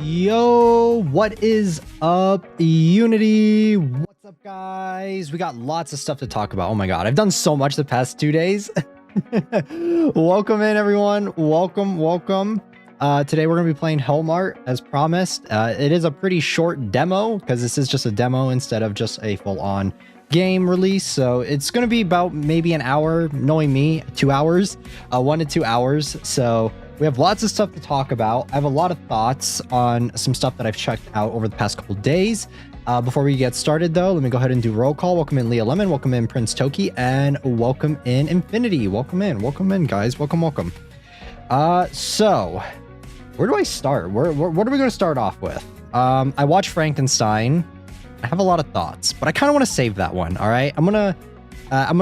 Yo, what is up, Unity? What's up, guys? We got lots of stuff to talk about. Oh my god, I've done so much the past 2 days. Welcome in, everyone. Welcome. Today we're gonna be playing Hellmart as promised. It is a pretty short demo because this is just a demo instead of just a full-on game release. So it's gonna be about maybe an hour, knowing me, 2 hours, 1 to 2 hours. So we have lots of stuff to talk about. I have a lot of thoughts on some stuff that I've checked out over the past couple days. Before we get started, though, let me go ahead and do roll call. Welcome in Leah Lemon, welcome in Prince Toki, and welcome in Infinity. Welcome in, guys. Welcome. So where do I start? What are we going to start off with? I watched Frankenstein. I have a lot of thoughts, but I kind of want to save that one. All right, I'm gonna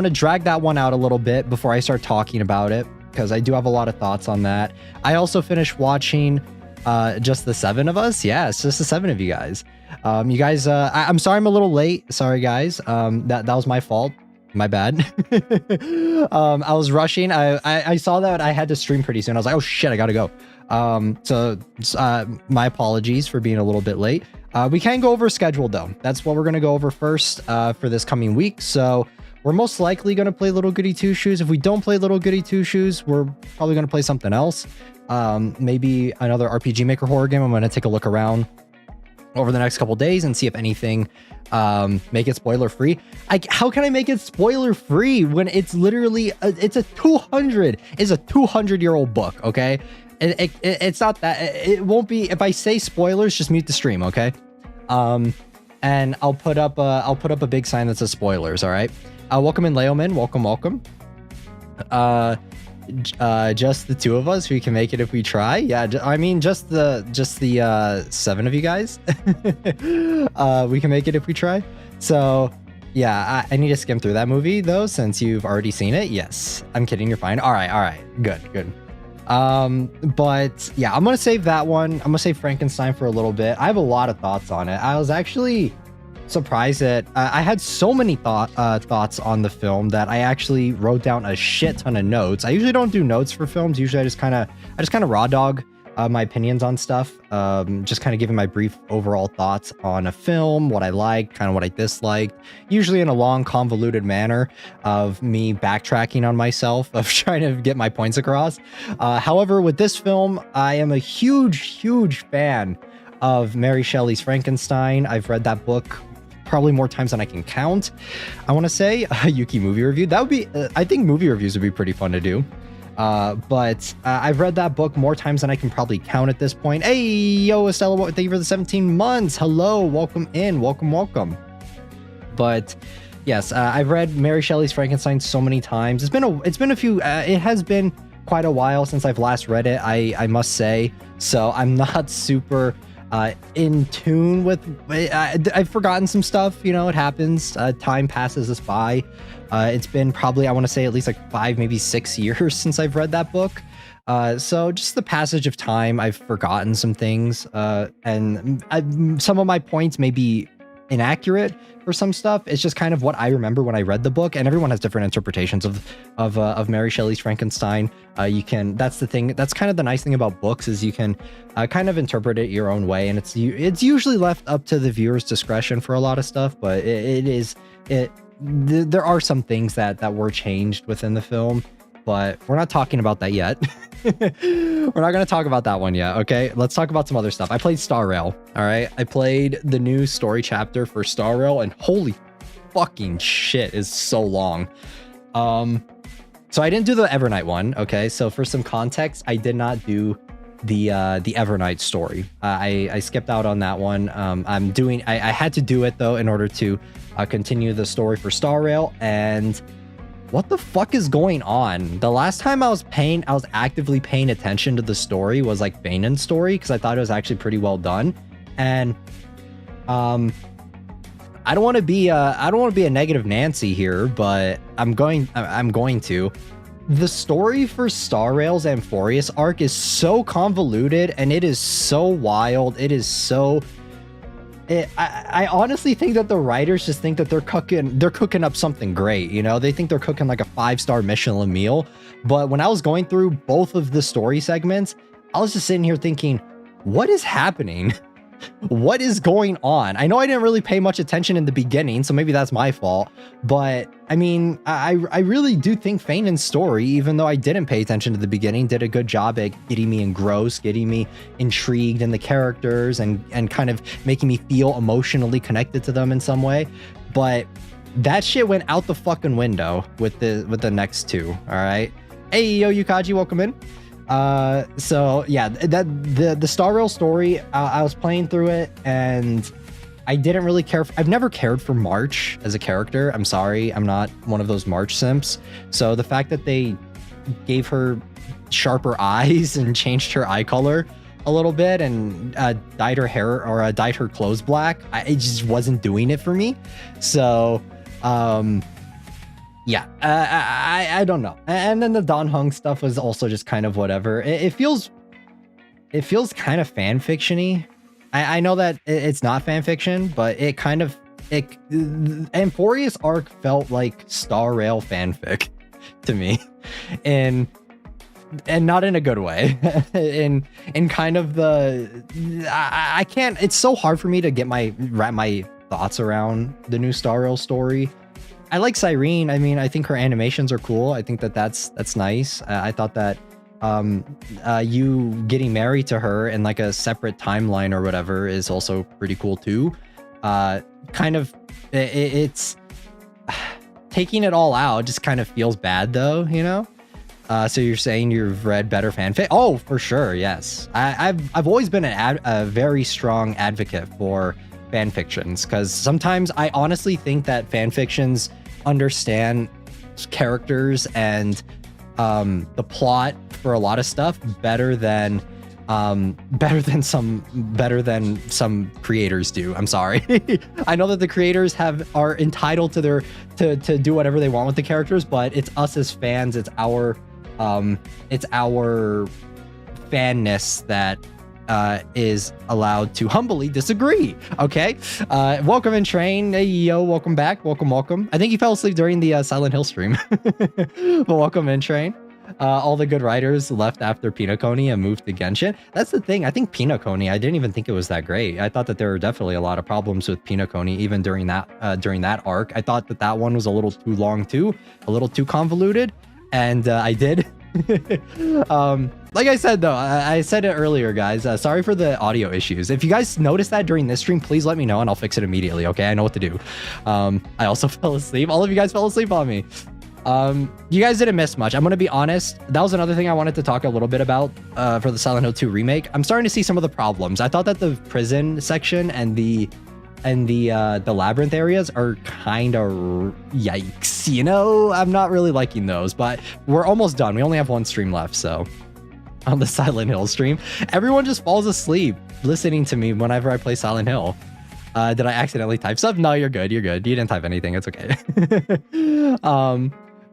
drag that one out a little bit before I start talking about it, because I do have a lot of thoughts on that. I also finished watching just the 7 of us. Yeah, it's just the 7 of you guys. You guys, I'm sorry I'm a little late. Sorry, guys. That was my fault. My bad. I was rushing. I saw that I had to stream pretty soon. I was like, oh shit, I gotta go. So my apologies for being a little bit late. We can go over schedule though. That's what we're gonna go over first for this coming week. So we're most likely going to play Little Goody Two Shoes. If we don't play Little Goody Two Shoes, we're probably going to play something else. Maybe another RPG Maker horror game. I'm going to take a look around over the next couple days and see if anything, make it spoiler free. How can I make it spoiler free when it's literally, it's a 200-year-old book, okay? It's not that, it won't be, if I say spoilers, just mute the stream, okay? And I'll put up a big sign that says spoilers, all right? Welcome in, Leoman. Welcome. Just the 2 of us. We can make it if we try. Yeah, I mean, just the 7 of you guys. We can make it if we try. So, yeah, I need to skim through that movie though, since you've already seen it. Yes, I'm kidding. You're fine. All right. Good. But yeah, I'm gonna save that one. I'm gonna save Frankenstein for a little bit. I have a lot of thoughts on it. I was actually surprised that I had so many thoughts on the film that I actually wrote down a shit ton of notes. I usually don't do notes for films. Usually I just kind of raw dog my opinions on stuff. Just kind of giving my brief overall thoughts on a film, what I liked, kind of what I disliked, usually in a long convoluted manner of me backtracking on myself, of trying to get my points across. However, with this film, I am a huge fan of Mary Shelley's Frankenstein. I've read that book probably more times than I can count. I want to say Yuki movie review. That would be, I think movie reviews would be pretty fun to do. But I've read that book more times than I can probably count at this point. Hey, yo, Estella, thank you for the 17 months. Hello, welcome in, welcome. But yes, I've read Mary Shelley's Frankenstein so many times. It has been quite a while since I've last read it, I must say. So I'm not super in tune with I've forgotten some stuff, you know, it happens. Time passes us by. It's been probably, I want to say, at least like 5, maybe 6 years since I've read that book. So just the passage of time, I've forgotten some things, and some of my points may be inaccurate for some stuff. It's just kind of what I remember when I read the book, and everyone has different interpretations of Mary Shelley's Frankenstein. That's the thing. That's kind of the nice thing about books, is you can kind of interpret it your own way, and it's usually left up to the viewer's discretion for a lot of stuff. But there are some things that were changed within the film, but we're not talking about that yet. We're not going to talk about that one yet. Okay, let's talk about some other stuff. I played Star Rail. All right, I played the new story chapter for Star Rail, and holy fucking shit, is so long. So I didn't do the Evernight one. Okay, so for some context, I did not do the Evernight story. I skipped out on that one. I had to do it though in order to continue the story for Star Rail. And what the fuck is going on? The last time I was actively paying attention to the story was like Bainan's story, because I thought it was actually pretty well done. And I don't want to be a negative Nancy here, but I'm going to. The story for Star Rail's Amphorius arc is so convoluted, and it is so wild. It is so I honestly think that the writers just think that they're cooking up something great, you know? They think they're cooking like a 5-star Michelin meal. But when I was going through both of the story segments, I was just sitting here thinking, what is happening? What is going on? I know I didn't really pay much attention in the beginning, so maybe that's my fault. But I mean, I really do think Feinen's story, even though I didn't pay attention to the beginning, did a good job at getting me engrossed, getting me intrigued in the characters, and kind of making me feel emotionally connected to them in some way. But that shit went out the fucking window with the next two. All right. Hey, yo, Yukaji, welcome in. So yeah, the Star Rail story, I was playing through it and I didn't really care. I've never cared for March as a character. I'm sorry, I'm not one of those March simps. So the fact that they gave her sharper eyes and changed her eye color a little bit and dyed her hair or dyed her clothes black, it just wasn't doing it for me. So yeah, I don't know. And then the Don Hung stuff was also just kind of whatever. It feels kind of fan fiction-y. I know that it's not fan fiction, but it kind of Amphorius arc felt like Star Rail fanfic to me, and not in a good way. in kind of the I can't. It's so hard for me to get wrap my thoughts around the new Star Rail story. I like Cyrene. I mean, I think her animations are cool. I think that's nice. I thought that you getting married to her in like a separate timeline or whatever is also pretty cool too. Kind of, it's taking it all out just kind of feels bad though, you know? So you're saying you've read better fanfic? Oh, for sure, yes. I've always been a very strong advocate for fan fictions, because sometimes I honestly think that fan fictions understand characters and the plot for a lot of stuff better than some creators do. I'm sorry. I know that the creators are entitled to to do whatever they want with the characters, but it's us as fans, it's our fanness that is allowed to humbly disagree. Okay. Welcome in, Train. Hey, yo, welcome back. Welcome. I think you fell asleep during the Silent Hill stream. But welcome in, Train. All the good writers left after Pinoconi and moved to Genshin. That's the thing. I think Pinoconi, I didn't even think it was that great. I thought that there were definitely a lot of problems with Pinoconi, even during that arc. I thought that one was a little too long too, a little too convoluted. And I did. Like I said, though, I said it earlier, guys. Sorry for the audio issues. If you guys notice that during this stream, please let me know and I'll fix it immediately. Okay, I know what to do. I also fell asleep. All of you guys fell asleep on me. You guys didn't miss much. I'm gonna be honest. That was another thing I wanted to talk a little bit about for the Silent Hill 2 remake. I'm starting to see some of the problems. I thought that the prison section and the labyrinth areas are kind of yikes, you know? I'm not really liking those, but we're almost done. We only have one stream left, so on the Silent Hill stream, everyone just falls asleep listening to me whenever I play Silent Hill. Did I accidentally type stuff? No, you're good. You didn't type anything. It's okay.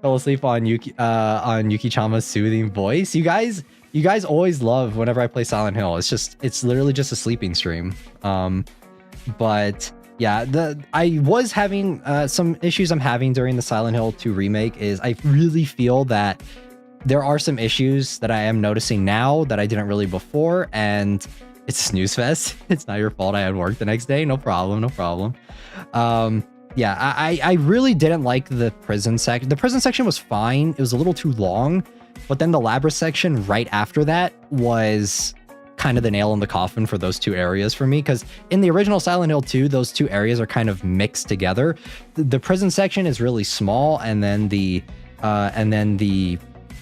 Fell asleep on Yuki-chama's soothing voice. You guys always love whenever I play Silent Hill. It's literally just a sleeping stream. But yeah, I was having some issues I'm having during the Silent Hill 2 remake is I really feel that there are some issues that I am noticing now that I didn't really before, and it's a snooze fest. It's not your fault. I had work the next day. No problem. Yeah, I really didn't like the prison section. The prison section was fine. It was a little too long, but then the labyrinth section right after that was kind of the nail in the coffin for those two areas for me, because in the original Silent Hill 2, those two areas are kind of mixed together. The prison section is really small, and then the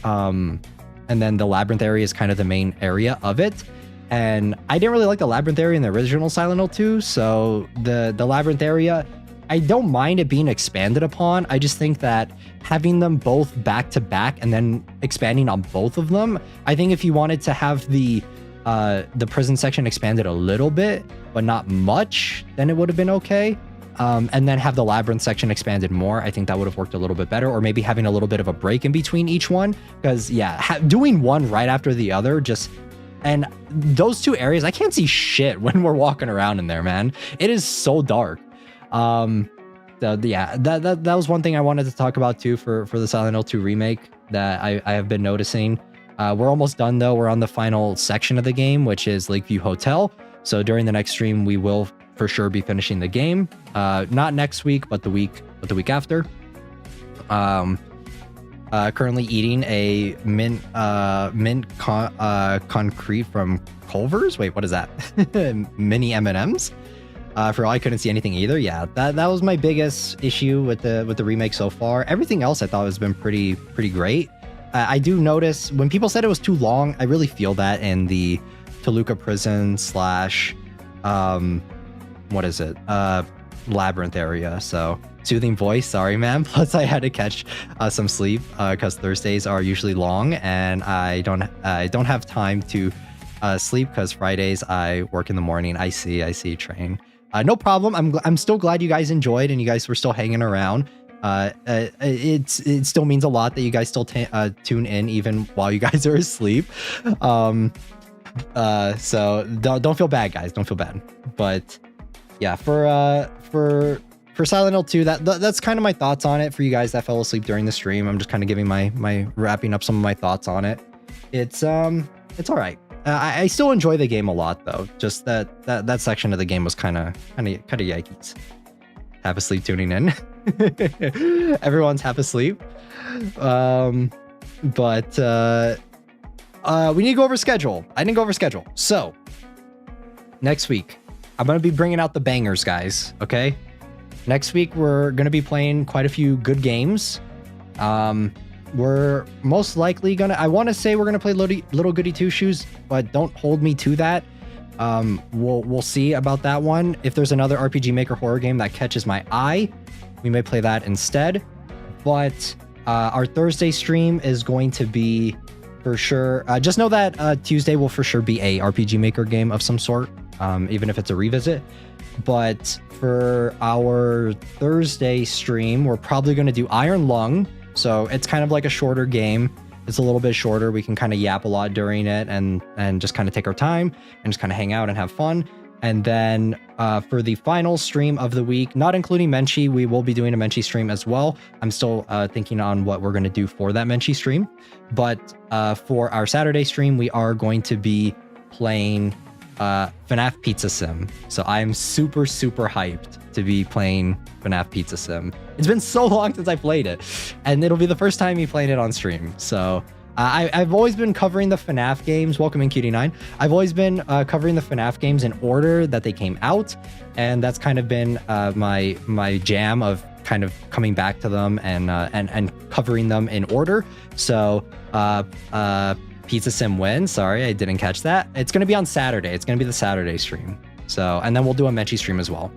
labyrinth area is kind of the main area of it. And I didn't really like the labyrinth area in the original Silent Hill 2, so the labyrinth area, I don't mind it being expanded upon. I just think that having them both back to back and then expanding on both of them, I think if you wanted to have the prison section expanded a little bit, but not much, then it would have been okay. And then have the labyrinth section expanded more. I think that would have worked a little bit better, or maybe having a little bit of a break in between each one. Because yeah, doing one right after the other and those two areas, I can't see shit when we're walking around in there, man. It is so dark. So yeah, that was one thing I wanted to talk about too for the Silent Hill 2 remake that I have been noticing. We're almost done though. We're on the final section of the game, which is Lakeview Hotel. So during the next stream, we will for sure be finishing the game. Not next week, but the week after. Currently eating a mint concrete from Culver's. Wait, what is that? Mini M&Ms. For all I couldn't see anything either. Yeah, that was my biggest issue with the remake so far. Everything else I thought has been pretty great. I do notice when people said it was too long, I really feel that in the Toluca prison slash what is it? Labyrinth area. So soothing voice, sorry man. Plus I had to catch some sleep because Thursdays are usually long and I don't have time to sleep because Fridays I work in the morning. I see Train. No problem. I'm still glad you guys enjoyed and you guys were still hanging around. It still means a lot that you guys still tune in even while you guys are asleep. So don't feel bad, guys. Don't feel bad. But yeah, for Silent Hill 2, that's kind of my thoughts on it for you guys that fell asleep during the stream. I'm just kind of giving my wrapping up some of my thoughts on it. It's all right. I still enjoy the game a lot though. Just that section of the game was kind of yikes. Half asleep tuning in. Everyone's half asleep. But we need to go over schedule. I didn't go over schedule. So next week, I'm going to be bringing out the bangers, guys. Okay. Next week, we're going to be playing quite a few good games. We're most likely I want to say we're going to play Little Goody Two Shoes, but don't hold me to that. We'll see about that one. If there's another RPG Maker horror game that catches my eye, we may play that instead. But our Thursday stream is going to be for sure. Just know that Tuesday will for sure be a RPG Maker game of some sort, even if it's a revisit. But for our Thursday stream, we're probably going to do Iron Lung. So it's kind of like a shorter game. It's a little bit shorter. We can kind of yap a lot during it and just kind of take our time and just kind of hang out and have fun. And then for the final stream of the week, not including Menchie, we will be doing a Menchie stream as well. I'm still thinking on what we're going to do for that Menchie stream. But for our Saturday stream, we are going to be playing FNAF Pizza Sim. So I'm super hyped to be playing FNAF Pizza Sim. It's been so long since I played it, and it'll be the first time me playing it on stream. So I've always been covering the FNAF games. Welcome in, Cutie9. I've always been covering the FNAF games in order that they came out, and that's kind of been my jam of kind of coming back to them and covering them in order. So Pizza Sim wins. Sorry, I didn't catch that. It's going to be on Saturday. It's going to be the Saturday stream. So, and then we'll do a Menchie stream as well.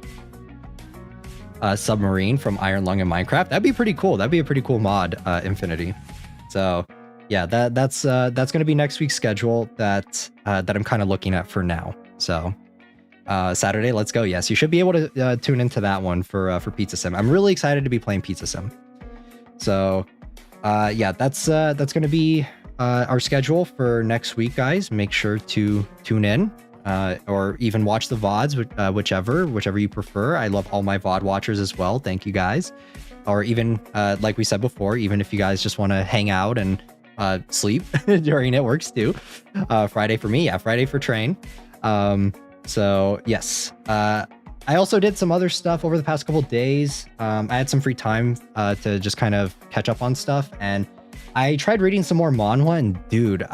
Submarine from Iron Lung in Minecraft. That'd be pretty cool. That'd be a pretty cool mod, Infinity. So, yeah, that's going to be next week's schedule that I'm kind of looking at for now. So, Saturday, let's go. Yes, you should be able to tune into that one for Pizza Sim. I'm really excited to be playing Pizza Sim. So, yeah, that's going to be our schedule for next week, guys. Make sure to tune in or even watch the VODs, whichever you prefer. I love all my VOD watchers as well. Thank you, guys. Or even, like we said before, even if you guys just want to hang out and sleep during it, works too. Friday for me. Yeah, Friday for Train. So, yes. I also did some other stuff over the past couple days. I had some free time to just kind of catch up on stuff, and I tried reading some more manhwa, and dude,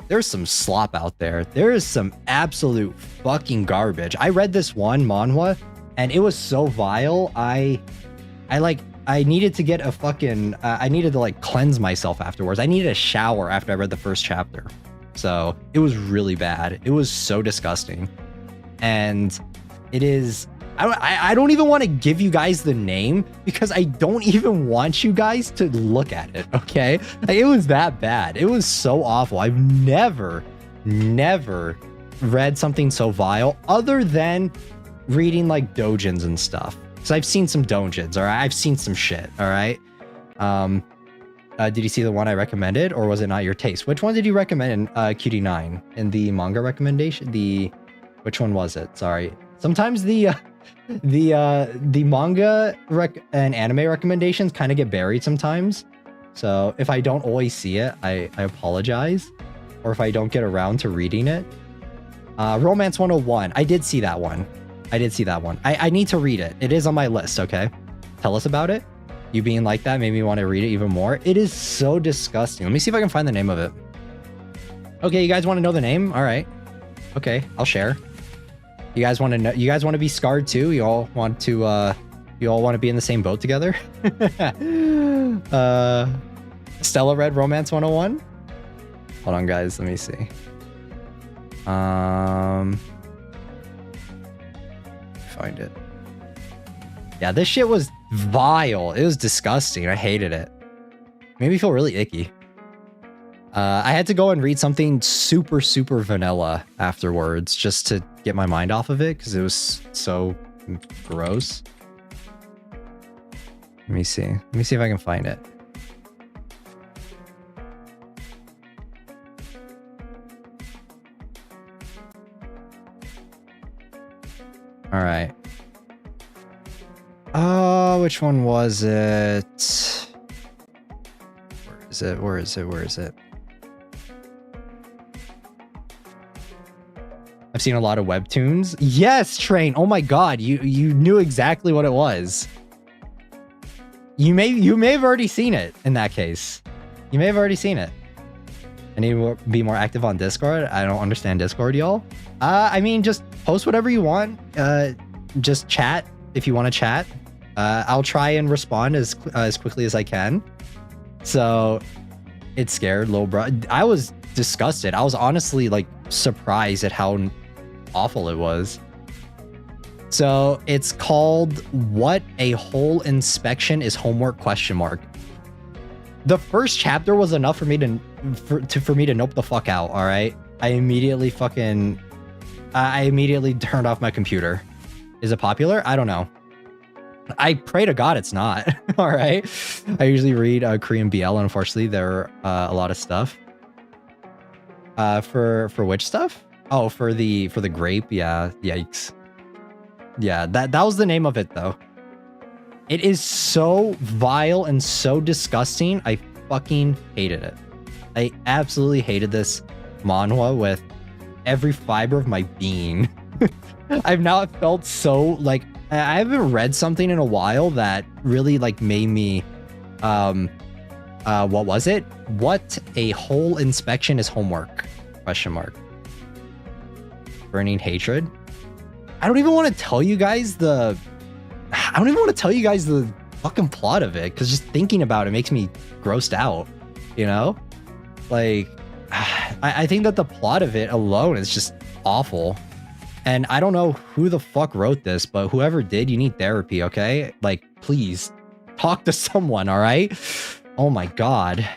there's some slop out there. There is some absolute fucking garbage. I read this one manhwa, and it was so vile. I needed to get a fucking, I needed to like cleanse myself afterwards. I needed a shower after I read the first chapter. So it was really bad. It was so disgusting. And it is, I don't even want to give you guys the name because I don't even want you guys to look at it, okay? Like, it was that bad. It was so awful. I've never read something so vile other than reading like dojins and stuff. So I've seen some dojins, all right? I've seen some shit, all right? Did you see the one I recommended, or was it not your taste? Which one did you recommend, Cutie9, in the manga recommendation? Which one was it? Sorry. Sometimes the manga and anime recommendations kind of get buried sometimes. So if I don't always see it, I apologize. Or if I don't get around to reading it. Romance 101. I did see that one. I need to read it. It is on my list, okay? Tell us about it. You being like that made me want to read it even more. It is so disgusting. Let me see if I can find the name of it. Okay, you guys want to know the name? All right. Okay, I'll share. You guys want to know? You guys want to be scarred too? You all want to be in the same boat together? Stella read Romance 101. Hold on, guys. Let me see. Find it. Yeah, this shit was vile. It was disgusting. I hated it. Made me feel really icky. I had to go and read something super, super vanilla afterwards just to get my mind off of it because it was so gross. Let me see. Let me see if I can find it. All right. Oh, which one was it? Where is it? I've seen a lot of webtoons. Yes, Train. Oh my god, you knew exactly what it was. You may have already seen it in that case. You may have already seen it. I need to be more active on Discord. I don't understand Discord, y'all. I mean, just post whatever you want. Just chat if you want to chat. I'll try and respond as quickly as I can. So, it scared little bro. I was disgusted. I was honestly like surprised at how awful it was. So it's called "What a Whole Inspection is Homework?" ? The first chapter was enough for me to nope the fuck out. All right, I immediately turned off my computer. Is it popular? I don't know. I pray to God it's not. All right. I usually read Korean BL, and unfortunately there are a lot of stuff. For which stuff? Oh, for the grape. Yeah. Yikes. Yeah, that was the name of it though. It is so vile and so disgusting. I fucking hated it. I absolutely hated this manhwa with every fiber of my being. I've now felt so like I haven't read something in a while that really like made me what was it? What a whole inspection is homework? ? Burning hatred. I don't even want to tell you guys the fucking plot of it because just thinking about it makes me grossed out, you know? Like I think that the plot of it alone is just awful. And I don't know who the fuck wrote this, but whoever did, you need therapy, okay? Like, please talk to someone, all right? Oh my god.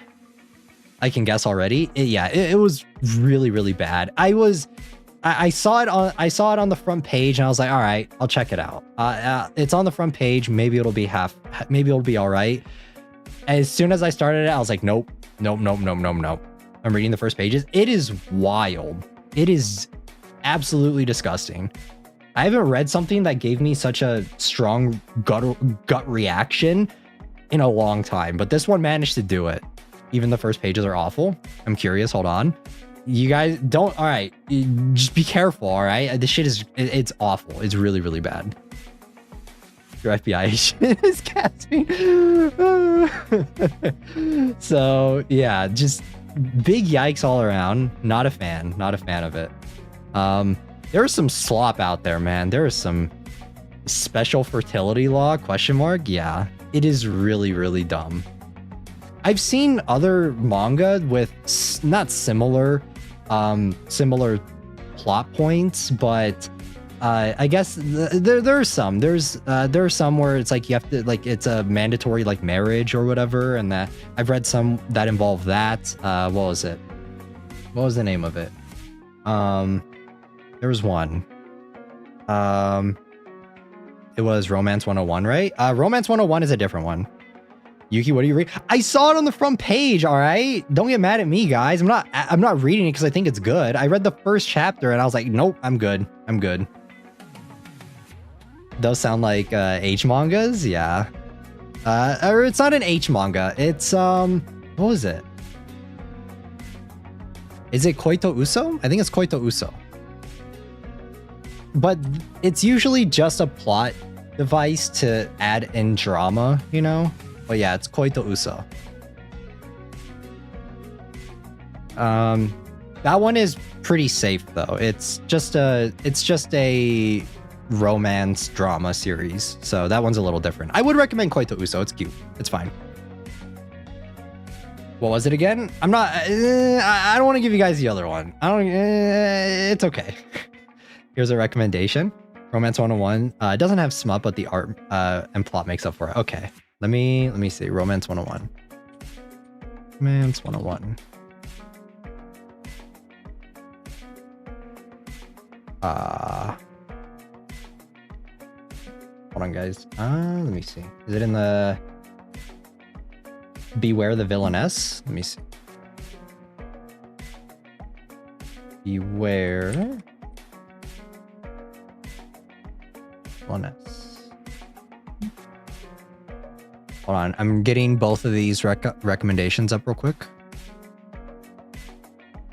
I can guess already. It was really, really bad. I saw it on the front page and I was like, all right, I'll check it out. It's on the front page. Maybe it'll be all right. As soon as I started it, I was like, nope. I'm reading the first pages. It is wild. It is absolutely disgusting. I haven't read something that gave me such a strong gut reaction in a long time, but this one managed to do it. Even the first pages are awful. I'm curious. Hold on. You guys don't. All right. Just be careful. All right. This shit it's awful. It's really, really bad. Your FBI agent is gasping. So yeah, just big yikes all around. Not a fan of it. There's some slop out there, man. There is some special fertility law ? Yeah, it is really, really dumb. I've seen other manga with not similar plot points, but I guess there are some. There are some where it's like you have to like it's a mandatory like marriage or whatever, and that I've read some that involve that. What was it? What was the name of it? There was one. It was Romance 101, right? Romance 101 is a different one. Yuki, what do you read? I saw it on the front page, all right? Don't get mad at me, guys. I'm not reading it because I think it's good. I read the first chapter and I was like, nope, I'm good. Those sound like H mangas? Yeah. Or it's not an H manga. It's what was it? Is it Koito Uso? I think it's Koito Uso. But it's usually just a plot device to add in drama, you know? But yeah, it's Koito Uso. That one is pretty safe though. It's just a romance drama series. So that one's a little different. I would recommend Koito Uso. It's cute. It's fine. What was it again? I'm not, I don't want to give you guys the other one. It's okay. Here's a recommendation. Romance 101. It doesn't have smut, but the art and plot makes up for it. Okay. Let me see. Romance 101. Romance 101. Hold on, guys. Let me see. Is it in the Beware the Villainess? Let me see. Beware Villainess. Hold on. I'm getting both of these recommendations up real quick.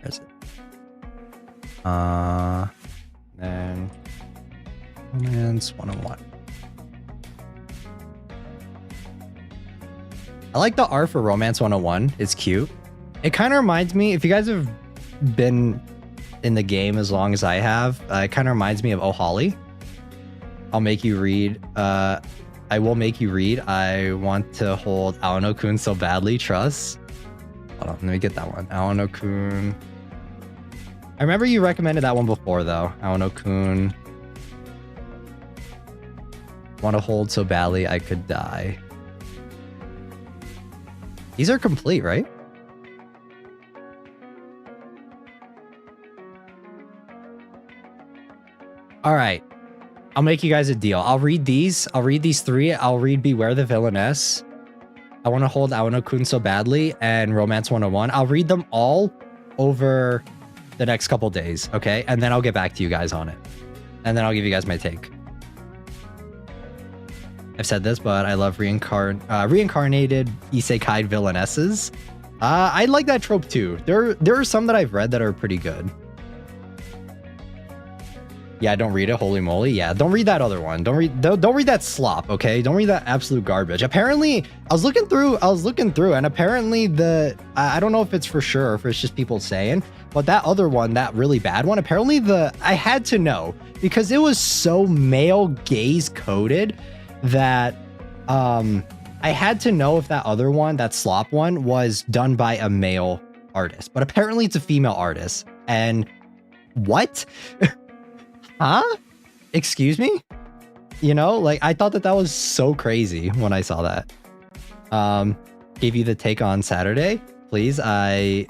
Where's it? Then Romance 101. I like the art for Romance 101. It's cute. It kind of reminds me, if you guys have been in the game as long as I have, it kind of reminds me of Oh Holly. I'll make you read. I will make you read. I want to hold Aono-kun so badly. Trust. Hold on, let me get that one. Aono-kun. I remember you recommended that one before, though. Aono-kun. Want to hold so badly I could die. These are complete, right? All right. I'll make you guys a deal. I'll read these. I'll read these three. I'll read Beware the Villainess. I want to hold Aono-kun so badly and Romance 101. I'll read them all over the next couple days, okay? And then I'll get back to you guys on it. And then I'll give you guys my take. I've said this, but I love reincarnated isekai villainesses. I like that trope too. There are some that I've read that are pretty good. Yeah, don't read it. Holy moly. Yeah, don't read that other one. Don't read that slop, okay? Don't read that absolute garbage. Apparently, I was looking through and apparently I don't know if it's for sure or if it's just people saying, but that other one, that really bad one, apparently I had to know because it was so male gaze coded that I had to know if that other one, that slop one, was done by a male artist, but apparently it's a female artist. And what? Huh? Excuse me? You know, like I thought that was so crazy when I saw that. Gave you the take on Saturday, please. I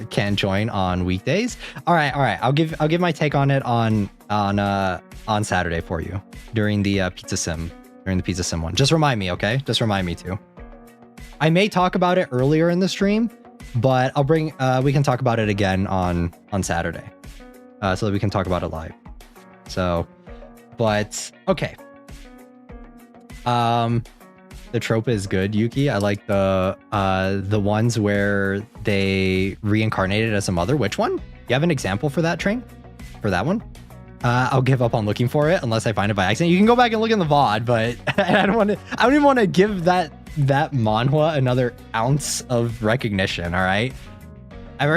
can't join on weekdays. All right. I'll give my take on it on Saturday for you during the pizza sim one. Just remind me, okay? Just remind me too. I may talk about it earlier in the stream, but I'll bring we can talk about it again on Saturday, so that we can talk about it live. So, but okay. The trope is good, Yuki. I like the ones where they reincarnated as a mother. Which one? You have an example for that train? For that one? I'll give up on looking for it unless I find it by accident. You can go back and look in the VOD, but I don't even want to give that manhwa another ounce of recognition. All right. I've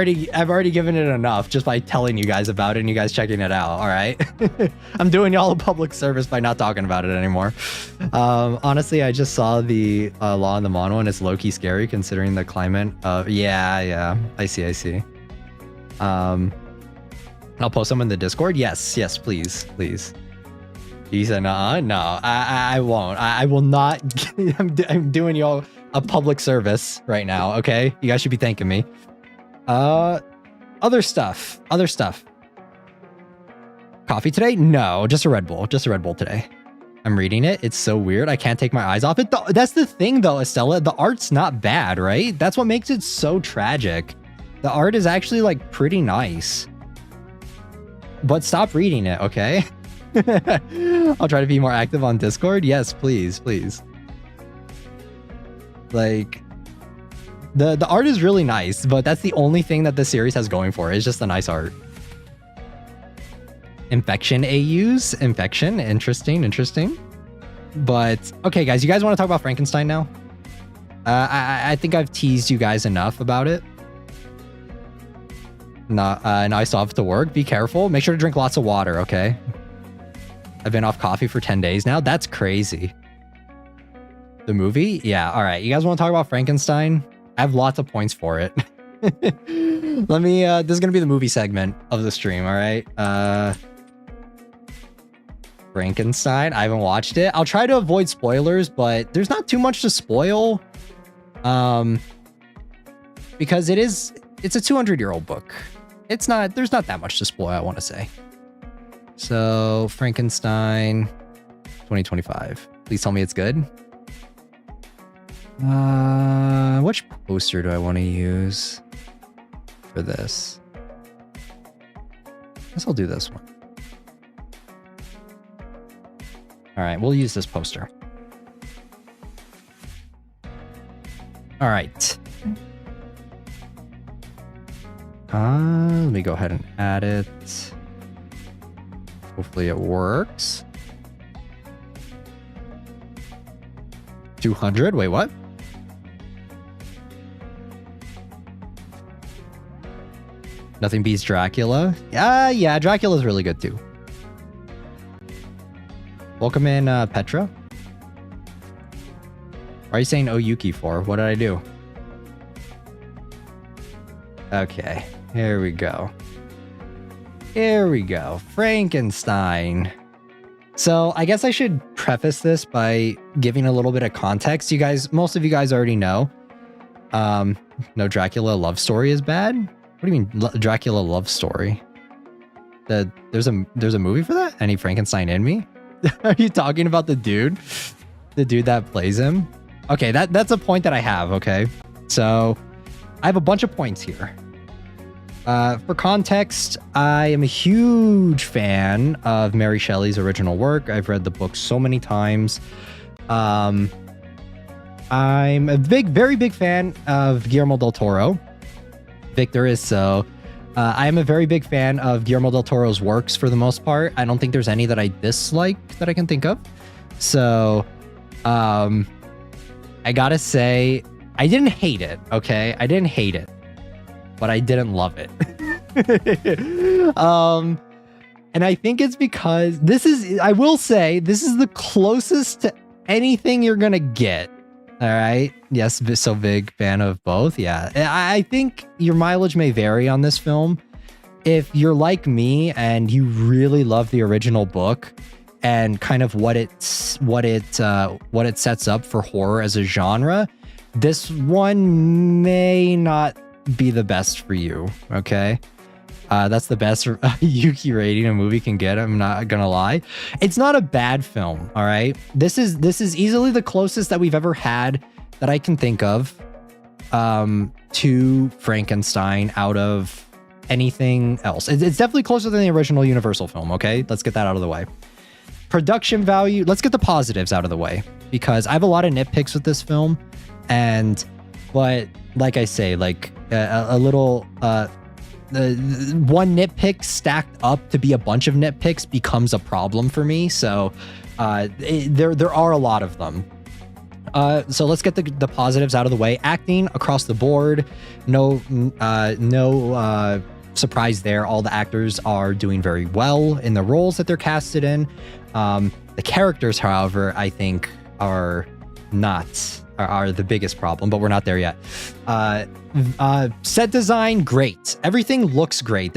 already given it enough just by telling you guys about it and you guys checking it out. All right. I'm doing y'all a public service by not talking about it anymore. Honestly, I just saw the Law in the Mono and it's low-key scary considering the climate of, yeah. I see. I'll post them in the Discord. Yes, please. He said, no, I won't. I will not. I'm doing y'all a public service right now. Okay. You guys should be thanking me. Other stuff. Coffee today? No, just a Red Bull today. I'm reading it. It's so weird. I can't take my eyes off it. That's the thing though, Estella. The art's not bad, right? That's what makes it so tragic. The art is actually like pretty nice. But stop reading it, okay? I'll try to be more active on Discord. Yes, please. Like, the art is really nice, but that's the only thing that the series has going for it. It's just the nice art. Infection AUs. Infection. Interesting. But, okay, guys, you guys want to talk about Frankenstein now? I think I've teased you guys enough about it. Now I still have to work. Be careful. Make sure to drink lots of water, okay? I've been off coffee for 10 days now. That's crazy. The movie? Yeah, all right. You guys want to talk about Frankenstein? I have lots of points for it. Let me, this is going to be the movie segment of the stream, all right? Frankenstein. I haven't watched it. I'll try to avoid spoilers, but there's not too much to spoil. Because it's a 200-year-old book. There's not that much to spoil, I want to say. So, Frankenstein 2025. Please tell me it's good. Which poster do I want to use for this? I guess I'll do this one. All right, we'll use this poster. All right. Let me go ahead and add it. Hopefully it works. 200. Wait, what? Nothing beats Dracula. Yeah, Dracula's really good too. Welcome in, Petra. Why are you saying "Oh Yuki" for? What did I do? Okay, here we go. Here we go. Frankenstein. So I guess I should preface this by giving a little bit of context. Most of you guys already know. No Dracula love story is bad. What do you mean Dracula love story? There's a movie for that? Any Frankenstein in me? Are you talking about the dude? The dude that plays him? Okay, that's a point that I have, okay? So I have a bunch of points here. For context, I am a huge fan of Mary Shelley's original work. I've read the book so many times. I'm a very big fan of Guillermo del Toro. Victor is so. I am a very big fan of Guillermo del Toro's works for the most part. I don't think there's any that I dislike that I can think of. So, I gotta say, I didn't hate it, okay? I didn't hate it, but I didn't love it. And I think it's because I will say, this is the closest to anything you're gonna get. All right. Yes. So big fan of both. Yeah. I think your mileage may vary on this film. If you're like me and you really love the original book and kind of what it sets up for horror as a genre, this one may not be the best for you. Okay. That's the best Yuki rating a movie can get. I'm not gonna lie. It's not a bad film. All right. This is easily the closest that we've ever had that I can think of to Frankenstein out of anything else. It's definitely closer than the original Universal film. Okay. Let's get that out of the way. Production value. Let's get the positives out of the way because I have a lot of nitpicks with this film. But like I say, like a little, one nitpick stacked up to be a bunch of nitpicks becomes a problem for me. So there are a lot of them. So let's get the positives out of the way. Acting across the board, no surprise there. All the actors are doing very well in the roles that they're casted in. The characters, however, I think are the biggest problem, but we're not there yet. Set design, great. Everything looks great.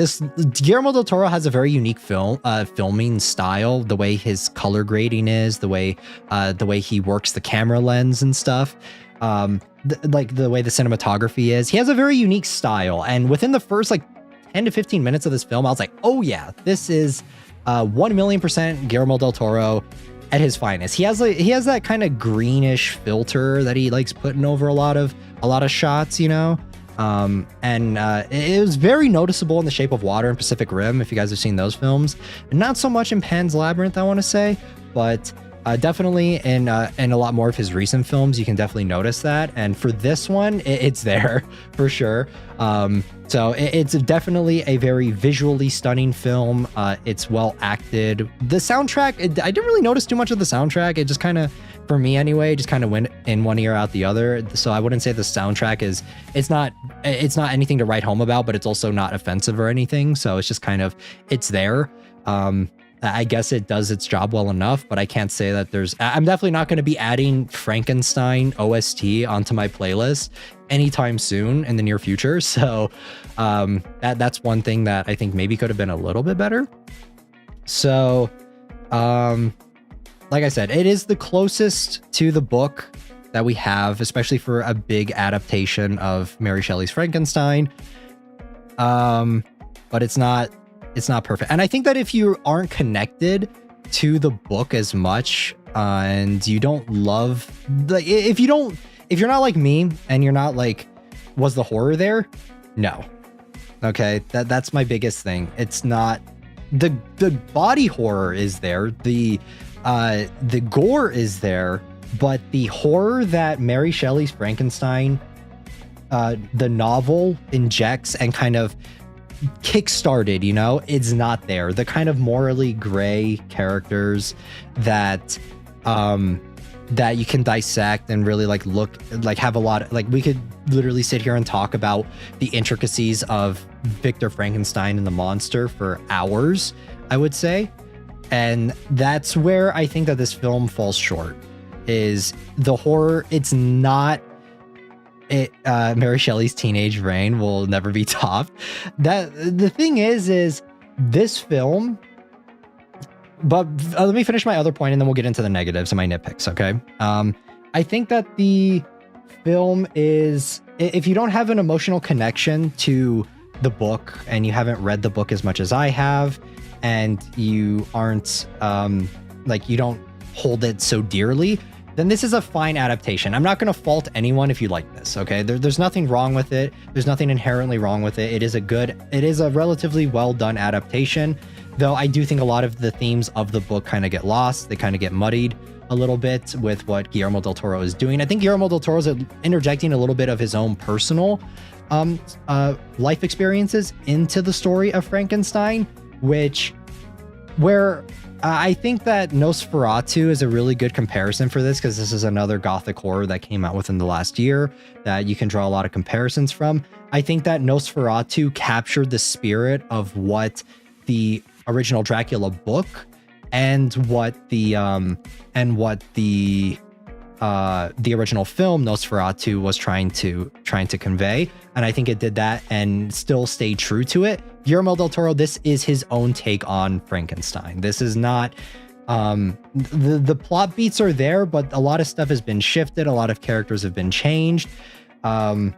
Guillermo del Toro has a very unique filming style. The way his color grading is, the way he works the camera lens and stuff. Like the way the cinematography is. He has a very unique style. And within the first 10 to 15 minutes of this film, I was like, oh yeah, this is 1,000,000% Guillermo del Toro at his finest. He has that kind of greenish filter that he likes putting over a lot of shots, you know. It was very noticeable in The Shape of Water and Pacific Rim, if you guys have seen those films. And not so much in Pan's Labyrinth, I want to say, but Definitely in a lot more of his recent films, you can definitely notice that. And for this one, it's there for sure. So it's definitely a very visually stunning film. It's well acted. The soundtrack, I didn't really notice too much of the soundtrack. It just kind of, for me anyway, just kind of went in one ear out the other. So I wouldn't say the soundtrack is, it's not anything to write home about, but it's also not offensive or anything. So it's just kind of, it's there. I guess it does its job well enough, but I can't say that I'm definitely not going to be adding Frankenstein OST onto my playlist anytime soon in the near future. So that's one thing that I think maybe could have been a little bit better. So like I said, it is the closest to the book that we have, especially for a big adaptation of Mary Shelley's Frankenstein. But it's not perfect. And I think that if you aren't connected to the book as much, and you don't love, like, if you're not like me and you're not like, was the horror there? No. Okay. That's my biggest thing. It's not the body horror is there. The gore is there, but the horror that Mary Shelley's Frankenstein, the novel injects and kind of kickstarted, you know, it's not there. The kind of morally gray characters that that you can dissect and really like look, like have a lot, like we could literally sit here and talk about the intricacies of Victor Frankenstein and the monster for hours, I would say. And that's where I think that this film falls short, is the horror. It's not Mary Shelley's Teenage Brain will never be topped. That the thing is this film, but let me finish my other point and then we'll get into the negatives and my nitpicks. Okay. I think that the film is, if you don't have an emotional connection to the book and you haven't read the book as much as I have, and you aren't like, you don't hold it so dearly, then this is a fine adaptation. I'm not going to fault anyone if you like this, okay? There's nothing wrong with it. There's nothing inherently wrong with it. It is a relatively well done adaptation, though I do think a lot of the themes of the book kind of get lost. They kind of get muddied a little bit with what Guillermo del Toro is doing. I think Guillermo del Toro is interjecting a little bit of his own personal life experiences into the story of Frankenstein, where I think that Nosferatu is a really good comparison for this, because this is another gothic horror that came out within the last year that you can draw a lot of comparisons from. I think that Nosferatu captured the spirit of what the original Dracula book and what the original film Nosferatu was trying to convey, and I think it did that and still stayed true to it. Guillermo del Toro, this is his own take on Frankenstein. This is not the plot beats are there, but a lot of stuff has been shifted, a lot of characters have been changed, and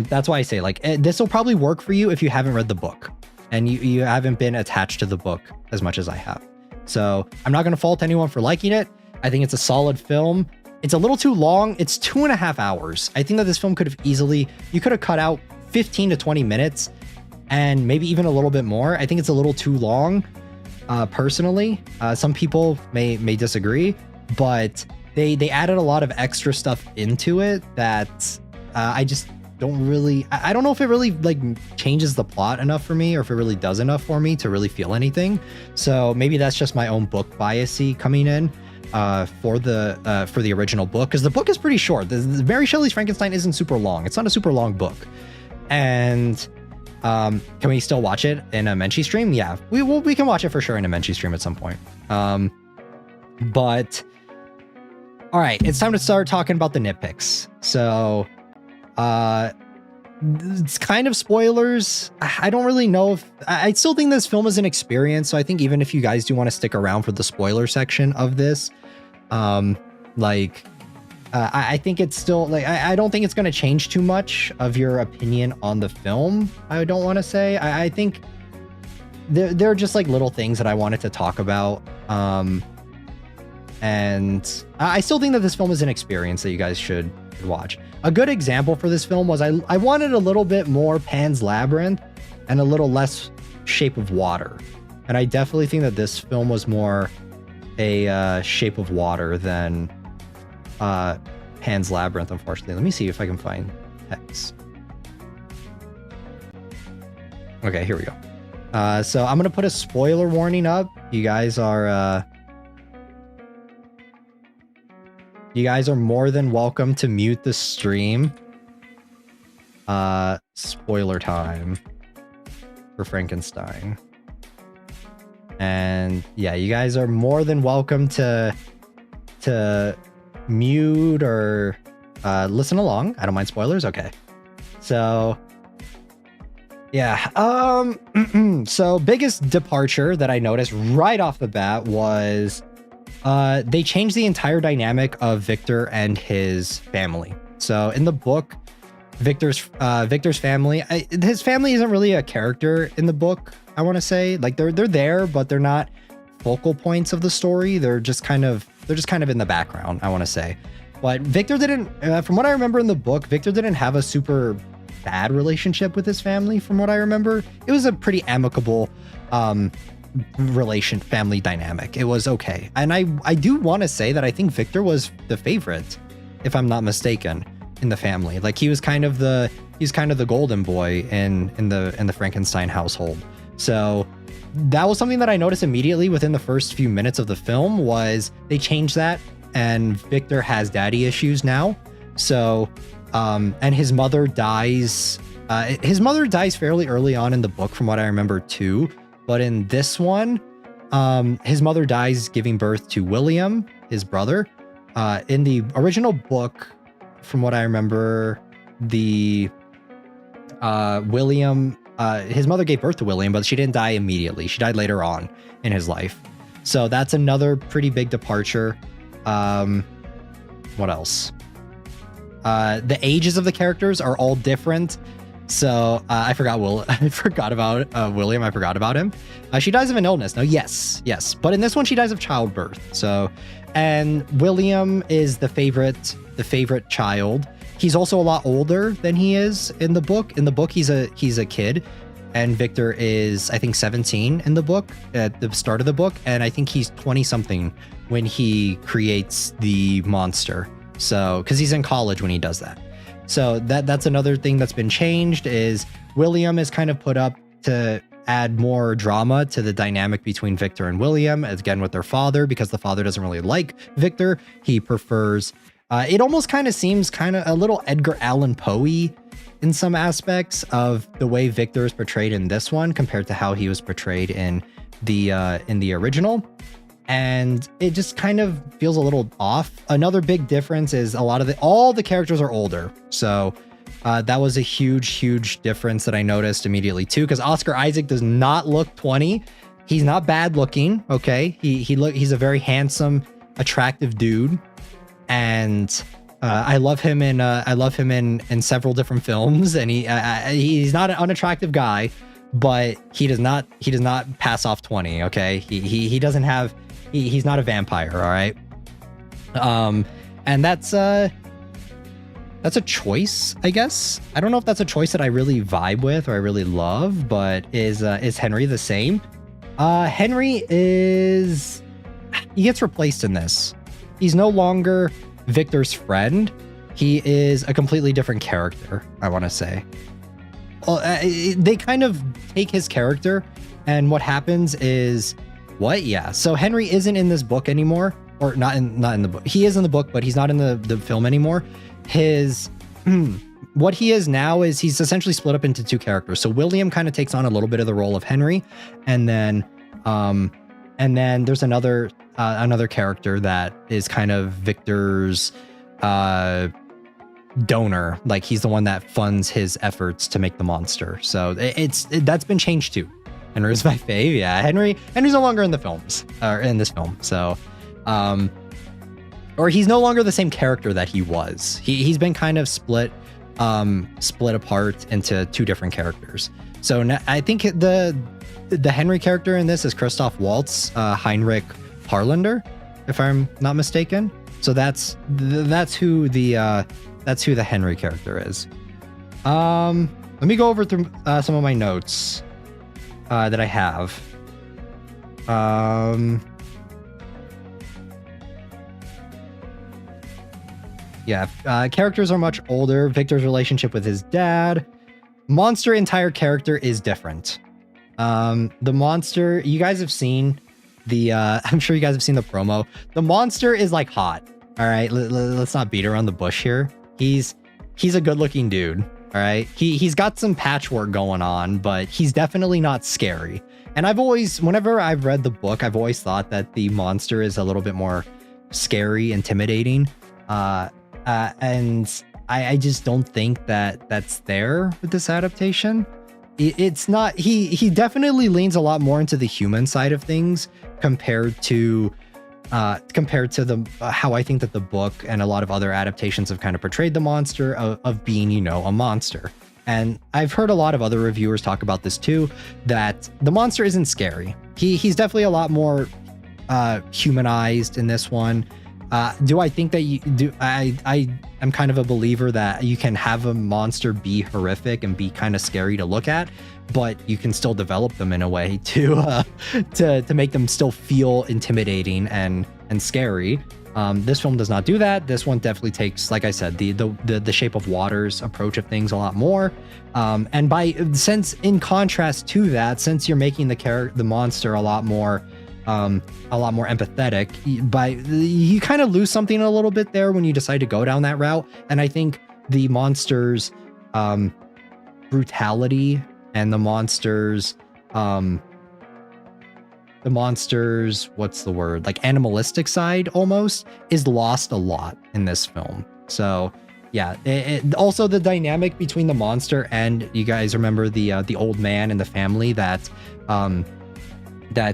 that's why I say, like, this will probably work for you if you haven't read the book and you haven't been attached to the book as much as I have. So I'm not going to fault anyone for liking it. I think it's a solid film. It's a little too long. It's 2.5 hours. I think that this film could have you could have cut out 15 to 20 minutes and maybe even a little bit more. I think it's a little too long, personally. Some people may disagree, but they added a lot of extra stuff into it that I just don't really, I don't know if it really like changes the plot enough for me, or if it really does enough for me to really feel anything. So maybe that's just my own book biasy coming in for the original book, because the book is pretty short. The Mary Shelley's Frankenstein isn't super long. It's not a super long book. And can we still watch it in a Menchie stream? Yeah, we can watch it for sure in a Menchie stream at some point. But all right, it's time to start talking about the nitpicks. So it's kind of spoilers. I don't really know if I still think this film is an experience. So I think even if you guys do want to stick around for the spoiler section of this, I think it's still like, I don't think it's going to change too much of your opinion on the film. I don't want to say, I think there are just like little things that I wanted to talk about. And I still think that this film is an experience that you guys should watch. A good example for this film was I wanted a little bit more Pan's Labyrinth and a little less Shape of Water. And I definitely think that this film was more, a Shape of Water than Pan's Labyrinth, unfortunately. Let me see if I can find text. Okay, here we go. So I'm gonna put a spoiler warning up. You guys are more than welcome to mute the stream. Spoiler time for Frankenstein. And yeah, you guys are more than welcome to mute or listen along. I don't mind spoilers. Okay. So yeah. So biggest departure that I noticed right off the bat was they changed the entire dynamic of Victor and his family. So in the book, Victor's family, his family isn't really a character in the book. I want to say, like, they're there, but they're not focal points of the story. They're just kind of in the background, I want to say. But Victor didn't, from what I remember in the book, Victor didn't have a super bad relationship with his family. From what I remember, it was a pretty amicable family dynamic. It was okay. And I do want to say that I think Victor was the favorite, if I'm not mistaken, in the family. Like, he was kind of the golden boy in the Frankenstein household. So that was something that I noticed immediately within the first few minutes of the film. Was they changed that, and Victor has daddy issues now. So and his mother dies. His mother dies fairly early on in the book, from what I remember too. But in this one, his mother dies giving birth to William, his brother. In the original book, from what I remember, the William, his mother gave birth to William, but she didn't die immediately. She died later on in his life. So that's another pretty big departure. What else? The ages of the characters are all different. So I forgot about William. I forgot about him. She dies of an illness. No, yes. But in this one, she dies of childbirth. So, and William is the favorite child. He's also a lot older than he is in the book. In the book, he's a kid, and Victor is, I think, 17 in the book at the start of the book, and I think he's 20 something when he creates the monster. So, because he's in college when he does that. So that's another thing that's been changed, is William is kind of put up to add more drama to the dynamic between Victor and William, again with their father, because the father doesn't really like Victor. He prefers, it almost kind of seems kind of a little Edgar Allan Poe-y in some aspects of the way Victor is portrayed in this one compared to how he was portrayed in the original. And it just kind of feels a little off. Another big difference is all the characters are older. So that was a huge difference that I noticed immediately too, because Oscar Isaac does not look 20. He's not bad looking. Okay. He's a very handsome, attractive dude. And I love him in several different films, and he's not an unattractive guy, but he does not pass off 20. Okay. He doesn't have, he's not a vampire. All right. And that's a choice, I guess. I don't know if that's a choice that I really vibe with or I really love, but is Henry the same? Henry he gets replaced in this. He's no longer Victor's friend. He is a completely different character, I want to say. They kind of take his character, and what happens is, what? Yeah. So Henry isn't in this book anymore, or not in the book. He is in the book, but he's not in the film anymore. What he is now is he's essentially split up into two characters. So William kind of takes on a little bit of the role of Henry, and then there's another character that is kind of Victor's donor. Like, he's the one that funds his efforts to make the monster. So that's been changed too. Henry's my fave. Yeah, Henry's no longer in the films, or in this film. So, or he's no longer the same character that he was. He's been kind of split apart into two different characters. So now, I think the Henry character in this is Christoph Waltz, Heinrich Harlander, if I'm not mistaken. So that's who the Henry character is. Let me go over through some of my notes that I have. yeah, characters are much older. Victor's relationship with his dad. Monster entire character is different. The monster, you guys have seen the, I'm sure you guys have seen the promo. The monster is like hot. All right, let's not beat around the bush here. He's a good looking dude. All right, he's got some patchwork going on, but he's definitely not scary. And whenever I've read the book, I've always thought that the monster is a little bit more scary, intimidating. And I just don't think that that's there with this adaptation. It's not. He definitely leans a lot more into the human side of things compared to the how I think that the book and a lot of other adaptations have kind of portrayed the monster of being, you know, a monster. And I've heard a lot of other reviewers talk about this too, that the monster isn't scary. He's definitely a lot more humanized in this one. Do I think that you do? I am kind of a believer that you can have a monster be horrific and be kind of scary to look at, but you can still develop them in a way to make them still feel intimidating and scary. This film does not do that. This one definitely takes, like I said, the Shape of Water's approach of things a lot more. And since in contrast to that, since you're making the monster a lot more empathetic, you kind of lose something a little bit there when you decide to go down that route. And I think the monster's brutality and the monster's what's the word, like animalistic side almost is lost a lot in this film. So yeah, also the dynamic between the monster and, you guys remember the old man and the family that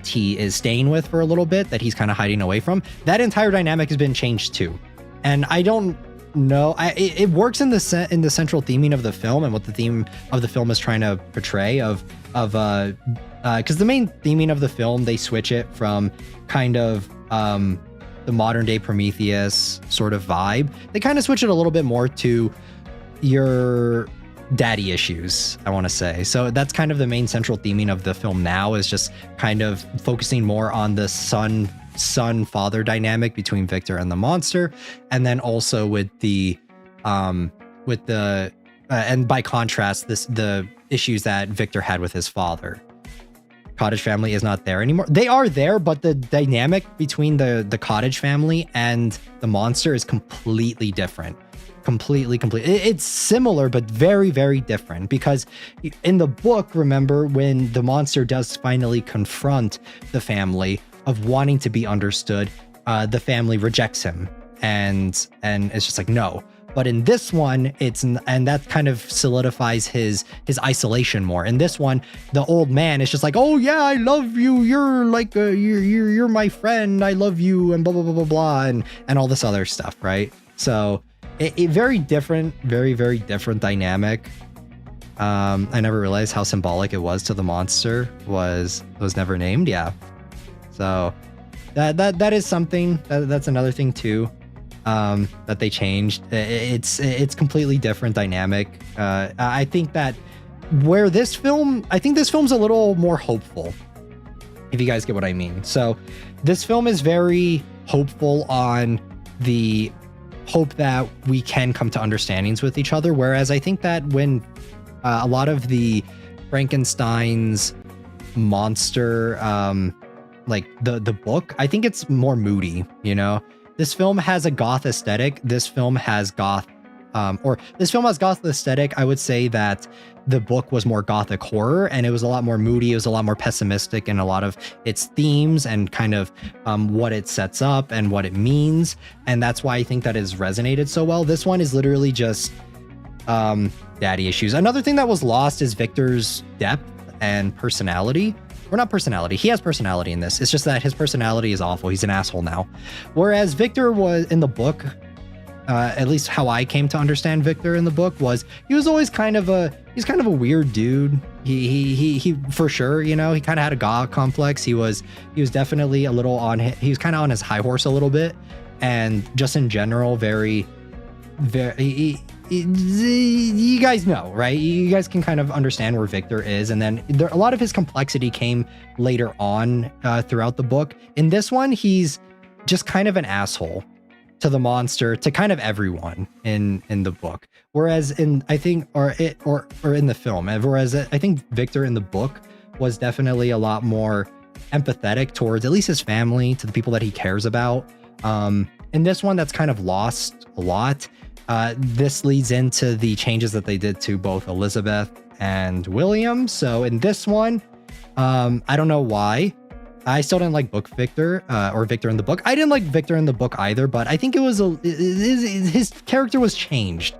he is staying with for a little bit, that he's kind of hiding away from. That entire dynamic has been changed too. And I don't know, it works in the central theming of the film and what the theme of the film is trying to portray because the main theming of the film, they switch it from kind of the modern day Prometheus sort of vibe. They kind of switch it a little bit more to your daddy issues, I want to say. So that's kind of the main central theming of the film now, is just kind of focusing more on the son-father dynamic between Victor and the monster, and then also with the and by contrast, the issues that Victor had with his father. Cottage family is not there anymore. They are there, but the dynamic between the cottage family and the monster is completely different. Completely. It's similar, but very, very different, because in the book, remember, when the monster does finally confront the family of wanting to be understood, the family rejects him and it's just like, no. But in this one, and that kind of solidifies his isolation more. In this one, the old man is just like, oh yeah, I love you. You're like, you're my friend. I love you, and blah, blah, blah, blah, blah, and all this other stuff, right? So it very different, very, very different dynamic. I never realized how symbolic it was to the monster was never named. Yeah. So that is something that's another thing too. That they changed. It's completely different dynamic. I think that I think this film's a little more hopeful, if you guys get what I mean. So this film is very hopeful on the hope that we can come to understandings with each other. Whereas I think that when a lot of the Frankenstein's monster, like the book, I think it's more moody, you know? This film has a goth aesthetic. This film has goth aesthetic. I would say that the book was more gothic horror, and it was a lot more moody. It was a lot more pessimistic in a lot of its themes and kind of what it sets up and what it means. And that's why I think that has resonated so well. This one is literally just daddy issues. Another thing that was lost is Victor's depth and personality. Or not personality. He has personality in this. It's just that his personality is awful. He's an asshole now. Whereas Victor was in the book, at least how I came to understand Victor in the book, was he was always he's kind of a weird dude. He for sure, you know, he kind of had a god complex. He was definitely a little he was kind of on his high horse a little bit, and just in general, very you guys know, right? You guys can kind of understand where Victor is. And then a lot of his complexity came later on throughout the book. In this one, he's just kind of an asshole. to the monster to kind of everyone in the book, whereas in I think or in the film, whereas I think Victor in the book was definitely a lot more empathetic towards at least his family, to the people that he cares about. In this one, that's kind of lost a lot. This leads into the changes that they did to both Elizabeth and William. So in this one, I don't know why. I still didn't like book Victor, or Victor in the book. I didn't like Victor in the book either, but I think it was his character was changed.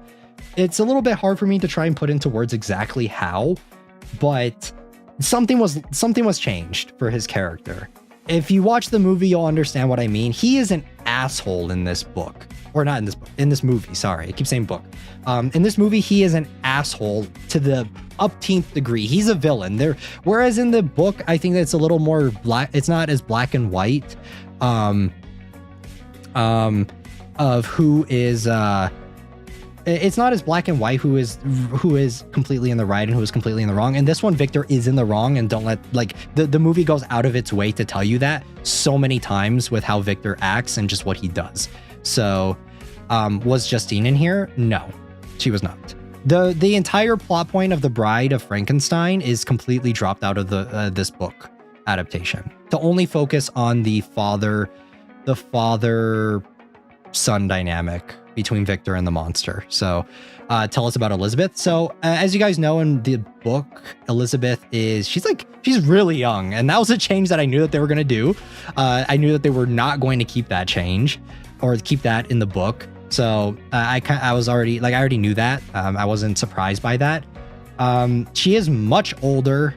It's a little bit hard for me to try and put into words exactly how, but something was changed for his character. If you watch the movie, you'll understand what I mean. He is an asshole in this book, or not in this book, in this movie. Sorry, I keep saying book. In this movie, he is an asshole to the upteenth degree. He's a villain there. Whereas in the book, I think that it's a little more black. It's not as black and white. Of who is it's not as black and white who is completely in the right and who is completely in the wrong. And this one, Victor is in the wrong, and don't let, like, the movie goes out of its way to tell you that so many times with how Victor acts and just what he does. So was Justine in here? No, she was not. The entire plot point of The Bride of Frankenstein is completely dropped out of the this book adaptation to only focus on the father son dynamic between Victor and the monster. So tell us about Elizabeth. So as you guys know, in the book, Elizabeth she's really young, and that was a change that I knew that they were going to do. I knew that they were not going to keep that change or keep that in the book. So I already knew that. I wasn't surprised by that. She is much older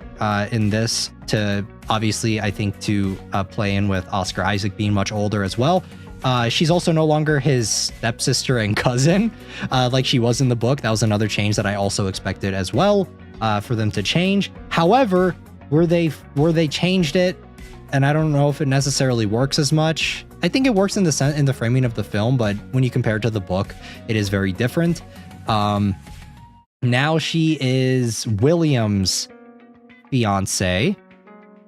in this, to obviously, I think, to play in with Oscar Isaac being much older as well. She's also no longer his stepsister and cousin like she was in the book. That was another change that I also expected as well for them to change. However, where they changed it, and I don't know if it necessarily works as much. I think it works in the framing of the film, but when you compare it to the book, it is very different. Now she is William's fiance.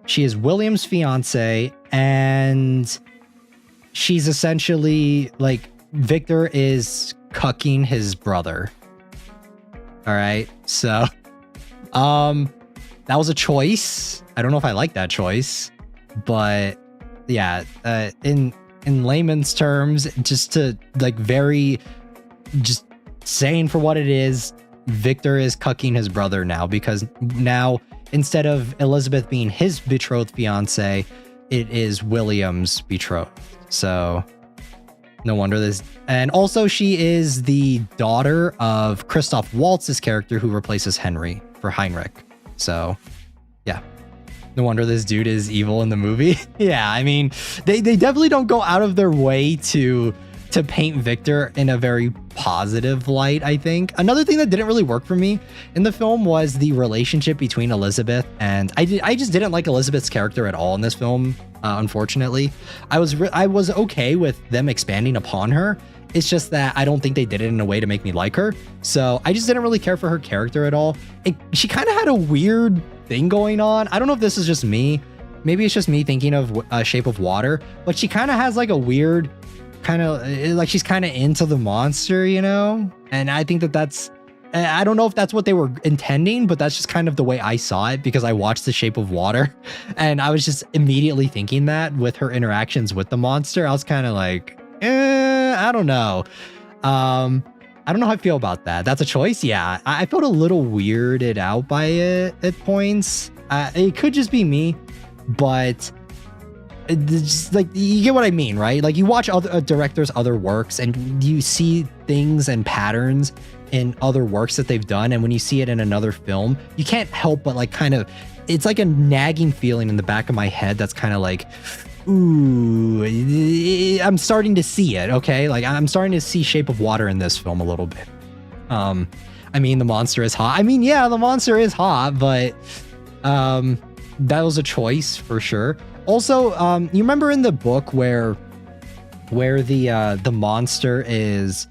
She is William's fiance, and she's essentially like, Victor is cucking his brother. All right. So, that was a choice. I don't know if I like that choice, but yeah, in layman's terms, just to like just saying for what it is, Victor is cucking his brother now, because now instead of Elizabeth being his betrothed fiance, it is William's betrothed. So no wonder this. And also, she is the daughter of Christoph Waltz's character, who replaces Henry for Heinrich. So yeah, no wonder this dude is evil in the movie. Yeah, I mean, they definitely don't go out of their way to paint Victor in a very positive light, I think. Another thing that didn't really work for me in the film was the relationship between Elizabeth and I just didn't like Elizabeth's character at all in this film. Unfortunately, I was okay with them expanding upon her. It's just that I don't think they did it in a way to make me like her. So I just didn't really care for her character at all. She kind of had a weird thing going on. I don't know if this is just me. Maybe it's just me thinking of Shape of Water, but she kind of has like a weird kind of like, she's kind of into the monster, you know? And I think that's, I don't know if that's what they were intending, but that's just kind of the way I saw it, because I watched The Shape of Water and I was just immediately thinking that with her interactions with the monster. I was kind of like, I don't know. I don't know how I feel about that. That's a choice. Yeah, I felt a little weirded out by it at points. It could just be me, but it's like, you get what I mean, right? Like, you watch other directors' other works and you see things and patterns in other works that they've done, and when you see it in another film, you can't help but like kind of, it's like a nagging feeling in the back of my head that's kind of like, ooh, I'm starting to see it. Okay, like I'm starting to see Shape of Water in this film a little bit. I mean, the monster is hot. I mean, yeah, the monster is hot, but that was a choice for sure. Also, you remember in the book where the monster is,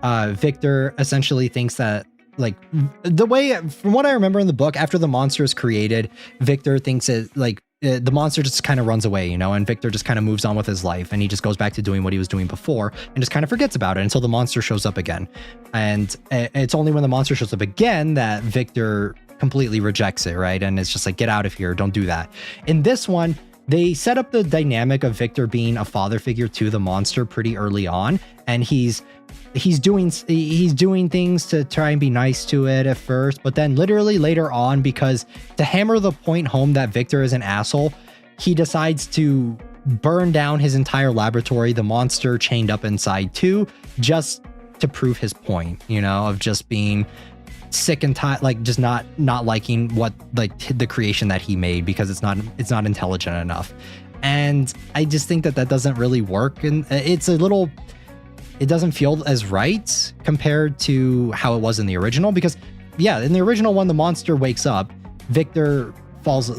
Victor essentially thinks that, like, the way, from what I remember in the book, after the monster is created, Victor thinks it, like, the monster just kind of runs away, you know, and Victor just kind of moves on with his life, and he just goes back to doing what he was doing before and just kind of forgets about it until the monster shows up again. And it's only when the monster shows up again that Victor completely rejects it, right? And it's just like, get out of here, don't do that. In this one, they set up the dynamic of Victor being a father figure to the monster pretty early on, and he's doing things to try and be nice to it at first, but then literally later on, because to hammer the point home that Victor is an asshole, he decides to burn down his entire laboratory, the monster chained up inside too, just to prove his point, you know, of just being sick and tired, like just not liking what, like, the creation that he made, because it's not intelligent enough. And I just think that doesn't really work, and it doesn't feel as right compared to how it was in the original, because yeah, in the original one, the monster wakes up, Victor falls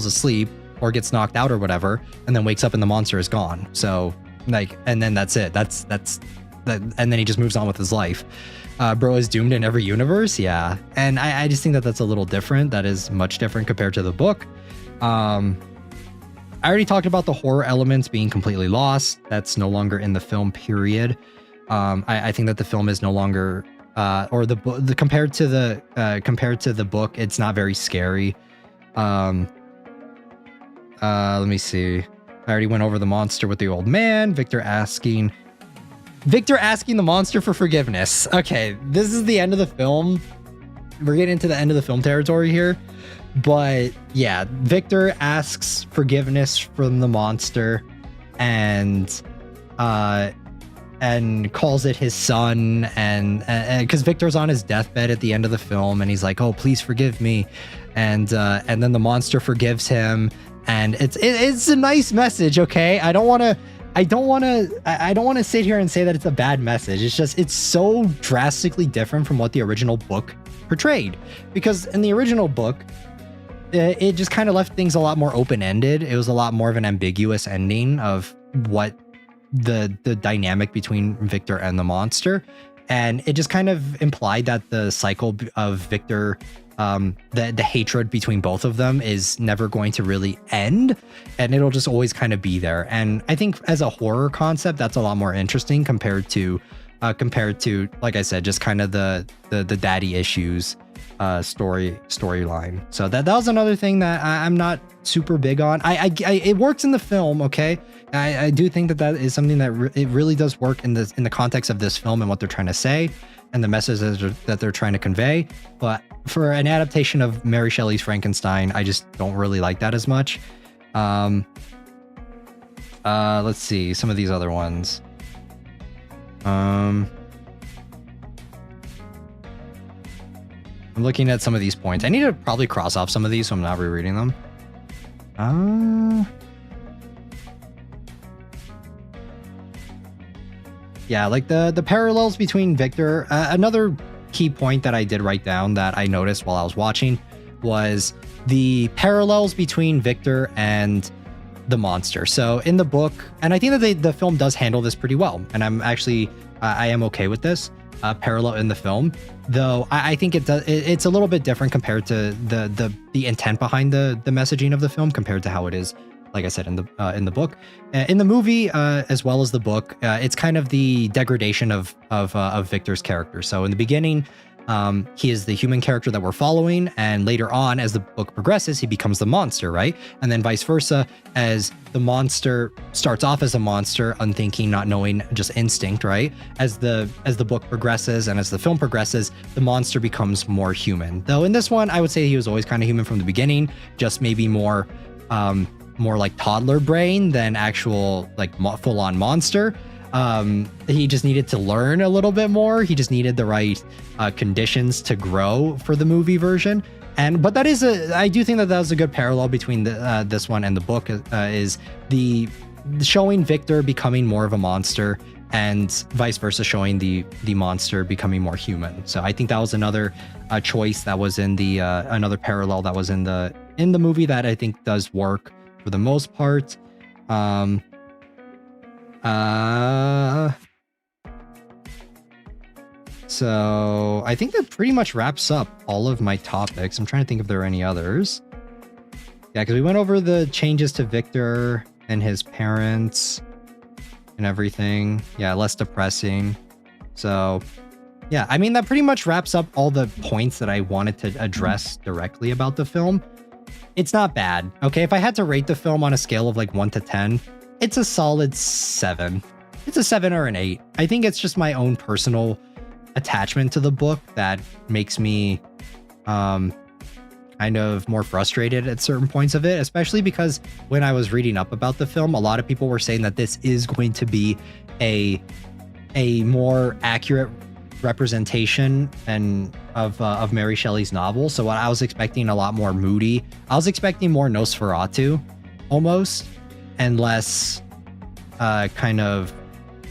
asleep or gets knocked out or whatever, and then wakes up and the monster is gone. So like, and then that's it. That's and then he just moves on with his life. Bro is doomed in every universe. Yeah. And I just think that that's a little different. That is much different compared to the book. I already talked about the horror elements being completely lost. That's no longer in the film, period. I think that the film is no longer, or compared to the book, it's not very scary. Let me see. I already went over the monster with the old man. Victor asking the monster for forgiveness. Okay, this is the end of the film. We're getting into the end of the film territory here. But yeah, Victor asks forgiveness from the monster and calls it his son, and because Victor's on his deathbed at the end of the film, and he's like, "Oh, please forgive me," and then the monster forgives him, and it's a nice message. Okay, I don't want to sit here and say that it's a bad message. It's just, it's so drastically different from what the original book portrayed, because in the original book, it just kind of left things a lot more open-ended. It was a lot more of an ambiguous ending of what the dynamic between Victor and the monster. And it just kind of implied that the cycle of Victor, the hatred between both of them is never going to really end, and it'll just always kind of be there. And I think as a horror concept, that's a lot more interesting compared to, like I said, just kind of the daddy issues storyline. So that was another thing that I'm not super big on. It works in the film, okay. I do think that is something that it really does work in the context of this film and what they're trying to say and the messages that they're trying to convey. But for an adaptation of Mary Shelley's Frankenstein, I just don't really like that as much. Let's see some of these other ones. I'm looking at some of these points. I need to probably cross off some of these so I'm not rereading them. Yeah, like the parallels between Victor. Another key point that I did write down that I noticed while I was watching was the parallels between Victor and the monster. So in the book, and I think that the film does handle this pretty well, and I am okay with this parallel in the film, though I think it's a little bit different compared to the intent behind the messaging of the film compared to how it is, like I said, in the book. In the movie, as well as the book, it's kind of the degradation of Victor's character. So in the beginning, he is the human character that we're following, and later on, as the book progresses, he becomes the monster, right? And then vice versa, as the monster starts off as a monster, unthinking, not knowing, just instinct, right? As the book progresses and as the film progresses, the monster becomes more human. Though in this one, I would say he was always kind of human from the beginning, just maybe more like toddler brain than actual like full-on monster. He just needed to learn a little bit more. He just needed the right conditions to grow for the movie version. But that is I do think that was a good parallel between this one and the book, is the showing Victor becoming more of a monster and vice versa, showing the monster becoming more human. So I think that was another choice that was in the another parallel that was in the movie that I think does work for the most part. So I think that pretty much wraps up all of my topics. I'm trying to think if there are any others. Yeah, because we went over the changes to Victor and his parents and everything. Yeah, less depressing. So, yeah, I mean, that pretty much wraps up all the points that I wanted to address directly about the film. It's not bad. Okay, if I had to rate the film on a scale of like 1 to 10, it's a solid 7. It's a 7 or an 8. I think it's just my own personal attachment to the book that makes me kind of more frustrated at certain points of it, especially because when I was reading up about the film, a lot of people were saying that this is going to be a more accurate representation and of Mary Shelley's novel. So what I was expecting a lot more moody. I was expecting more Nosferatu almost, and less kind of,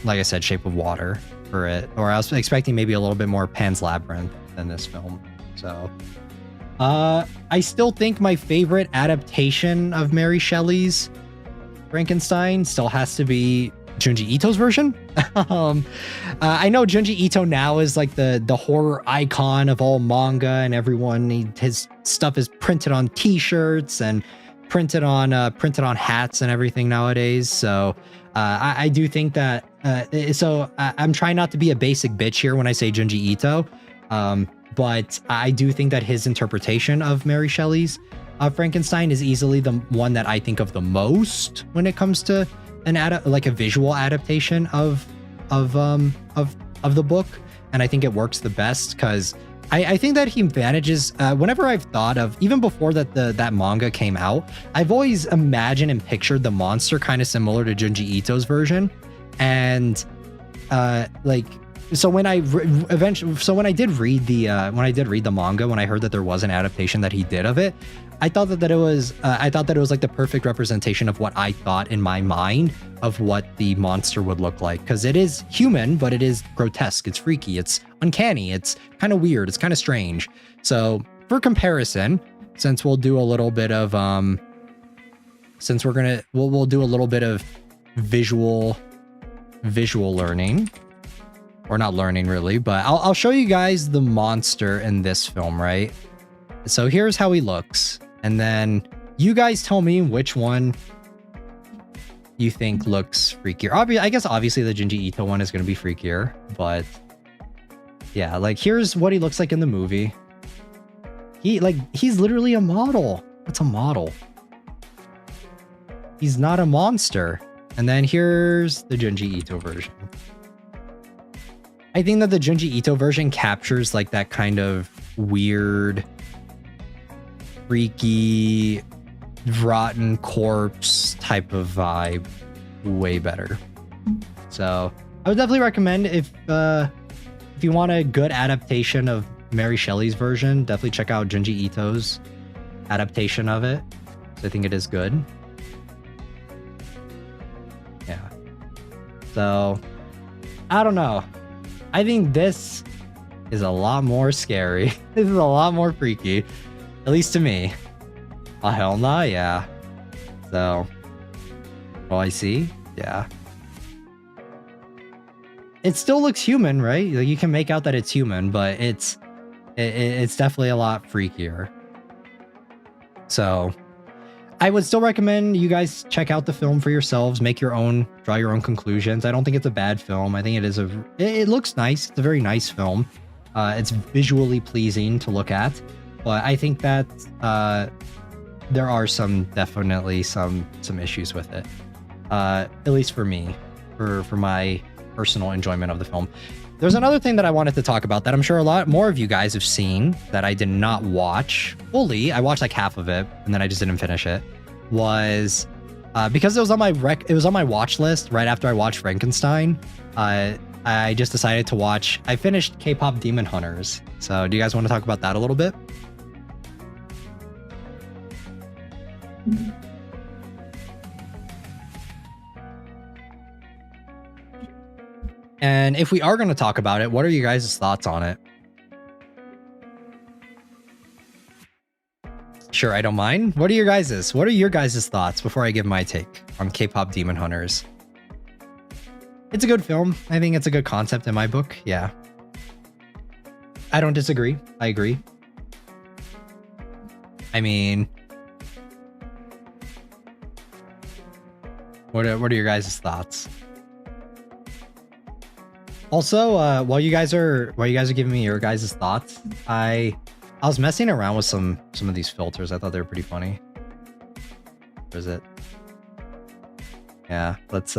like I said, Shape of Water for it. Or I was expecting maybe a little bit more Pan's Labyrinth than this film. So I still think my favorite adaptation of Mary Shelley's Frankenstein still has to be Junji Ito's version. I know Junji Ito now is like the horror icon of all manga, and everyone, his stuff is printed on t-shirts and printed on hats and everything nowadays. So I do think that I'm trying not to be a basic bitch here when I say Junji Ito, but I do think that his interpretation of Mary Shelley's Frankenstein is easily the one that I think of the most when it comes to a visual adaptation of the book, and I think it works the best because I think that he manages. Whenever I've thought of, even before that manga came out, I've always imagined and pictured the monster kind of similar to Junji Ito's version, and so when I did read the manga, when I heard that there was an adaptation that he did of it, I thought that it was like the perfect representation of what I thought in my mind of what the monster would look like, because it is human, but it is grotesque, it's freaky, it's uncanny, it's kind of weird, it's kind of strange. So for comparison, since we'll do a little bit of we'll do a little bit of visual learning. Or not learning really, but I'll show you guys the monster in this film, right? So here's how he looks. And then you guys tell me which one you think looks freakier. I guess obviously the Junji Ito one is going to be freakier, but yeah, like here's what he looks like in the movie. He's literally a model. That's a model. He's not a monster. And then here's the Junji Ito version. I think that the Junji Ito version captures like that kind of weird, freaky, rotten corpse type of vibe way better. So I would definitely recommend if you want a good adaptation of Mary Shelley's version, definitely check out Junji Ito's adaptation of it. So I think it is good. Yeah. So I don't know. I think this is a lot more scary. This is a lot more freaky, at least to me. Oh, hell nah, yeah. So, oh, I see. Yeah. It still looks human, right? Like, you can make out that it's human, but it's definitely a lot freakier. So, I would still recommend you guys check out the film for yourselves, draw your own conclusions. I don't think it's a bad film. I think it looks nice. It's a very nice film. It's visually pleasing to look at, but I think that there are definitely some issues with it. At least for me, for my personal enjoyment of the film. There's another thing that I wanted to talk about that I'm sure a lot more of you guys have seen that I did not watch fully. I watched like half of it and then I just didn't finish it. Was because it was on my watch list right after I watched Frankenstein. I just decided to watch. I finished K-pop Demon Hunters. So do you guys want to talk about that a little bit? And if we are going to talk about it, what are you guys' thoughts on it? Sure, I don't mind. What are your guys' thoughts before I give my take on K-pop Demon Hunters? It's a good film. I think it's a good concept in my book. Yeah. I don't disagree. I agree. I mean, What are your guys' thoughts? Also, while you guys are giving me your guys' thoughts, I was messing around with some of these filters. I thought they were pretty funny. Where is it? Yeah, let's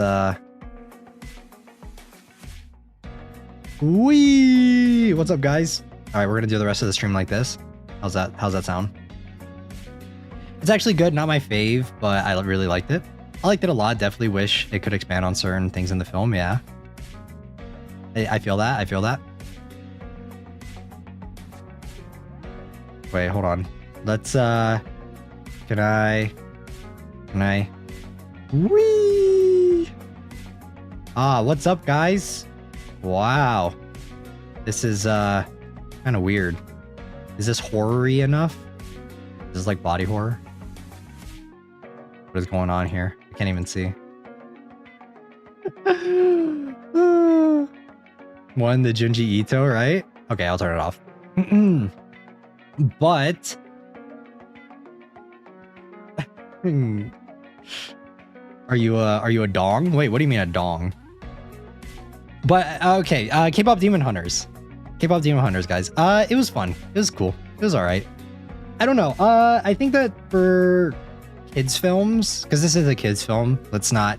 Wee! What's up, guys? All right, we're gonna do the rest of the stream like this. How's that sound? It's actually good, not my fave, but I really liked it. I liked it a lot. Definitely wish it could expand on certain things in the film. Yeah, I feel that. I feel that. Wait, hold on. Let's can I Whee! Ah, what's up, guys? Wow, this is kind of weird. Is this horror-y enough? Is this like body horror? What is going on here? I can't even see. One, the Junji Ito, right? Okay, I'll turn it off. But are you a dong? Wait, what do you mean a dong? But okay, K-pop Demon Hunters. K-pop Demon Hunters, guys. It was fun. It was cool. It was all right. I don't know. I think that for kids films, because this is a kids film, let's not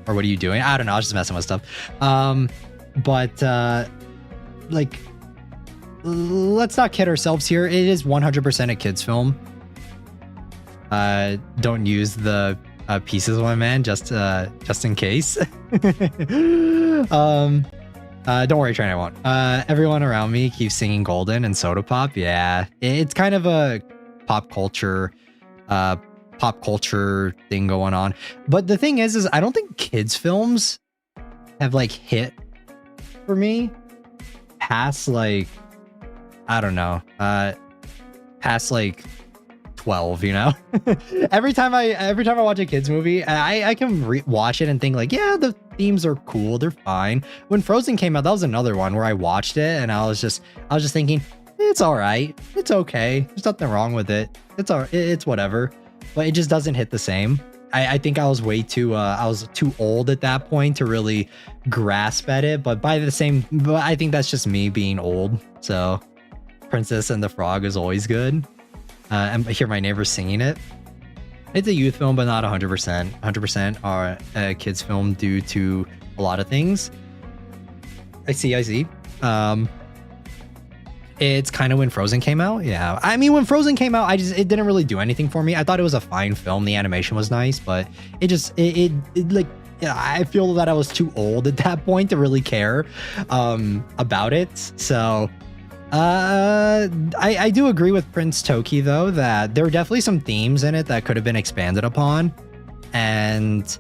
or what are you doing? I don't know. I was just messing with stuff. But like, let's not kid ourselves here. It is 100% a kids film. Don't use the pieces, my man, just in case. Don't worry, Train, I won't. Everyone around me keeps singing Golden and Soda Pop. Yeah, it's kind of a pop culture thing going on. But the thing is I don't think kids films have like hit for me past like, I don't know, past like 12, you know. every time I watch a kids movie, I can watch it and think like, yeah, the themes are cool, they're fine. When Frozen came out, that was another one where I watched it and I was just thinking, it's all right, it's okay, there's nothing wrong with it, it's whatever. But it just doesn't hit the same. I think I was way too I was too old at that point to really grasp at it. But I think that's just me being old. So Princess and the Frog is always good. And I hear my neighbors singing it. It's a youth film, but not 100%. 100% are a kids film due to a lot of things. I see. It's kind of when Frozen came out. Yeah. I mean, when Frozen came out, it didn't really do anything for me. I thought it was a fine film. The animation was nice, but I feel that I was too old at that point to really care about it. So I do agree with Prince Toki, though, that there were definitely some themes in it that could have been expanded upon. And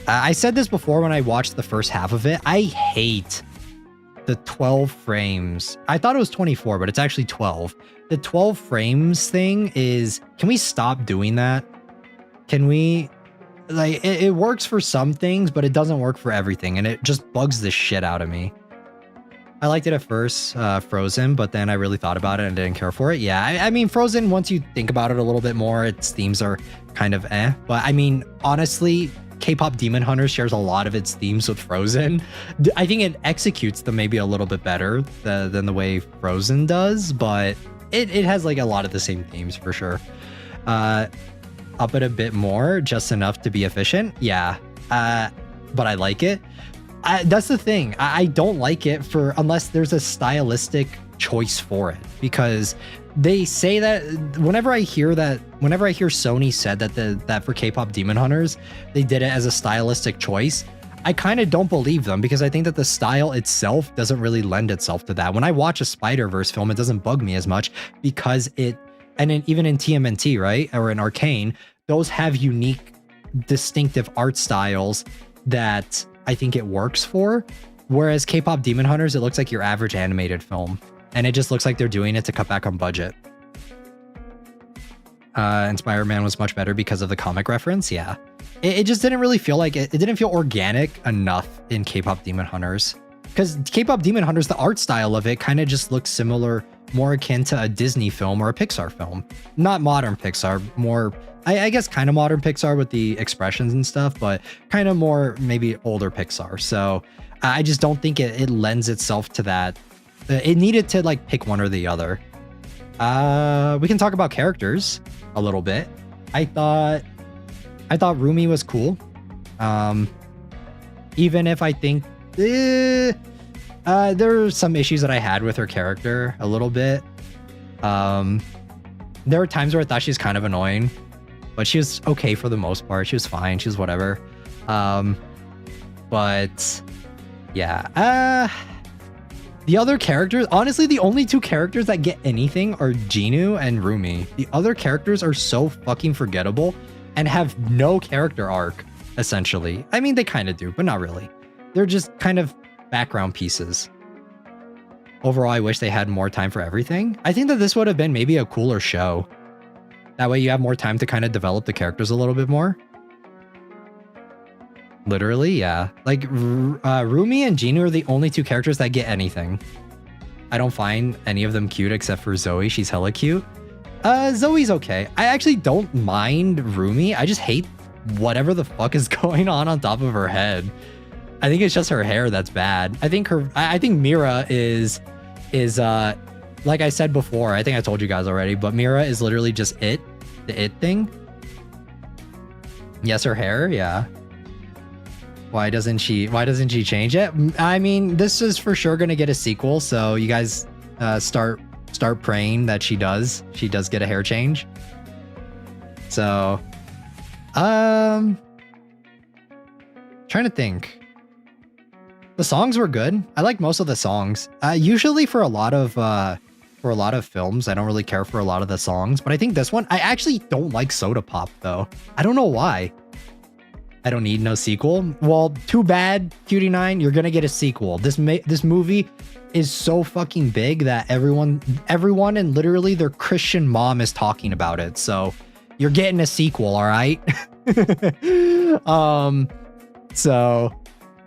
I said this before when I watched the first half of it. I hate the 12 frames. I thought it was 24, but it's actually 12. The 12 frames thing is, can we stop doing that? Can we, like, it works for some things, but it doesn't work for everything, and it just bugs the shit out of me. I liked it at first, Frozen, but then I really thought about it and didn't care for it. Yeah, I mean, Frozen, once you think about it a little bit more, its themes are kind of but I mean, honestly, K-pop Demon Hunters shares a lot of its themes with Frozen. I think it executes them maybe a little bit better than the way Frozen does, but it has like a lot of the same themes for sure. Up it a bit more, just enough to be efficient. Yeah, but I like it. That's the thing. I don't like it unless there's a stylistic choice for it, because they say that whenever I hear Sony said that for K-pop Demon Hunters they did it as a stylistic choice, I kind of don't believe them, because I think that the style itself doesn't really lend itself to that. When I watch a Spider-Verse film, it doesn't bug me as much, because even in TMNT, right, or in Arcane, those have unique, distinctive art styles that I think it works for. Whereas K-pop Demon Hunters, it looks like your average animated film. And it just looks like they're doing it to cut back on budget. And Spider-Man was much better because of the comic reference. Yeah. It just didn't really feel like it. It didn't feel organic enough in K-pop Demon Hunters. Because K-pop Demon Hunters, the art style of it kind of just looks similar more akin to a Disney film or a Pixar film. Not modern Pixar, more, I guess kind of modern Pixar with the expressions and stuff, but kind of more maybe older Pixar. So I just don't think it lends itself to that. It needed to like pick one or the other. We can talk about characters a little bit. I thought Rumi was cool. Even if I think there are some issues that I had with her character a little bit. There were times where I thought she was kind of annoying, but she was okay for the most part. She was fine. She was whatever. But yeah, the other characters, honestly, the only two characters that get anything are Genu and Rumi. The other characters are so fucking forgettable and have no character arc, essentially. I mean, they kind of do, but not really. They're just kind of background pieces. Overall, I wish they had more time for everything. I think that this would have been maybe a cooler show. That way you have more time to kind of develop the characters a little bit more. Literally, yeah. Like, Rumi and Genu are the only two characters that get anything. I don't find any of them cute except for Zoe. She's hella cute. Zoe's okay. I actually don't mind Rumi. I just hate whatever the fuck is going on top of her head. I think it's just her hair that's bad. I think Mira is like I said before, I think I told you guys already, but Mira is literally just the it thing. Yes, her hair, yeah. Why doesn't she change it? I mean, this is for sure gonna get a sequel, so you guys start praying that she does get a hair change. So trying to think. The songs were good. I like most of the songs. Usually for a lot of films, I don't really care for a lot of the songs, but I think this one, I actually don't like Soda Pop though. I don't know why. I don't need no sequel. Well, too bad, Cutie9, you're gonna get a sequel. This movie is so fucking big that everyone and literally their Christian mom is talking about it. So you're getting a sequel, all right?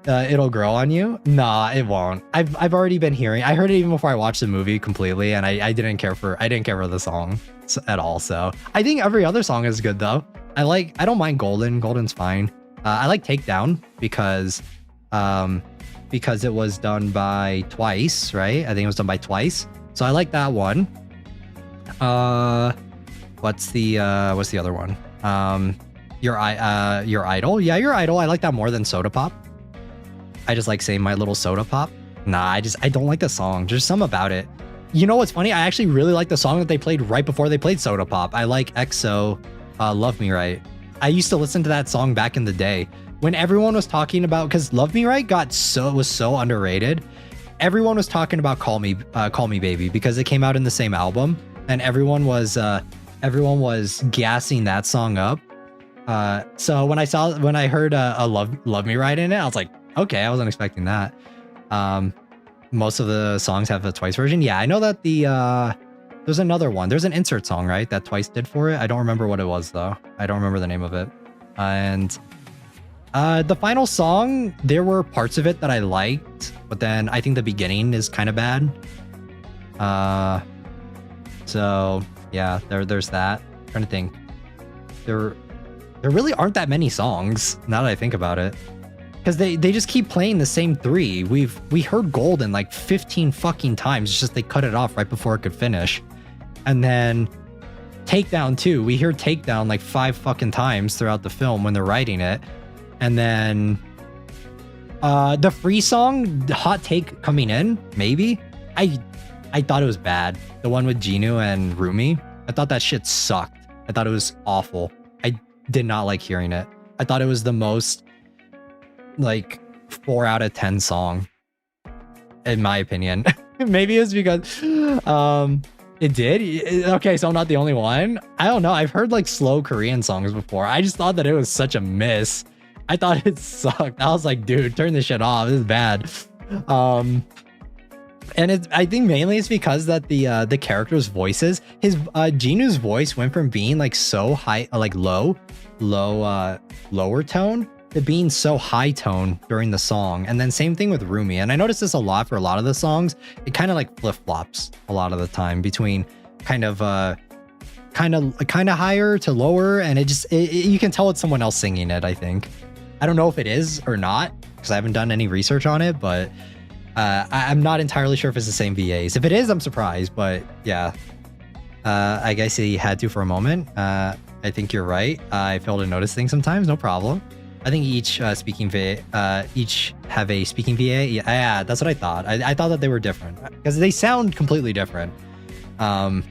It'll grow on you? Nah, it won't. I've already been hearing. I heard it even before I watched the movie completely, and I didn't care for the song at all. So I think every other song is good though. I don't mind Golden. Golden's fine. I like Takedown because it was done by Twice, right? I think it was done by Twice. So I like that one. What's the other one? Your Idol. Yeah, Your Idol. I like that more than Soda Pop. I just like saying my little soda pop. Nah, I don't like the song. There's some about it. You know what's funny? I actually really like the song that they played right before they played Soda Pop. I like EXO, Love Me Right. I used to listen to that song back in the day when everyone was talking about, because Love Me Right was so underrated. Everyone was talking about Call Me Baby because it came out in the same album, and everyone was gassing that song up. So when I heard Love Me Right in it, I was like, okay, I wasn't expecting that. Most of the songs have the Twice version. Yeah, I know that there's another one. There's an insert song, right, that Twice did for it. I don't remember what it was though. I don't remember the name of it. And the final song, there were parts of it that I liked, but then I think the beginning is kind of bad. So yeah, there's that. I'm trying to think. There really aren't that many songs now that I think about it. Because they just keep playing the same three. We heard Golden like 15 fucking times. It's just they cut it off right before it could finish. And then Takedown too. We hear Takedown like 5 fucking times throughout the film when they're writing it. And then the free song, Hot Take coming in, maybe. I thought it was bad. The one with Genu and Rumi. I thought that shit sucked. I thought it was awful. I did not like hearing it. I thought it was the most like 4 out of 10 song in my opinion. Maybe it's because it did. Okay, so I'm not the only one. I don't know. I've heard like slow Korean songs before. I just thought that it was such a miss. I thought it sucked. I was like, dude, turn this shit off. This is bad. And I think mainly it's because that the characters' voices, Genu's voice went from being like so high, like lower tone. to being so high tone during the song. And then same thing with Rumi. And I noticed this a lot for a lot of the songs. It kind of like flip flops a lot of the time between kind of higher to lower. And you can tell it's someone else singing it, I think. I don't know if it is or not because I haven't done any research on it, but I'm not entirely sure if it's the same VAs. If it is, I'm surprised, but yeah. I guess he had to for a moment. I think you're right. I fail to notice things sometimes. No problem. I think each speaking VA, each have a speaking VA. Yeah, that's what I thought. I thought that they were different because they sound completely different. And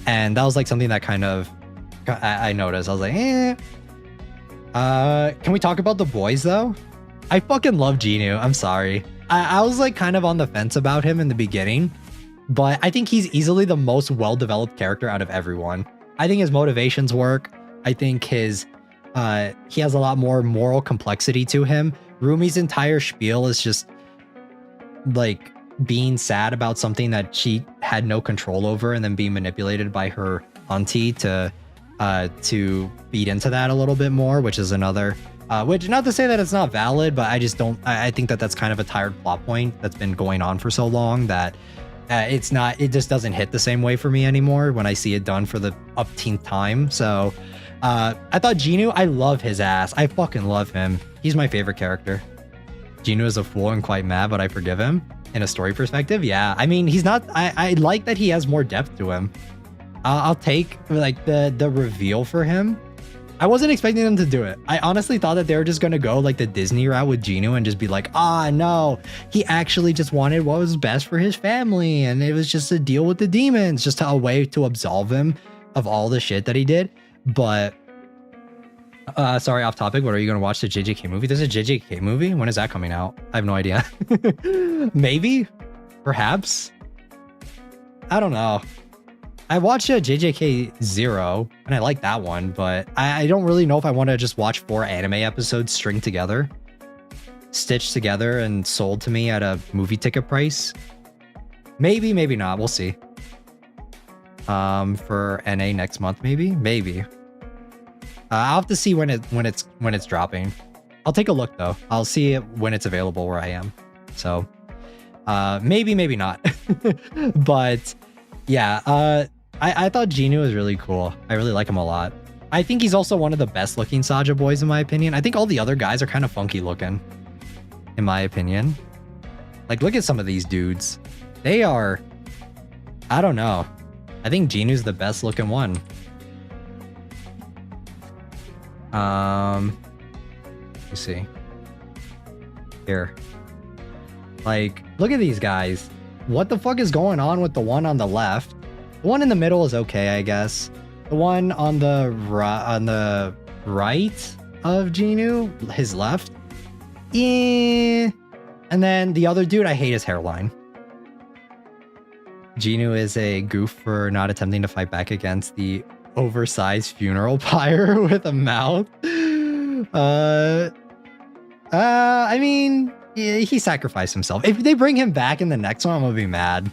that was like something that kind of I noticed. I was like, can we talk about the boys though? I fucking love Genu. I'm sorry. I was like kind of on the fence about him in the beginning, but I think he's easily the most well-developed character out of everyone. I think his motivations work. I think he has a lot more moral complexity to him. Rumi's entire spiel is just like being sad about something that she had no control over and then being manipulated by her auntie to feed into that a little bit more, which is another, which not to say that it's not valid, but I think that that's kind of a tired plot point that's been going on for so long that it just doesn't hit the same way for me anymore when I see it done for the upteenth time. So I thought Genu, I love his ass. I fucking love him. He's my favorite character. Genu is a fool and quite mad, but I forgive him. In a story perspective, yeah. I mean, he's not. I like that he has more depth to him. I'll take like the reveal for him. I wasn't expecting them to do it. I honestly thought that they were just gonna go like the Disney route with Genu and just be like, no, he actually just wanted what was best for his family, and it was just a deal with the demons, just a way to absolve him of all the shit that he did. But sorry, off topic. What are you gonna watch the JJK movie? There's a JJK movie. When is that coming out? I have no idea. Maybe, perhaps. I don't know. I watched a JJK 0 and I like that one, but I don't really know if I want to just watch 4 anime episodes stringed together, stitched together and sold to me at a movie ticket price. Maybe, maybe not. We'll see. For NA next month, maybe. I'll have to see when it's dropping. I'll take a look though. I'll see it when it's available where I am. So maybe not. But yeah, I thought Genu was really cool. I really like him a lot. I think he's also one of the best looking Saja boys in my opinion. I think all the other guys are kind of funky looking, in my opinion. Like, look at some of these dudes. They are, I don't know. I think Genu's the best looking one. Let me see. Here. Like, look at these guys. What the fuck is going on with the one on the left? The one in the middle is okay, I guess. The one on the right of Genu, his left. And then the other dude, I hate his hairline. Genu is a goof for not attempting to fight back against the oversized funeral pyre with a mouth. I mean, yeah, he sacrificed himself. If they bring him back in the next one, I'm gonna be mad.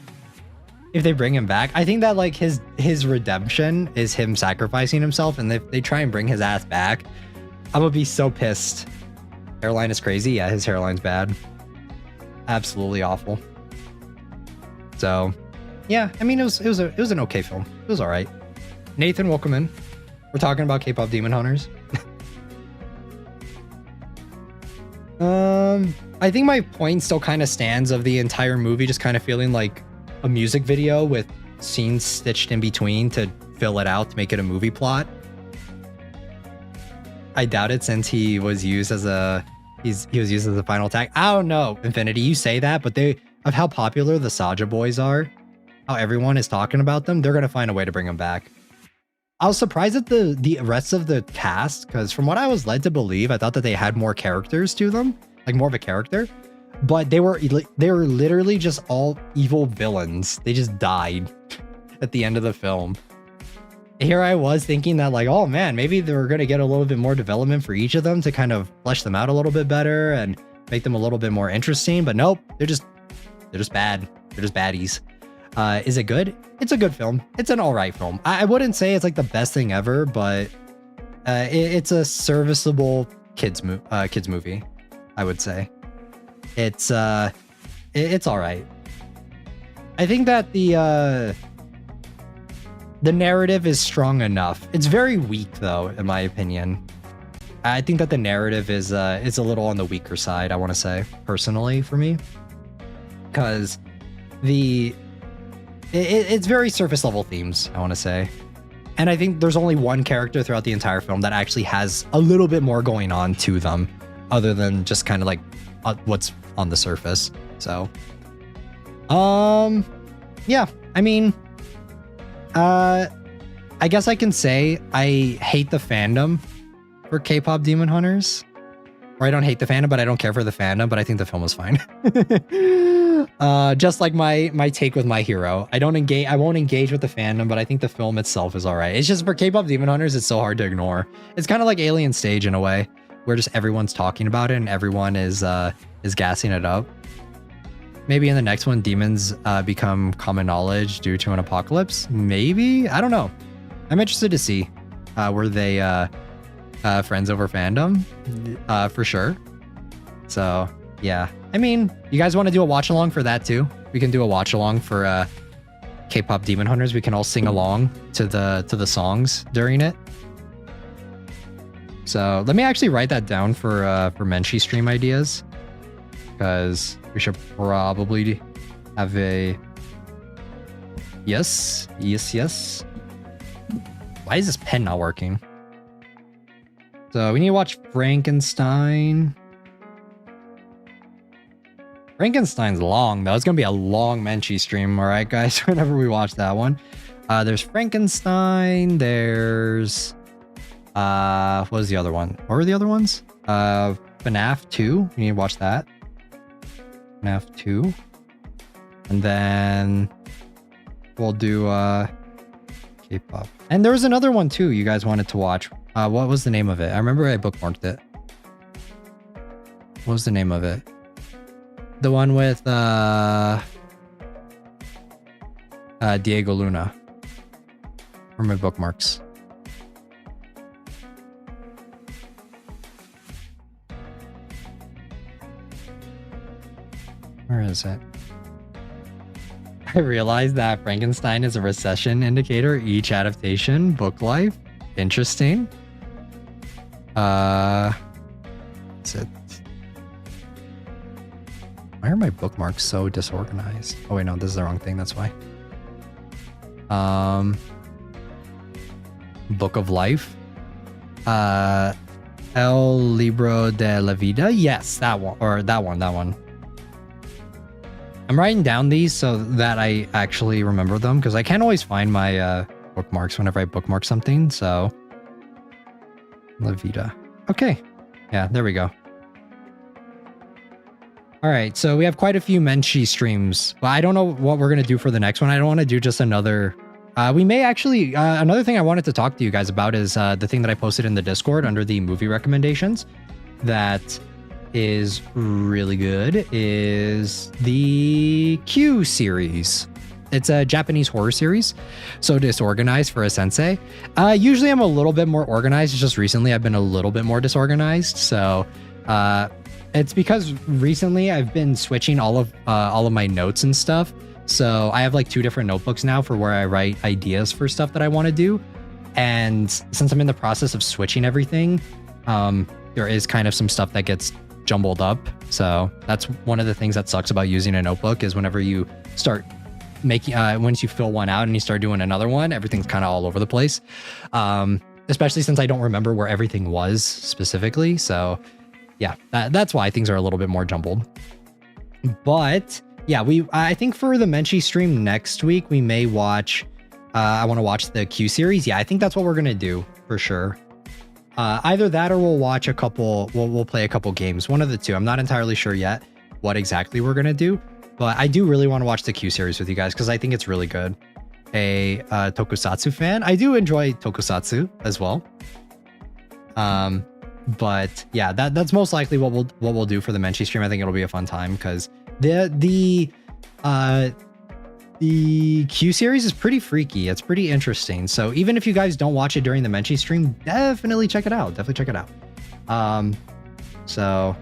If they bring him back, I think that like his redemption is him sacrificing himself, and if they try and bring his ass back, I'm gonna be so pissed. Hairline is crazy. Yeah, his hairline's bad. Absolutely awful. So, yeah, I mean, it was an okay film. It was all right. Nathan, welcome in. We're talking about K-pop Demon Hunters. I think my point still kind of stands of the entire movie just kind of feeling like a music video with scenes stitched in between to fill it out to make it a movie plot. I doubt it since he was used as a he was used as a final tag. I don't know, Infinity, you say that, but of how popular the Saja boys are, how everyone is talking about them, they're gonna find a way to bring them back. I was surprised at the rest of the cast, because from what I was led to believe, I thought that they had more characters to them, like more of a character, but they were literally just all evil villains. They just died at the end of the film. Here I was thinking that like, oh man, maybe they were gonna get a little bit more development for each of them to kind of flesh them out a little bit better and make them a little bit more interesting, but nope, they're just bad. They're just baddies. Is it good? It's a good film. It's an all right film. I wouldn't say it's like the best thing ever, but it's a serviceable kids movie, I would say. It's all right. I think that the narrative is strong enough. It's very weak though, in my opinion. I think that the narrative is a little on the weaker side, I want to say, personally, for me. Because it's very surface level themes, I want to say. And I think there's only one character throughout the entire film that actually has a little bit more going on to them, other than just kind of like what's on the surface. So, yeah, I mean, I guess I can say I hate the fandom for K-pop Demon Hunters. Or I don't hate the fandom, but I don't care for the fandom, but I think the film was fine. Just like my take with My Hero. I won't engage with the fandom, but I think the film itself is all right. It's just for K-pop Demon Hunters, it's so hard to ignore. It's kind of like Alien Stage in a way, where just everyone's talking about it and everyone is gassing it up. Maybe in the next one, demons become common knowledge due to an apocalypse. Maybe? I don't know. I'm interested to see were they friends over fandom, for sure. So yeah, I mean, you guys want to do a watch along for that too? We can do a watch along for K-pop Demon Hunters. We can all sing along to the songs during it. So let me actually write that down for Menchie stream ideas, because we should probably have a yes. Why is this pen not working? So we need to watch Frankenstein. Frankenstein's long though. It's gonna be a long Menchie stream, all right, guys. Whenever we watch that one, there's Frankenstein. There's what was the other one? What were the other ones? FNAF 2. We need to watch that. FNAF 2, and then we'll do K-pop. And there was another one too you guys wanted to watch. What was the name of it? I remember I bookmarked it. What was the name of it? The one with Diego Luna. Or my bookmarks. Where is it? I realized that Frankenstein is a recession indicator. Each adaptation, book life. Interesting. Is it? Why are my bookmarks so disorganized? Oh wait, no, this is the wrong thing. That's why. Book of Life. El Libro de la Vida. Yes, that one. Or that one. I'm writing down these so that I actually remember them, because I can't always find my bookmarks whenever I bookmark something. So La Vida. Okay. Yeah, there we go. All right, so we have quite a few Menchie streams, but I don't know what we're going to do for the next one. I don't want to do just another... we may actually... another thing I wanted to talk to you guys about is the thing that I posted in the Discord under the movie recommendations that is really good is the Q series. It's a Japanese horror series, so disorganized for a sensei. Usually I'm a little bit more organized. It's just recently I've been a little bit more disorganized, so... it's because recently I've been switching all of my notes and stuff. So I have like 2 different notebooks now for where I write ideas for stuff that I want to do. And since I'm in the process of switching everything, there is kind of some stuff that gets jumbled up. So that's one of the things that sucks about using a notebook is whenever you start making, once you fill one out and you start doing another one, everything's kind of all over the place. Especially since I don't remember where everything was specifically. So yeah, that's why things are a little bit more jumbled. But yeah, I think for the Menchie stream next week, we may watch, I want to watch the Q series. Yeah, I think that's what we're going to do for sure. Either that or we'll watch a couple, we'll play a couple games, one of the two. I'm not entirely sure yet what exactly we're going to do, but I do really want to watch the Q series with you guys because I think it's really good. A tokusatsu fan. I do enjoy tokusatsu as well. But yeah, that's most likely what we'll do for the Menchie stream. I think it'll be a fun time because the Q series is pretty freaky. It's pretty interesting. So even if you guys don't watch it during the Menchie stream, definitely check it out. So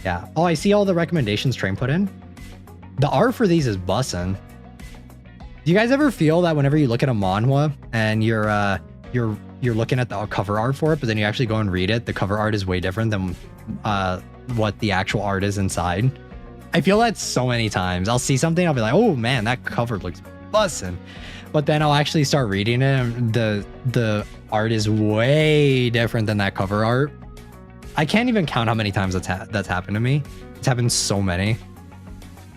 yeah. Oh, I see all the recommendations Train put in. The art for these is bussin'. Do you guys ever feel that whenever you look at a manhwa and you're looking at the cover art for it, but then you actually go and read it, the cover art is way different than what the actual art is inside? I feel that so many times. I'll see something, I'll be like, oh man, that cover looks bussin'. But then I'll actually start reading it and the art is way different than that cover art. I can't even count how many times that's happened to me. It's happened so many.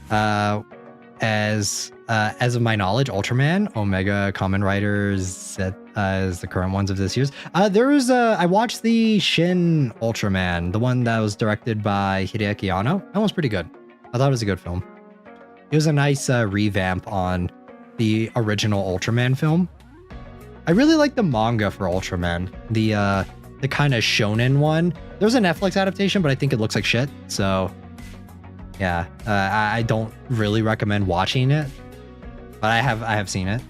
As of my knowledge, Ultraman, Omega, Kamen Riders, as the current ones of this year's. I watched the Shin Ultraman, the one that was directed by Hideaki Anno. That one's pretty good. I thought it was a good film. It was a nice revamp on the original Ultraman film. I really like the manga for Ultraman, the kind of shonen one. There's a Netflix adaptation, but I think it looks like shit. So yeah, I don't really recommend watching it, but I have seen it.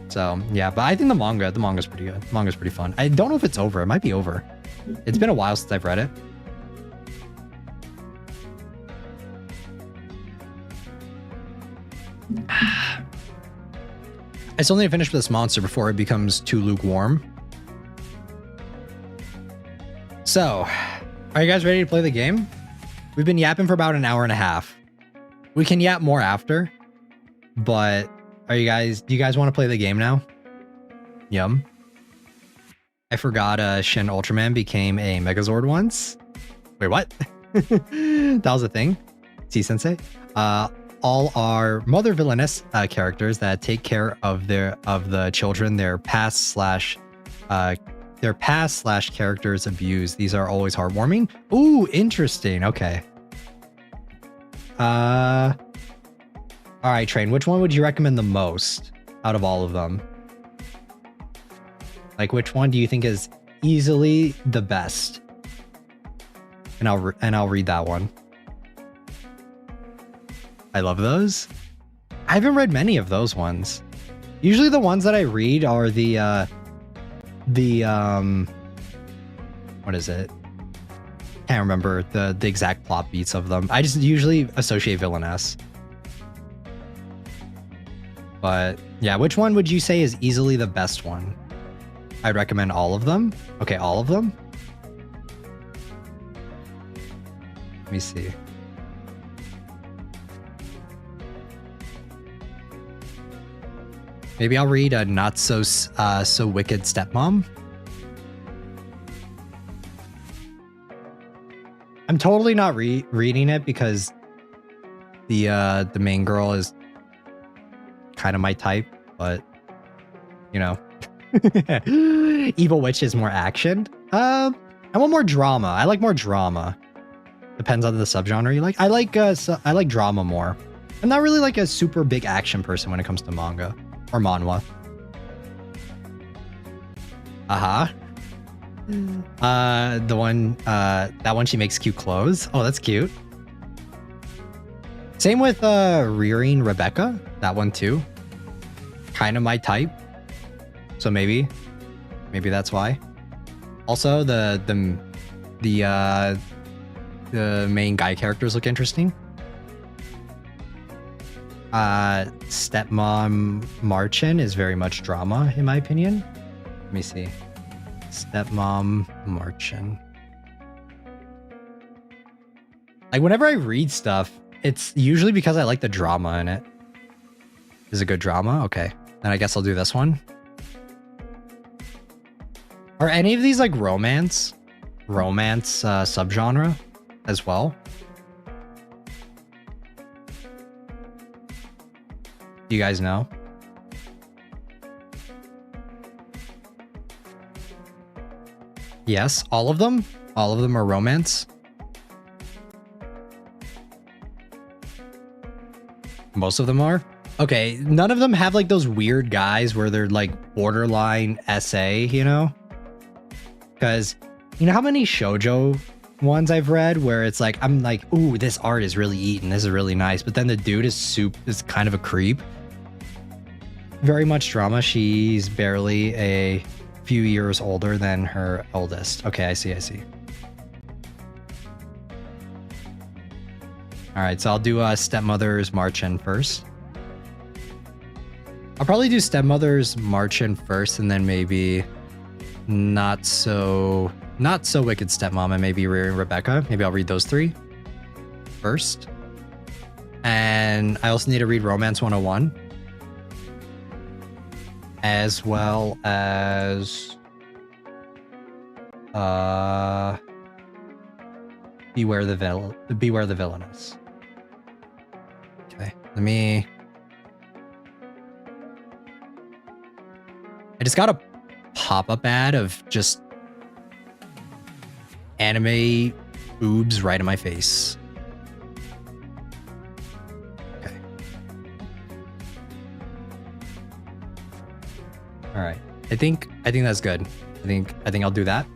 So yeah, but I think the manga's pretty good. The manga's pretty fun. I don't know if it's over. It might be over. It's been a while since I've read it. I still need to finish this monster before it becomes too lukewarm. So, are you guys ready to play the game? We've been yapping for about an hour and a half. We can yap more after, but do you guys want to play the game now? Yum. I forgot Shin Ultraman became a Megazord once. Wait, what? That was a thing? C-sensei? All are mother villainous characters that take care of the children their past / characters abuse. These are always heartwarming. Ooh, interesting. Okay. All right, Train. Which one would you recommend the most out of all of them? Like, which one do you think is easily the best? And I'll read that one. I love those. I haven't read many of those ones. Usually the ones that I read are what is it? Can't remember the exact plot beats of them. I just usually associate villainess. But yeah, which one would you say is easily the best one? I'd recommend all of them. Okay, all of them. Let me see. Maybe I'll read a not so wicked stepmom. I'm totally not reading it because the main girl is kind of my type, but you know, Evil Witch is more action. I want more drama. I like more drama. Depends on the subgenre you like. I like drama more. I'm not really like a super big action person when it comes to manga. Or manhwa. The one, that one she makes cute clothes. Oh, that's cute. Same with Rearing Rebecca. That one too. Kind of my type. So maybe that's why. Also, the main guy characters look interesting. Stepmom Marchin is very much drama, in my opinion. Let me see. Stepmom Marchin. Like, whenever I read stuff, it's usually because I like the drama in it. Is it good drama? Okay. Then I guess I'll do this one. Are any of these like romance subgenre as well? Do you guys know? Yes, all of them? All of them are romance? Most of them are? Okay, none of them have like those weird guys where they're like borderline SA, you know? Because you know how many shoujo ones I've read where it's like, I'm like, ooh, this art is really eaten, this is really nice, but then the dude is kind of a creep. Very much drama. She's barely a few years older than her eldest. Okay, I see. All right, so I'll do Stepmother's March In first. I'll probably do Stepmother's March In first, and then maybe not so wicked stepmom, and maybe Rearing Rebecca. Maybe I'll read those 3 first. And I also need to read Romance 101, as well as Beware the Villainess. Okay, I just got a pop-up ad of just anime boobs right in my face. Okay. All right. I think that's good. I think I'll do that.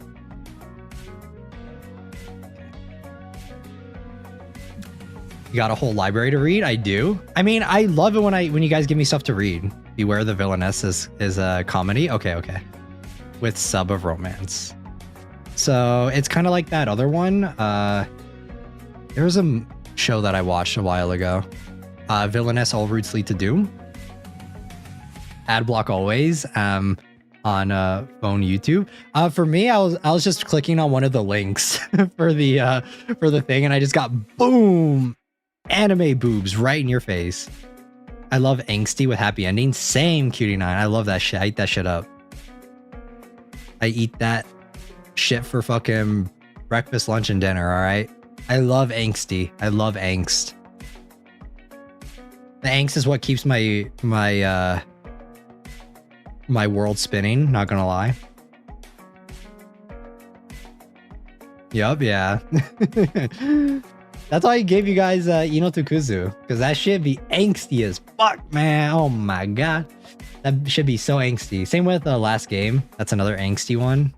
You got a whole library to read? I do. I mean, I love it when you guys give me stuff to read. Beware the Villainess is a comedy. Okay. With sub of romance. So it's kind of like that other one. There was a show that I watched a while ago. Villainess, All Routes Lead to Doom. Ad block always. On phone YouTube. For me, I was just clicking on one of the links for the thing, and I just got boom, anime boobs right in your face. I love angsty with happy endings. Same, Cutie9. I love that shit. I eat that shit up. I eat that shit for fucking breakfast, lunch, and dinner. All right. I love angsty. I love angst. The angst is what keeps my world spinning. Not gonna lie. Yup. Yeah. That's why I gave you guys Ino Tokuzu, because that shit be angsty as fuck, man. Oh my god, that should be so angsty. Same with Last Game. That's another angsty one.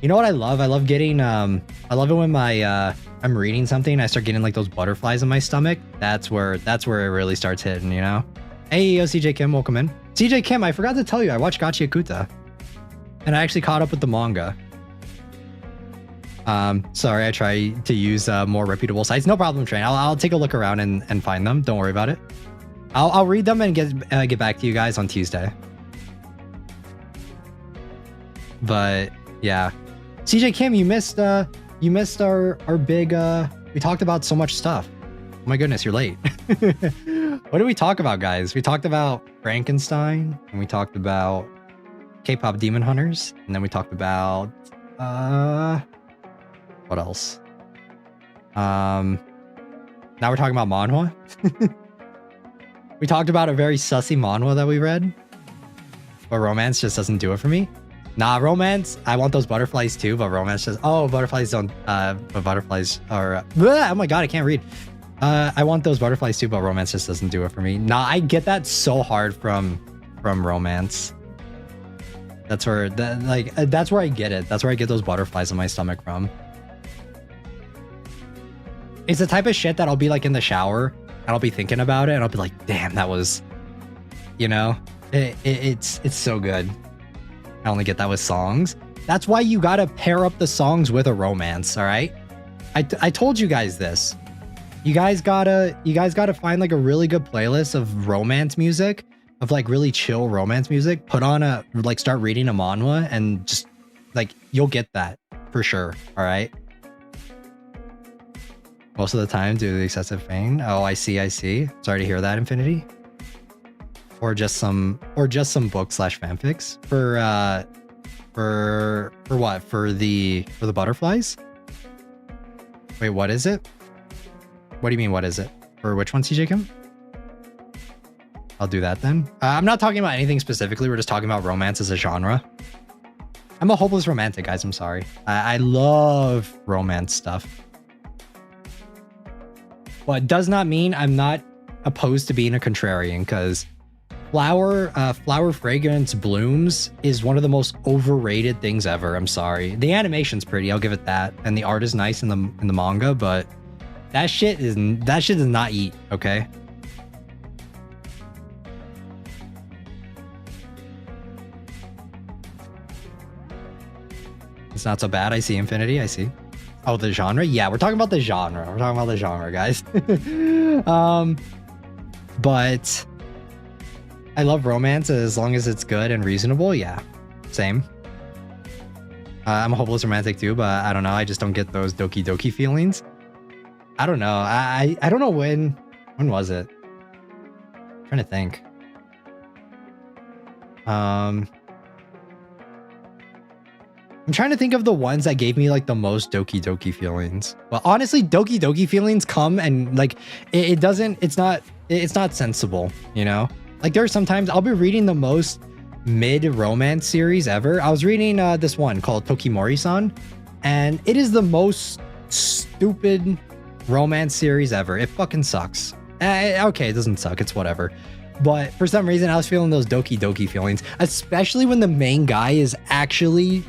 You know what I love? I love getting I love it when I'm reading something and I start getting like those butterflies in my stomach. That's where it really starts hitting, you know? Hey, yo, CJ Kim, welcome in. CJ Kim, I forgot to tell you, I watched Gachi Akuta, and I actually caught up with the manga. Sorry, I try to use more reputable sites. No problem, Train. I'll take a look around and find them. Don't worry about it. I'll read them and get back to you guys on Tuesday. But yeah, CJ Kim, you missed our big. We talked about so much stuff. Oh my goodness, you're late. What did we talk about, guys? We talked about Frankenstein, and we talked about K-pop Demon Hunters, and then we talked about what else? Now we're talking about manhwa. We talked about a very sussy manhwa that we read, but romance just doesn't do it for me. Nah, romance, I want those butterflies too, but romance just, oh, butterflies don't, but butterflies are, oh my god, I can't read. I want those butterflies too, but romance just doesn't do it for me. Nah, I get that so hard from romance. That's where, that's where I get it. That's where I get those butterflies in my stomach from. It's the type of shit that I'll be like in the shower and I'll be thinking about it and I'll be like, damn, that was, you know, it's so good. I only get that with songs. That's why you gotta pair up the songs with a romance, all right? I told you guys this. You guys gotta find like a really good playlist of romance music, of like really chill romance music. Put on start reading a manhwa and just like, you'll get that for sure, all right? Most of the time due to the excessive pain. Oh, I see. Sorry to hear that, Infinity. Or just some book/fanfics for what? For the butterflies? Wait, what is it? What do you mean, what is it? For which one, CJ Kim? I'll do that then. I'm not talking about anything specifically. We're just talking about romance as a genre. I'm a hopeless romantic, guys. I'm sorry. I love romance stuff. Well, it does not mean I'm not opposed to being a contrarian, because flower fragrance blooms is one of the most overrated things ever. I'm sorry. The animation's pretty, I'll give it that, and the art is nice in the manga, but that shit does not eat, okay? not so bad. I see Infinity. I see. Oh, the genre? Yeah, we're talking about the genre. We're talking about the genre, guys. But I love romance as long as it's good and reasonable. Yeah, same. I'm a hopeless romantic too, but I don't know. I just don't get those doki doki feelings. I don't know. I don't know when was it? I'm trying to think. I'm trying to think of the ones that gave me like the most doki doki feelings. Well, honestly, doki doki feelings come and like it's not sensible, you know? Like there are sometimes I'll be reading the most mid romance series ever. I was reading this one called Tokimori-san, and it is the most stupid romance series ever. It fucking sucks. Okay, it doesn't suck. It's whatever. But for some reason, I was feeling those doki doki feelings, especially when the main guy is actually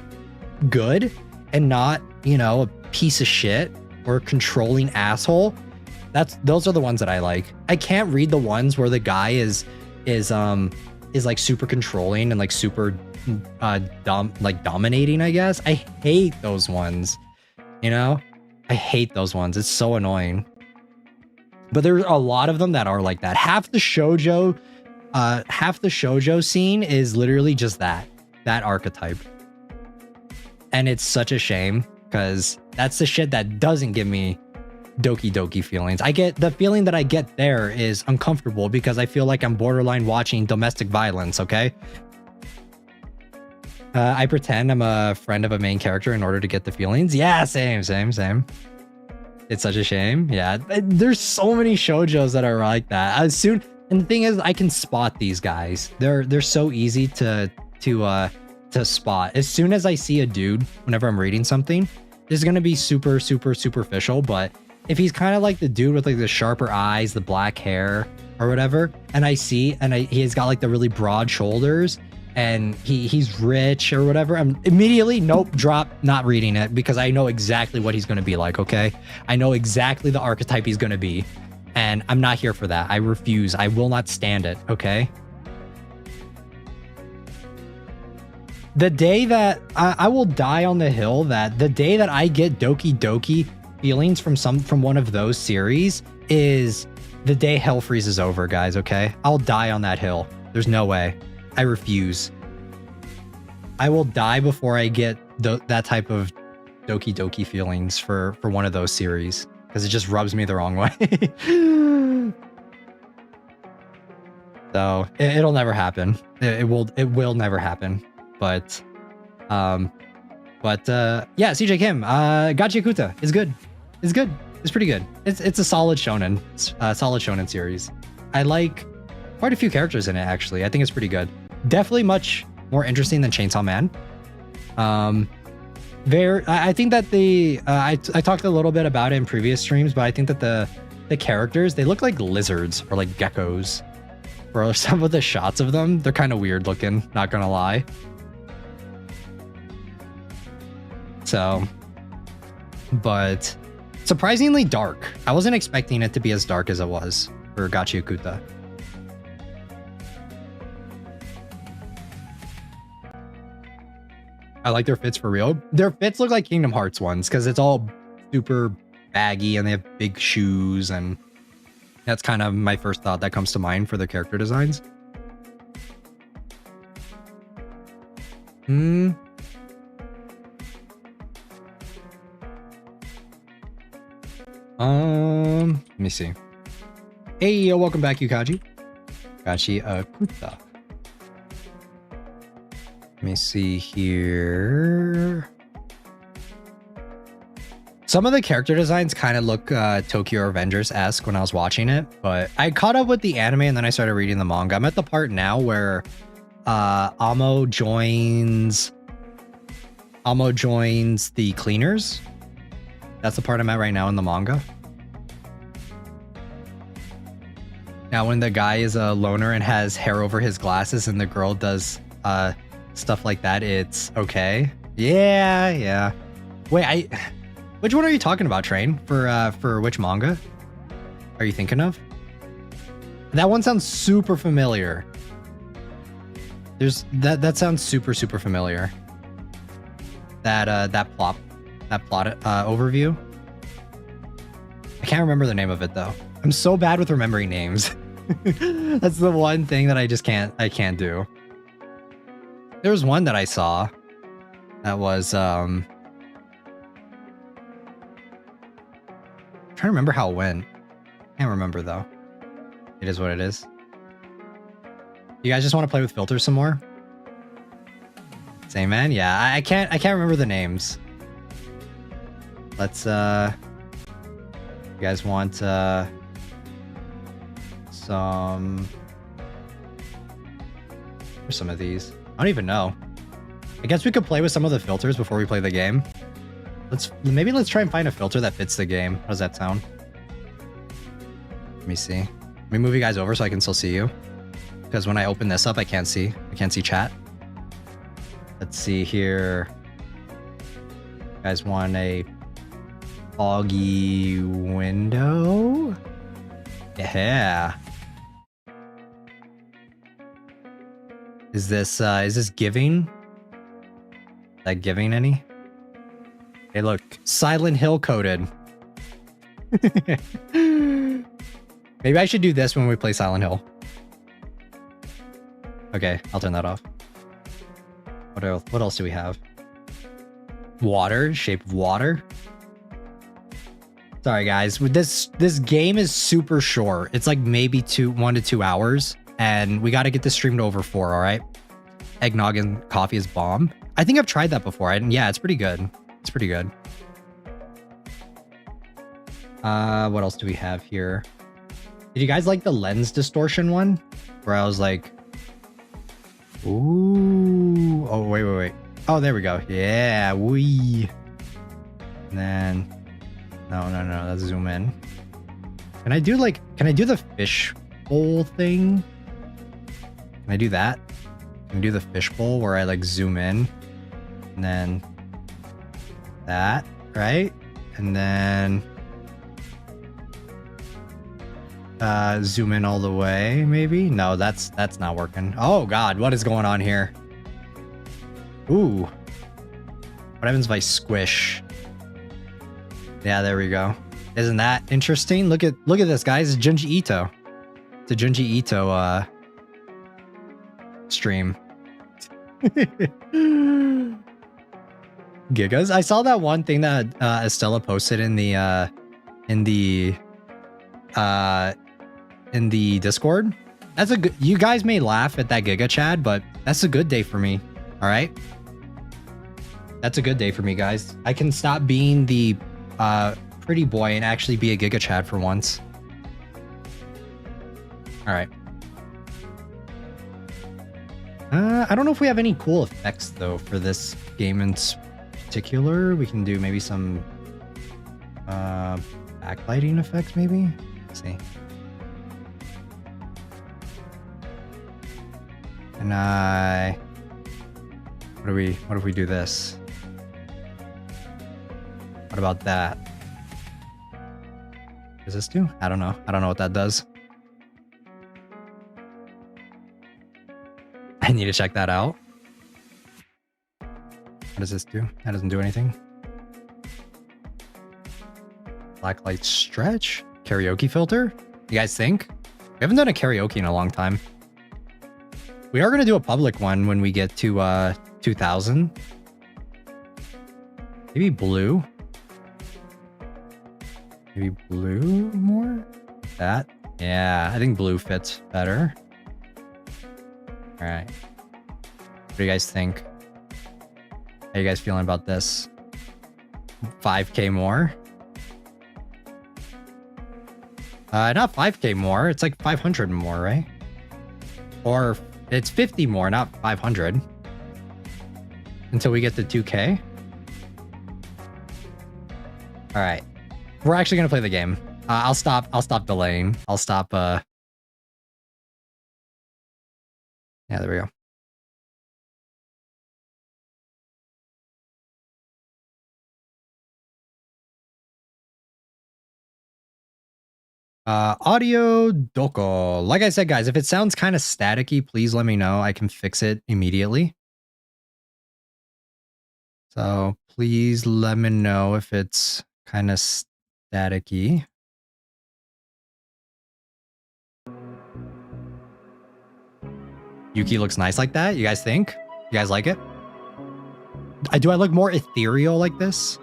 good and not, you know, a piece of shit or a controlling asshole. Those are the ones that I like. I can't read the ones where the guy is like super controlling and like super dominating, I guess. I hate those ones, you know? I hate those ones. It's so annoying. But there's a lot of them that are like that. Half the shoujo scene is literally just that archetype. And it's such a shame because that's the shit that doesn't give me doki doki feelings. I get the feeling that I get there is uncomfortable because I feel like I'm borderline watching domestic violence, okay? I pretend I'm a friend of a main character in order to get the feelings. Yeah, same. It's such a shame. Yeah, there's so many shoujos that are like that. And the thing is, I can spot these guys. They're so easy to spot. As soon as I see a dude, whenever I'm reading something, this is gonna be super superficial. But if he's kind of like the dude with like the sharper eyes, the black hair, or whatever, and he's got like the really broad shoulders, and he's rich or whatever, I'm immediately, nope, drop, not reading it, because I know exactly what he's going to be like, okay? I know exactly the archetype he's going to be, and I'm not here for that. I refuse. I will not stand it, okay? The day that I will die on the hill, that the day that I get doki doki feelings from one of those series is the day hell freezes over, guys, okay? I'll die on that hill. There's no way. I refuse. I will die before I get that type of doki doki feelings for one of those series, because it just rubs me the wrong way. So it'll never happen. It will never happen. But yeah, CJ Kim, Gachiakuta is good. It's good. It's pretty good. It's a solid shonen. Solid shonen series. I like quite a few characters in it, actually. I think it's pretty good. Definitely much more interesting than Chainsaw Man. I think that I talked a little bit about it in previous streams, but I think that the characters, they look like lizards or like geckos. For some of the shots of them, they're kind of weird looking, not gonna lie. So, but surprisingly dark. I wasn't expecting it to be as dark as it was for Gachiakuta. I like their fits for real. Their fits look like Kingdom Hearts ones because it's all super baggy and they have big shoes, and that's kind of my first thought that comes to mind for their character designs. Let me see. Hey, welcome back, Yukaji. Gachiakuta. Let me see here. Some of the character designs kind of look Tokyo Revengers-esque when I was watching it, but I caught up with the anime and then I started reading the manga. I'm at the part now where Amo joins the cleaners. That's the part I'm at right now in the manga. Now, when the guy is a loner and has hair over his glasses and the girl does stuff like that, it's okay. Yeah. Wait, which one are you talking about, Train? For which manga are you thinking of? That one sounds super familiar. That sounds super familiar. that plot overview. I can't remember the name of it though. I'm so bad with remembering names. That's the one thing that I just can't do. There was one that I saw that was trying to remember how it went. Can't remember though. It is what it is. You guys just want to play with filters some more? Same man? Yeah, I can't remember the names. Let's you guys want some or some of these? I don't even know. I guess we could play with some of the filters before we play the game. Maybe let's try and find a filter that fits the game. How does that sound? Let me see. Let me move you guys over so I can still see you. Because when I open this up, I can't see chat. Let's see here. You guys want a foggy window? Yeah. Is this giving? Is that giving any? Hey, look, Silent Hill coded. Maybe I should do this when we play Silent Hill. Okay, I'll turn that off. What else do we have? Water, shape of water. Sorry guys, this game is super short. It's like maybe 1 to 2 hours, and we got to get this stream to over 4. All right. Eggnog and coffee is bomb. I think I've tried that before. Yeah, it's pretty good. It's pretty good. What else do we have here? Did you guys like the lens distortion one? Where I was like, ooh, oh, wait. Oh, there we go. Yeah, wee. And then, no, let's zoom in. Can I do the fish bowl thing? Can I do that? Can I do the fish bowl where I like zoom in? And then that, right? And then zoom in all the way, maybe? No, that's not working. Oh god, what is going on here? Ooh. What happens if I squish? Yeah, there we go. Isn't that interesting? Look at this, guys. It's Junji Ito. It's a Junji Ito stream. Gigas. I saw that one thing that Estella posted in the Discord. That's a good. You guys may laugh at that Giga Chad, but that's a good day for me. All right. That's a good day for me, guys. I can stop being the pretty boy and actually be a Giga Chad for once. All right. I don't know if we have any cool effects though for this game in particular. We can do maybe some backlighting effects, maybe. Let's see. And what if we do this? What about that? What does this do? I don't know. I don't know what that does. I need to check that out. What does this do? That doesn't do anything. Blacklight stretch? Karaoke filter? You guys think? We haven't done a karaoke in a long time. We are going to do a public one when we get to 2000. Maybe blue. Maybe blue more? That? Yeah, I think blue fits better. All right. What do you guys think? How are you guys feeling about this? 5K more? Not 5K more. It's like 500 more, right? Or it's 50 more, not 500. Until we get to 2K. All right. We're actually going to play the game. I'll stop delaying. I'll stop, yeah, there we go. Audio doko. Like I said, guys, if it sounds kind of staticky, please let me know. I can fix it immediately. So please let me know if it's kind of staticky. Yuki looks nice like that. You guys think? You guys like it? Do I look more ethereal like this?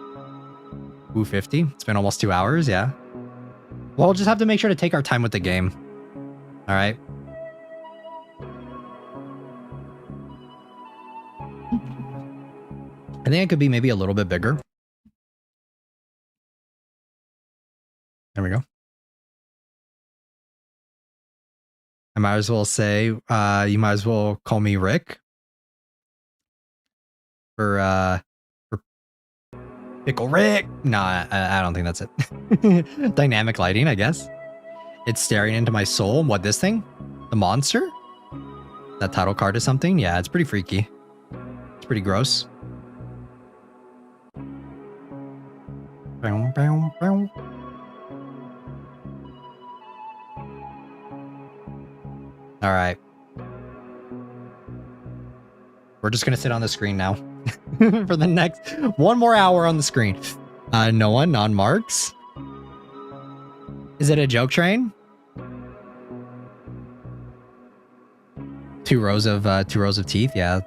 Ooh, 50. It's been almost 2 hours. Yeah. Well, we'll just have to make sure to take our time with the game. All right. I think it could be maybe a little bit bigger. There we go. I might as well say, you might as well call me Rick. For Pickle Rick. No, I don't think that's it. Dynamic lighting, I guess. It's staring into my soul. What, this thing? The monster? That title card is something? Yeah, it's pretty freaky. It's pretty gross. Bow, bow, bow. All right. We're just going to sit on the screen now for the next 1 more hour on the screen. No one, non-marks. Is it a joke train? 2 rows of teeth. Yeah.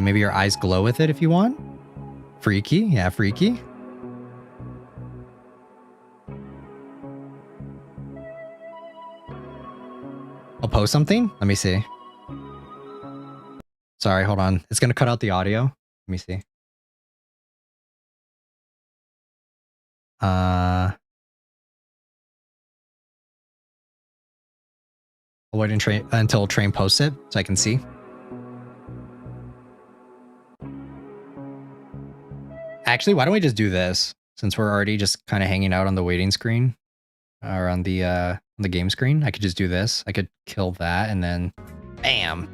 Maybe your eyes glow with it if you want. Freaky. Yeah, freaky. I'll post something. Let me see. Sorry, hold on. It's going to cut out the audio. Let me see. I'll wait until train posts it so I can see. Actually, why don't we just do this since we're already just kind of hanging out on the waiting screen or on the game screen? I could just do this. I could kill that and then bam.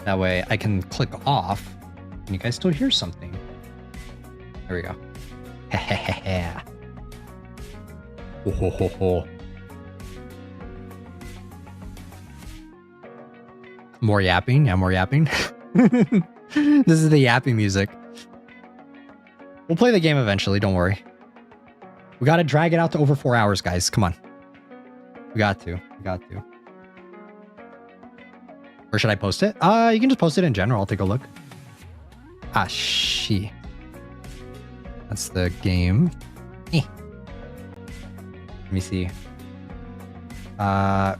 That way I can click off and you guys still hear something. There we go. Ho, ho, ho, ho. More yapping. Yeah, more yapping. This is the yapping music. We'll play the game eventually, don't worry. We got to drag it out to over 4 hours, guys. Come on. We got to. We got to. Where should I post it? You can just post it in general. I'll take a look. Ah, she. That's the game. Eh. Let me see.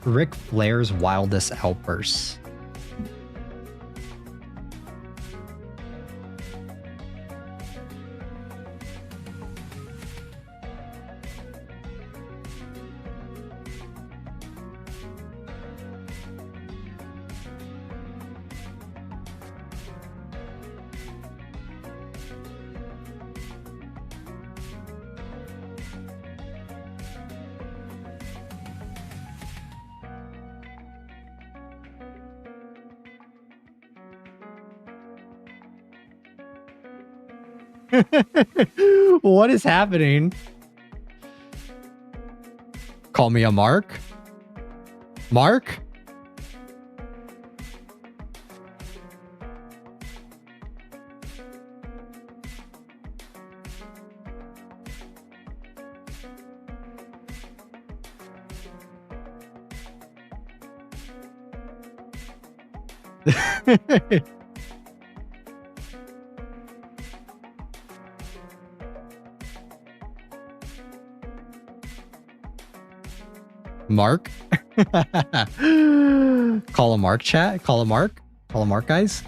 Ric Flair's wildest outbursts. What is happening? Call me a Mark? Mark? Mark? Call a Mark, chat? Call a Mark? Call a Mark, guys?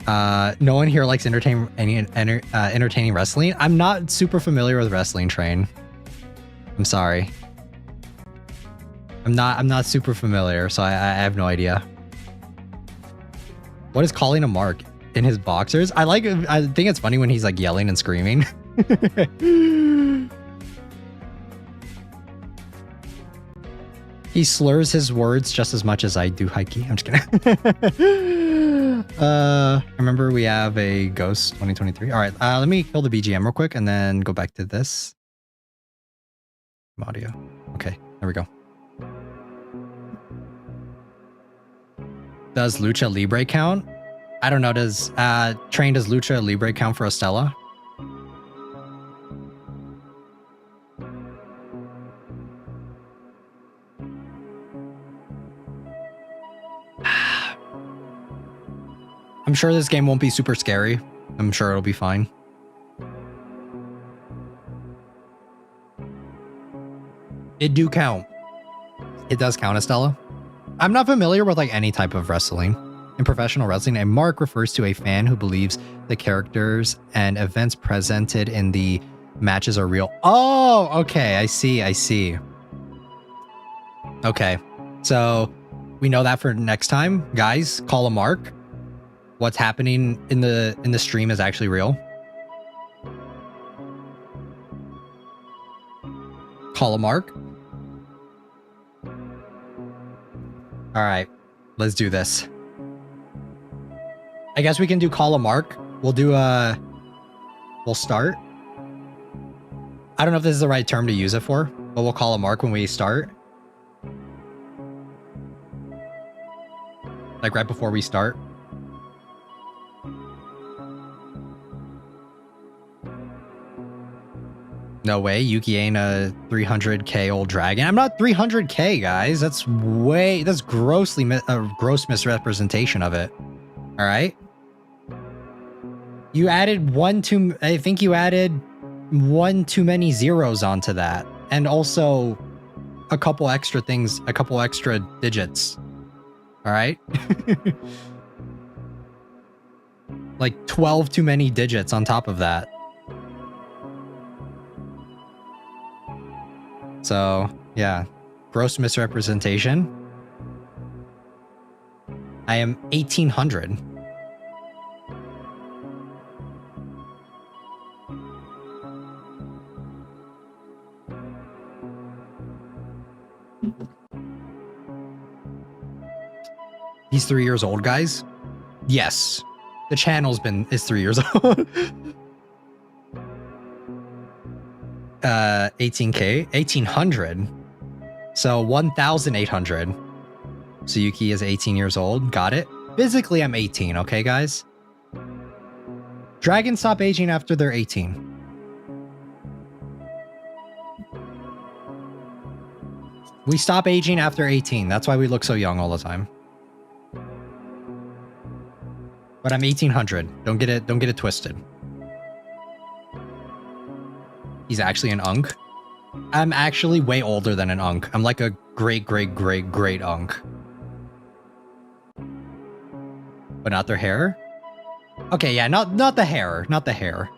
No one here likes entertaining wrestling. I'm not super familiar with wrestling, Train. I'm sorry. I'm not super familiar, so I have no idea. What is calling a Mark? In his boxers? I think it's funny when he's like yelling and screaming. He slurs his words just as much as I do, Heike. I'm just kidding. Remember we have a Ghost 2023. All right, let me kill the BGM real quick and then go back to this. Audio. Okay, there we go. Does Lucha Libre count? I don't know. Does Train, does Lucha Libre count for Estella? I'm sure this game won't be super scary. I'm sure it'll be fine. It do count. It does count, Estella. I'm not familiar with like any type of wrestling. In professional wrestling, a mark refers to a fan who believes the characters and events presented in the matches are real. Oh, okay. I see. Okay. So we know that for next time. Guys, call a mark. What's happening in the stream is actually real. Call a mark. All right, let's do this. I guess we can do call a mark. We'll start. I don't know if this is the right term to use it for, but we'll call a mark when we start. Like right before we start. No way, Yuki ain't a 300k old dragon. I'm not 300k, guys. That's grossly gross misrepresentation of it. All right. You added I think you added one too many zeros onto that, and also a couple extra things, a couple extra digits. All right. Like 12 too many digits on top of that. So, yeah, gross misrepresentation. I am 1800. He's 3 years old, guys. Yes, the channel's is 3 years old. 18k, 1800. So 1800. So Yuki is 18 years old. Got it. Physically, I'm 18. Okay, guys. Dragons stop aging after they're 18. We stop aging after 18. That's why we look so young all the time. But I'm 1800. Don't get it twisted. He's actually an unk. I'm actually way older than an unk. I'm like a great unk. But not their hair? Okay, yeah, not the hair. Not the hair.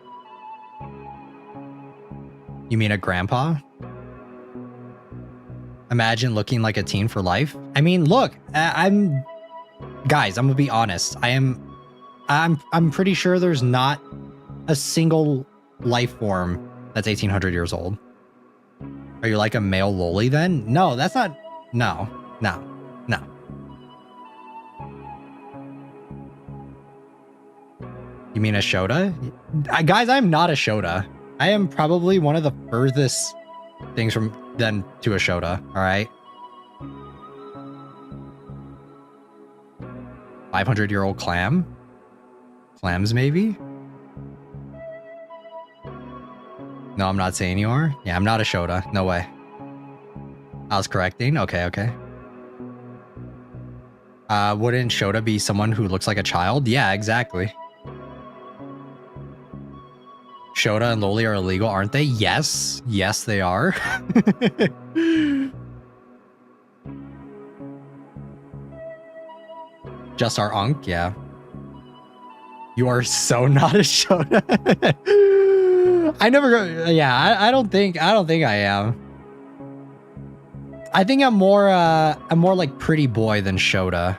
You mean a grandpa? Imagine looking like a teen for life. I mean, look, guys, I'm gonna be honest. I'm pretty sure there's not a single life form that's 1800 years old. Are you like a male loli then? No, that's not. No. You mean a Shota? Guys, I'm not a Shota. I am probably one of the furthest things to a Shota. All right. 500-year-old clam? Clams, maybe? No, I'm not saying you are. Yeah, I'm not a Shota. No way. I was correcting. Okay. Wouldn't Shota be someone who looks like a child? Yeah, exactly. Shota and Loli are illegal, aren't they? Yes, they are. Just our unk, yeah. You are so not a Shota. I never go. Yeah, I don't think I am. I think I'm more like pretty boy than Shota.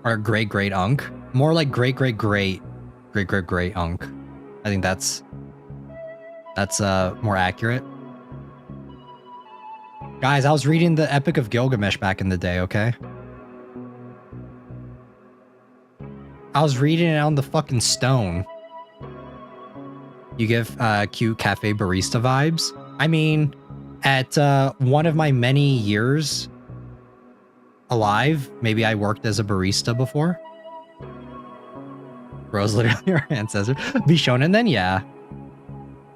Or great unk. More like great unk. I think that's more accurate. Guys, I was reading the Epic of Gilgamesh back in the day, okay? I was reading it on the fucking stone. You give cute cafe barista vibes. I mean, at one of my many years alive, maybe I worked as a barista before. Bro's literally your ancestor. Bishonen then, yeah.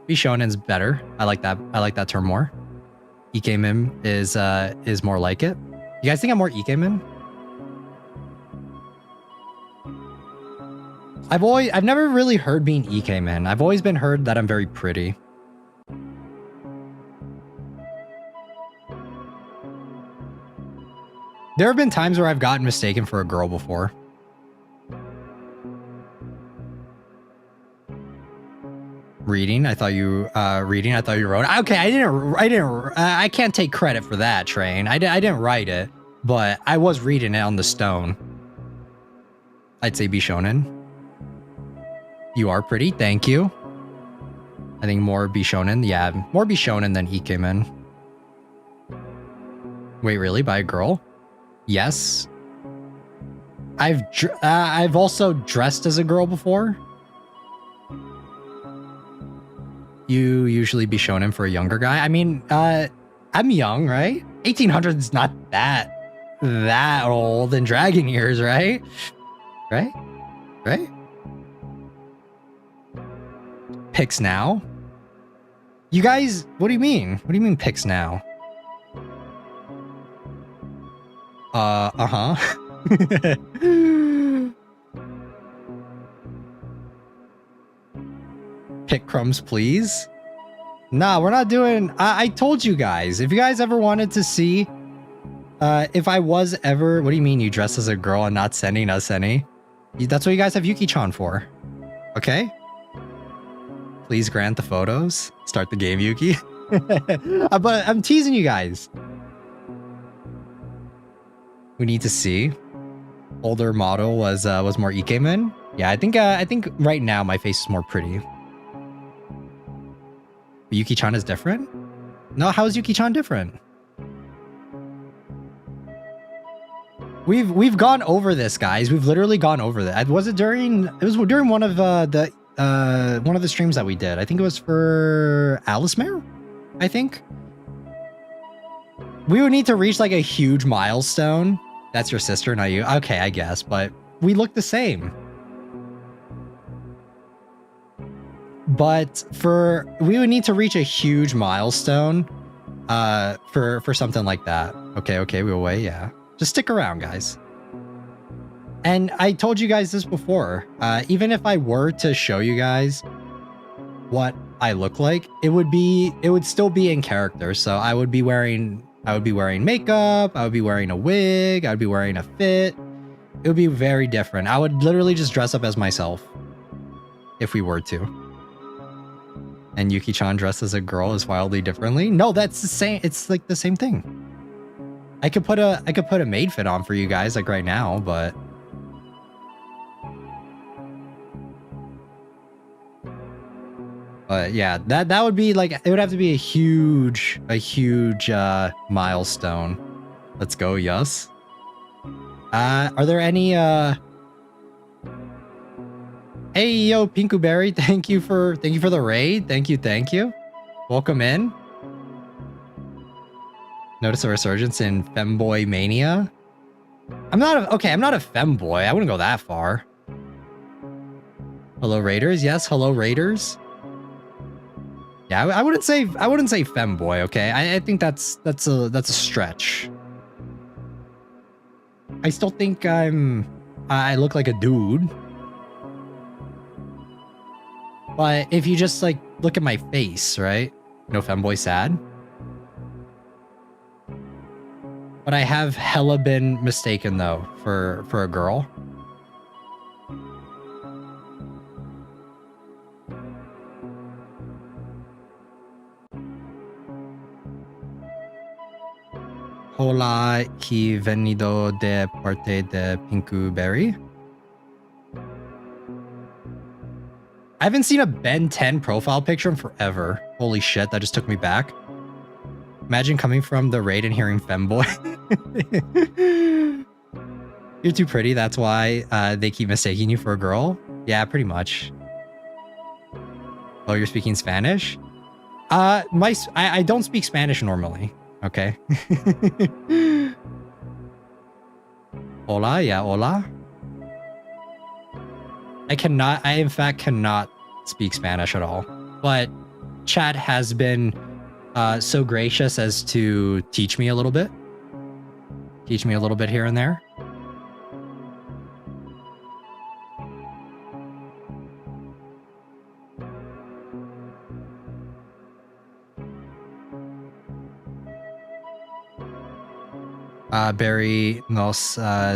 Bishonen's better. I like that term more. Ikemen is more like it. You guys think I'm more Ikemen? I've never really heard being Ikemen. I've always been heard that I'm very pretty. There have been times where I've gotten mistaken for a girl before. Reading, I thought you wrote it. Okay, I can't take credit for that, Train. I didn't write it, but I was reading it on the stone. I'd say Bishonen. You are pretty, thank you. I think more Bishonen, yeah, more Bishonen than Ikemen. Wait, really? By a girl? Yes. I've also dressed as a girl before. You usually be shonen for a younger guy. I mean, I'm young, right? 1800 is not that old in dragon years, right? Right? Picks now? You guys, what do you mean? What do you mean picks now? Uh-huh. Pick crumbs, please. Nah, we're not doing... I told you guys. If you guys ever wanted to see... if I was ever... What do you mean you dress as a girl and not sending us any? That's what you guys have Yuki-chan for. Okay? Please grant the photos. Start the game, Yuki. But I'm teasing you guys. We need to see. Older model was more Ikemen. Yeah, I think right now my face is more pretty. Yuki-chan is different? No, how is Yuki-chan different? We've gone over this, guys. We've literally gone over that. Was it during? It was during one of the streams that we did. I think it was for Alice Mare. I think we would need to reach like a huge milestone. That's your sister, not you. Okay, I guess, but we look the same. But we would need to reach a huge milestone for something like that. Okay, we'll wait, yeah. Just stick around, guys. And I told you guys this before. Even if I were to show you guys what I look like, it would still be in character. So I would be wearing makeup, I would be wearing a wig, I would be wearing a fit. It would be very different. I would literally just dress up as myself if we were to. And Yuki-chan dressed as a girl is wildly differently. No, that's the same. It's like the same thing. I could put a maid fit on for you guys like right now, but yeah, that would be like, it would have to be a huge milestone. Let's go, yes. Are there any Hey yo, Pinkuberry, thank you for the raid. Thank you. Welcome in. Notice a resurgence in femboy mania. I'm not a femboy. I wouldn't go that far. Hello Raiders. Yes, hello Raiders. Yeah, I wouldn't say femboy, okay? I think that's a stretch. I still think I look like a dude. But if you just like look at my face, right? No femboy sad. But I have hella been mistaken though for a girl. Hola, he venido de parte de Pinkuberry. I haven't seen a Ben 10 profile picture in forever. Holy shit, that just took me back. Imagine coming from the raid and hearing femboy. You're too pretty, that's why they keep mistaking you for a girl? Yeah, pretty much. Oh, you're speaking Spanish? I don't speak Spanish normally, okay? Hola, yeah, hola. I in fact cannot speak Spanish at all, but chat has been so gracious as to teach me a little bit. Teach me a little bit here and there. Barry nos okay,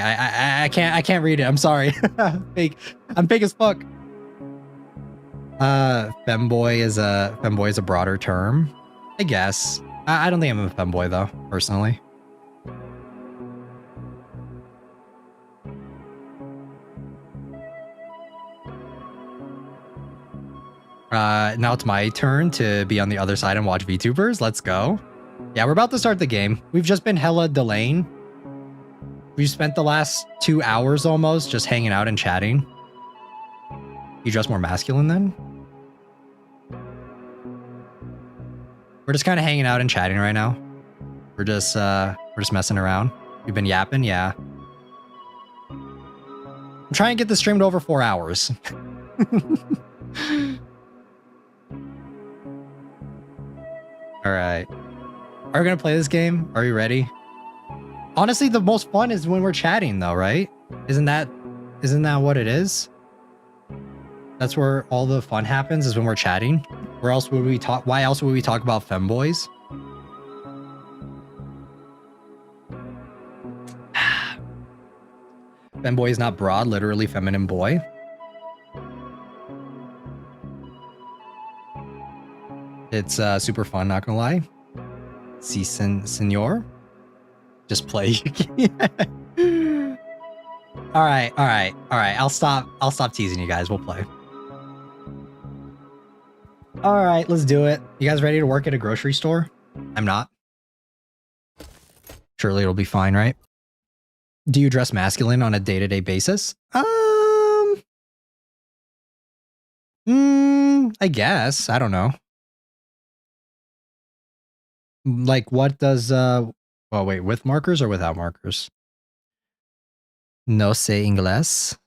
I can't read it. I'm sorry. Fake. I'm fake as fuck. Femboy is a broader term, I guess. I don't think I'm a femboy though, personally. Now it's my turn to be on the other side and watch VTubers. Let's go. Yeah, we're about to start the game. We've just been hella delaying. We've spent the last 2 hours almost just hanging out and chatting. You dress more masculine then? We're just kind of hanging out and chatting right now. We're just messing around. We've been yapping, yeah. I'm trying to get this stream to over 4 hours. All right. Are we gonna play this game? Are you ready? Honestly, the most fun is when we're chatting though, right? Isn't that what it is? That's where all the fun happens, is when we're chatting. Where else would we talk? Why else would we talk about femboys? Femboy is not broad, literally feminine boy. It's super fun, not gonna lie. Si senor. Just play. All right. I'll stop teasing you guys. We'll play. All right, let's do it. You guys ready to work at a grocery store? I'm not. Surely it'll be fine, right? Do you dress masculine on a day-to-day basis? I guess. I don't know. Like, what does oh wait, with markers or without markers? No sé inglés.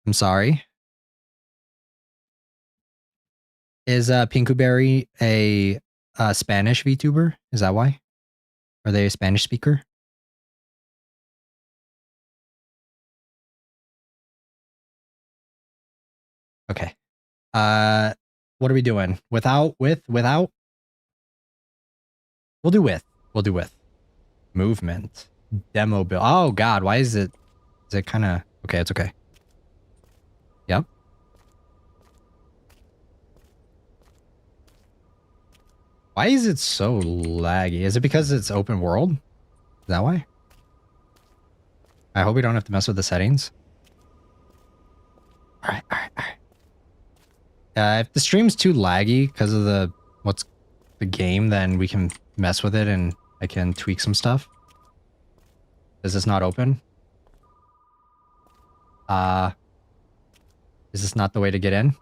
I'm sorry. Is Pinkuberry a Spanish VTuber? Is that why? Are they a Spanish speaker? Okay. What are we doing? Without? Without? We'll do with. We'll do with. Movement. Demo build. Oh god, why is it? Is it kind of... Okay, it's okay. Yep. Why is it so laggy? Is it because it's open world? Is that why? I hope we don't have to mess with the settings. Alright. If the stream's too laggy because of the game, then we can mess with it and I can tweak some stuff. Is this not open? Is this not the way to get in?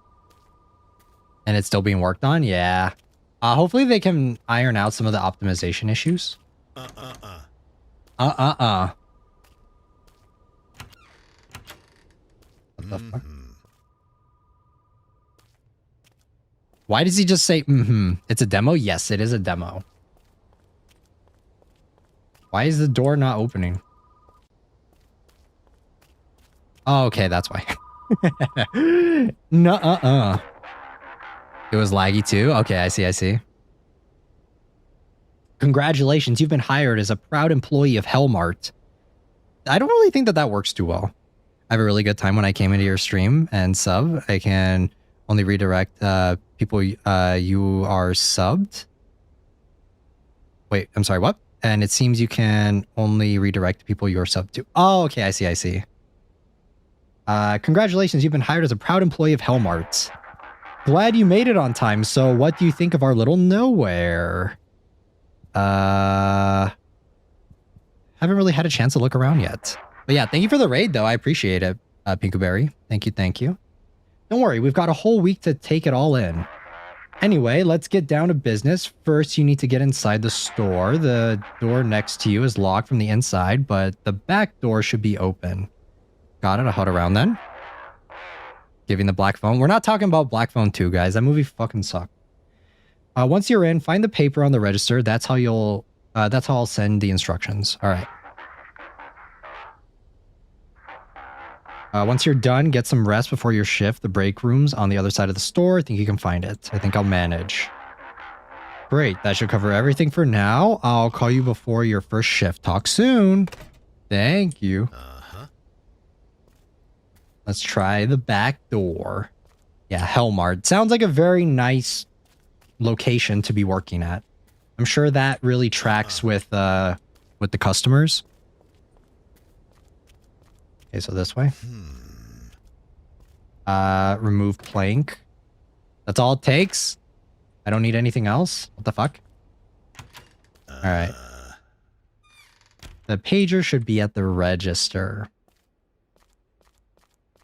And it's still being worked on? Yeah. Hopefully they can iron out some of the optimization issues. What the fuck? Why does he just say, It's a demo? Yes, it is a demo. Why is the door not opening? Oh, okay, that's why. Nuh-uh-uh. It was laggy too? Okay, I see. Congratulations, you've been hired as a proud employee of Hellmart. I don't really think that works too well. I have a really good time when I came into your stream and sub. I can only redirect people you are subbed. Wait, I'm sorry, what? And it seems you can only redirect people you are subbed to. Oh, okay, I see. Congratulations, you've been hired as a proud employee of Hellmart. Glad you made it on time. So what do you think of our little nowhere? Haven't really had a chance to look around yet. But yeah, thank you for the raid though. I appreciate it, Pinkuberry. Thank you. Don't worry, we've got a whole week to take it all in. Anyway, let's get down to business. First, you need to get inside the store. The door next to you is locked from the inside, but the back door should be open. Got it. I'll head around then. Giving the black phone. We're not talking about Black Phone 2, guys. That movie fucking sucked. Once you're in, find the paper on the register. That's how you'll... that's how I'll send the instructions. All right. Once you're done, get some rest before your shift. The break room's on the other side of the store. I think you can find it. I think I'll manage. Great. That should cover everything for now. I'll call you before your first shift. Talk soon. Thank you. Let's try the back door. Yeah, Hellmart. Sounds like a very nice location to be working at. I'm sure that really tracks with the customers. Okay, so this way. Remove plank. That's all it takes? I don't need anything else? What the fuck? Alright. The pager should be at the register.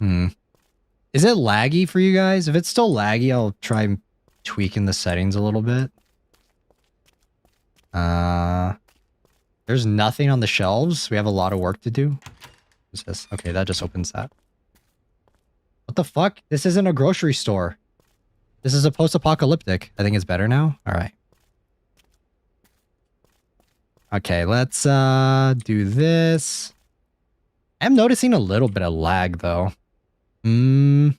Is it laggy for you guys? If it's still laggy, I'll try tweaking the settings a little bit. There's nothing on the shelves. We have a lot of work to do. What's this? Okay, that just opens that. What the fuck? This isn't a grocery store. This is a post-apocalyptic. I think it's better now. All right. Okay, let's do this. I'm noticing a little bit of lag though. All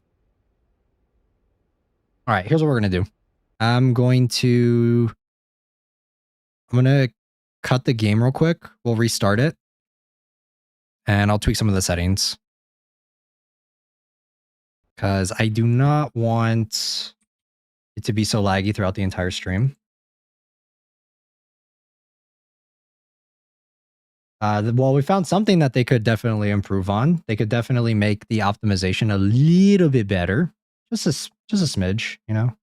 right, here's what we're gonna do. I'm gonna cut the game real quick. We'll restart it. And I'll tweak some of the settings. Because I do not want it to be so laggy throughout the entire stream. Well, we found something that they could definitely improve on. They could definitely make the optimization a little bit better. Just a smidge, you know?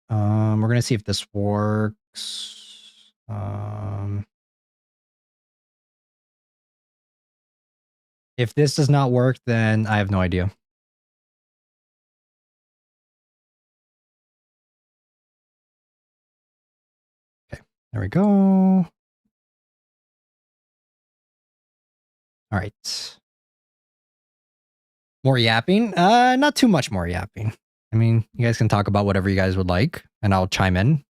We're going to see if this works. If this does not work, then I have no idea. Okay, there we go. All right. More yapping? Not too much more yapping. I mean, you guys can talk about whatever you guys would like, and I'll chime in.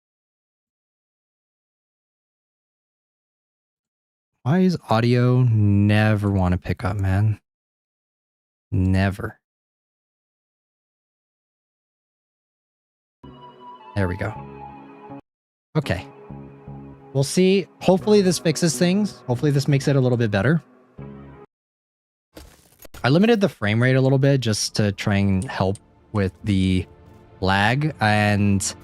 Why is audio never want to pick up, man? Never. There we go. Okay. We'll see. Hopefully this fixes things. Hopefully this makes it a little bit better. I limited the frame rate a little bit just to try and help with the lag, and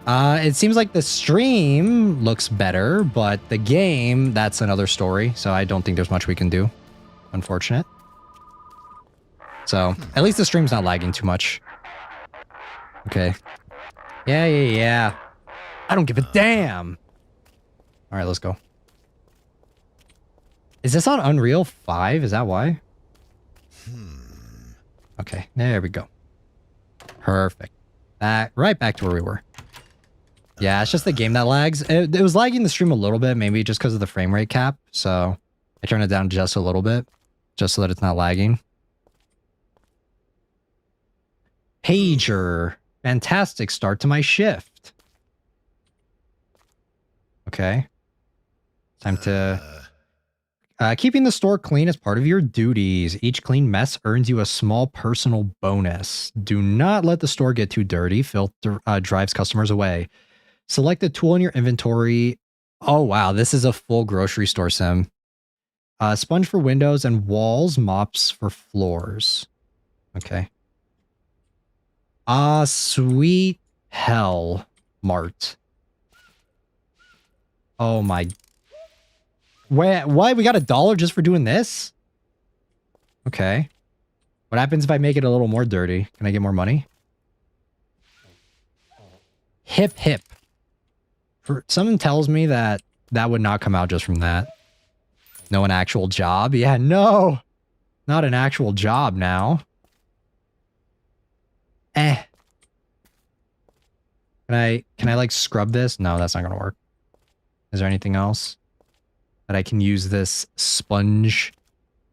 it seems like the stream looks better, but the game, that's another story, so I don't think there's much we can do. Unfortunate. So, at least the stream's not lagging too much. Okay. Yeah. I don't give a damn! Alright, let's go. Is this on Unreal 5? Is that why? Okay, there we go. Perfect. Right back to where we were. Yeah, it's just the game that lags. It was lagging the stream a little bit, maybe just because of the frame rate cap. So I turned it down just a little bit, just so that it's not lagging. Pager. Fantastic start to my shift. Okay. Time to... keeping the store clean is part of your duties. Each clean mess earns you a small personal bonus. Do not let the store get too dirty. Filter drives customers away. Select a tool in your inventory. Oh, wow. This is a full grocery store sim. Sponge for windows and walls. Mops for floors. Okay. Sweet Hellmart. Oh, my... Wait, what? We got $1 just for doing this? Okay. What happens if I make it a little more dirty? Can I get more money? Hip. Something tells me that that would not come out just from that. No, an actual job? Yeah, no. Not an actual job now. Can I like scrub this? No, that's not gonna work. Is there anything else that I can use this sponge?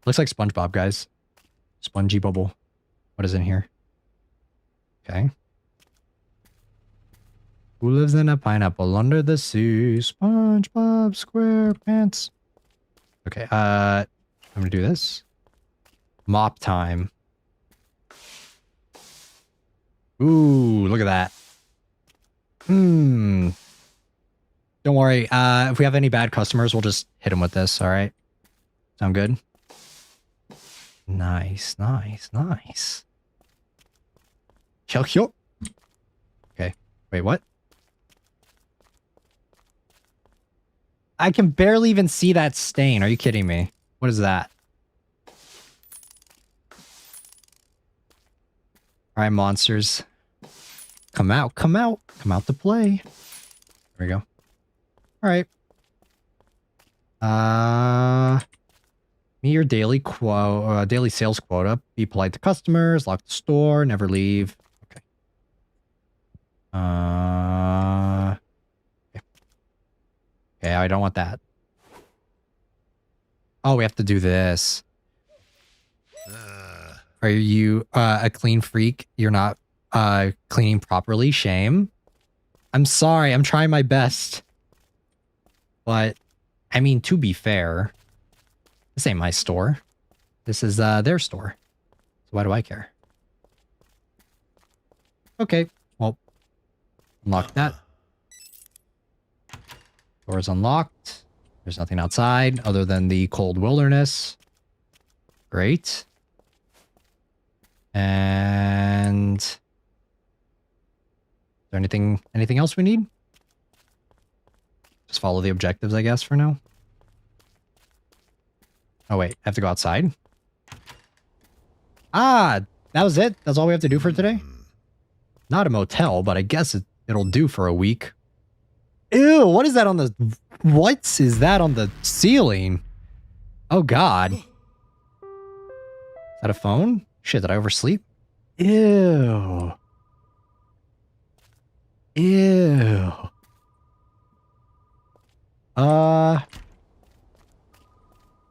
Looks like SpongeBob, guys. Spongy bubble. What is in here? Okay. Who lives in a pineapple under the sea? SpongeBob SquarePants. Okay, I'm gonna do this. Mop time. Ooh, look at that. Don't worry. If we have any bad customers, we'll just hit them with this. All right. Sound good? Nice, nice, nice. Okay. Wait, what? I can barely even see that stain. Are you kidding me? What is that? All right, monsters. Come out, come out. Come out to play. There we go. All right. Meet your daily daily sales quota. Be polite to customers. Lock the store. Never leave. Okay. Okay, I don't want that. Oh, we have to do this. Are you a clean freak? You're not cleaning properly? Shame. I'm sorry. I'm trying my best. But, I mean, to be fair, this ain't my store. This is their store. So why do I care? Okay. Well, unlock that. Door is unlocked. There's nothing outside other than the cold wilderness. Great. And is there anything else we need? Just follow the objectives, I guess, for now. Oh wait, I have to go outside. Ah, that was it. That's all we have to do for today. Not a motel, but I guess it'll do for a week. Ew, what is that on the... What is that on the ceiling? Oh, God. Is that a phone? Shit, did I oversleep? Ew. Ew.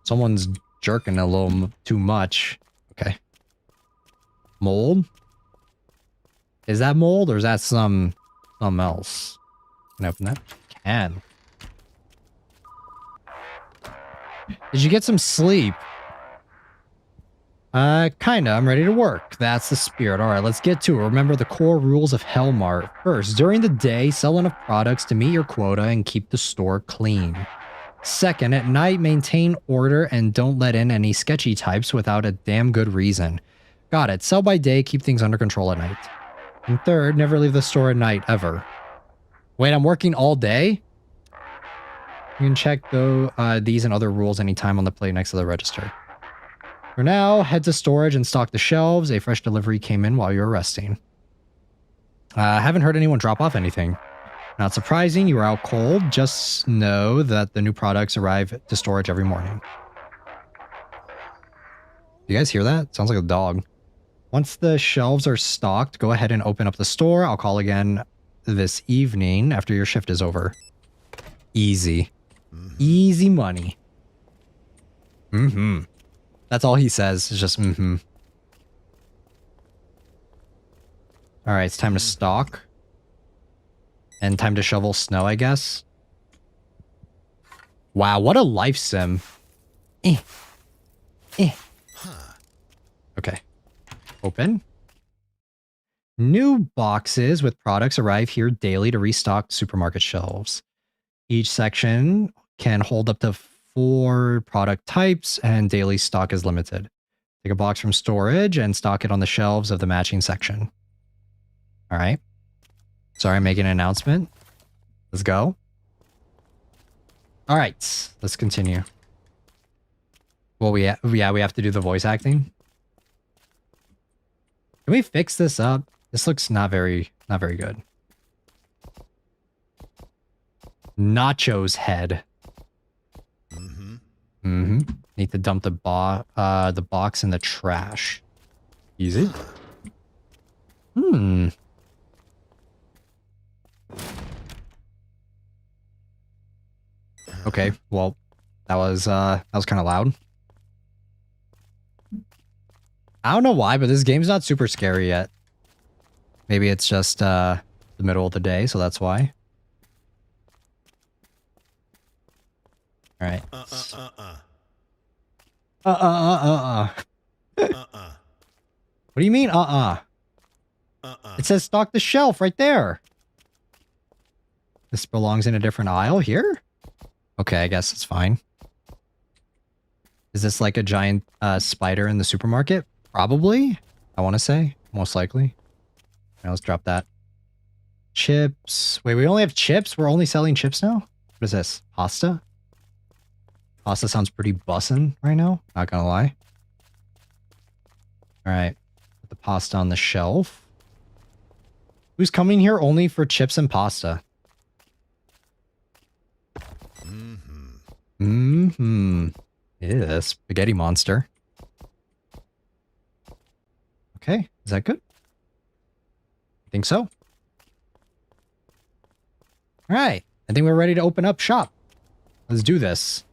Someone's jerking a little too much. Okay. Mold? Is that mold or is that something else? Can I open that? Can. Did you get some sleep? Kinda. I'm ready to work. That's the spirit. Alright, let's get to it. Remember the core rules of Hellmart. First, during the day, sell enough products to meet your quota and keep the store clean. Second, at night, maintain order and don't let in any sketchy types without a damn good reason. Got it. Sell by day, keep things under control at night. And third, never leave the store at night, ever. Wait, I'm working all day? You can check these and other rules anytime on the plate next to the register. For now, head to storage and stock the shelves. A fresh delivery came in while you were resting. Haven't heard anyone drop off anything. Not surprising, you were out cold. Just know that the new products arrive to storage every morning. You guys hear that? Sounds like a dog. Once the shelves are stocked, go ahead and open up the store. I'll call again this evening after your shift is over. Easy. Easy money. That's all he says. It's just Alright, it's time to stock. And time to shovel snow, I guess. Wow, what a life sim. Okay. Open. New boxes with products arrive here daily to restock supermarket shelves. Each section can hold up to 4 product types and daily stock is limited. Take a box from storage and stock it on the shelves of the matching section. All right. Sorry, I'm making an announcement. Let's go. All right, let's continue. Well, we have to do the voice acting. Can we fix this up? This looks not very good. Nacho's head. Need to dump the box in the trash. Easy. Okay, well, that was kind of loud. I don't know why, but this game's not super scary yet. Maybe it's just the middle of the day, so that's why. All right. What do you mean, It says stock the shelf right there. This belongs in a different aisle here? Okay, I guess it's fine. Is this like a giant spider in the supermarket? Probably, I want to say. Most likely. Right, let's drop that. Chips. Wait, we only have chips? We're only selling chips now? What is this? Pasta? Pasta sounds pretty bussin' right now. Not gonna lie. Alright. Put the pasta on the shelf. Who's coming here only for chips and pasta? Yeah, spaghetti monster. Okay, is that good? I think so. Alright, I think we're ready to open up shop. Let's do this.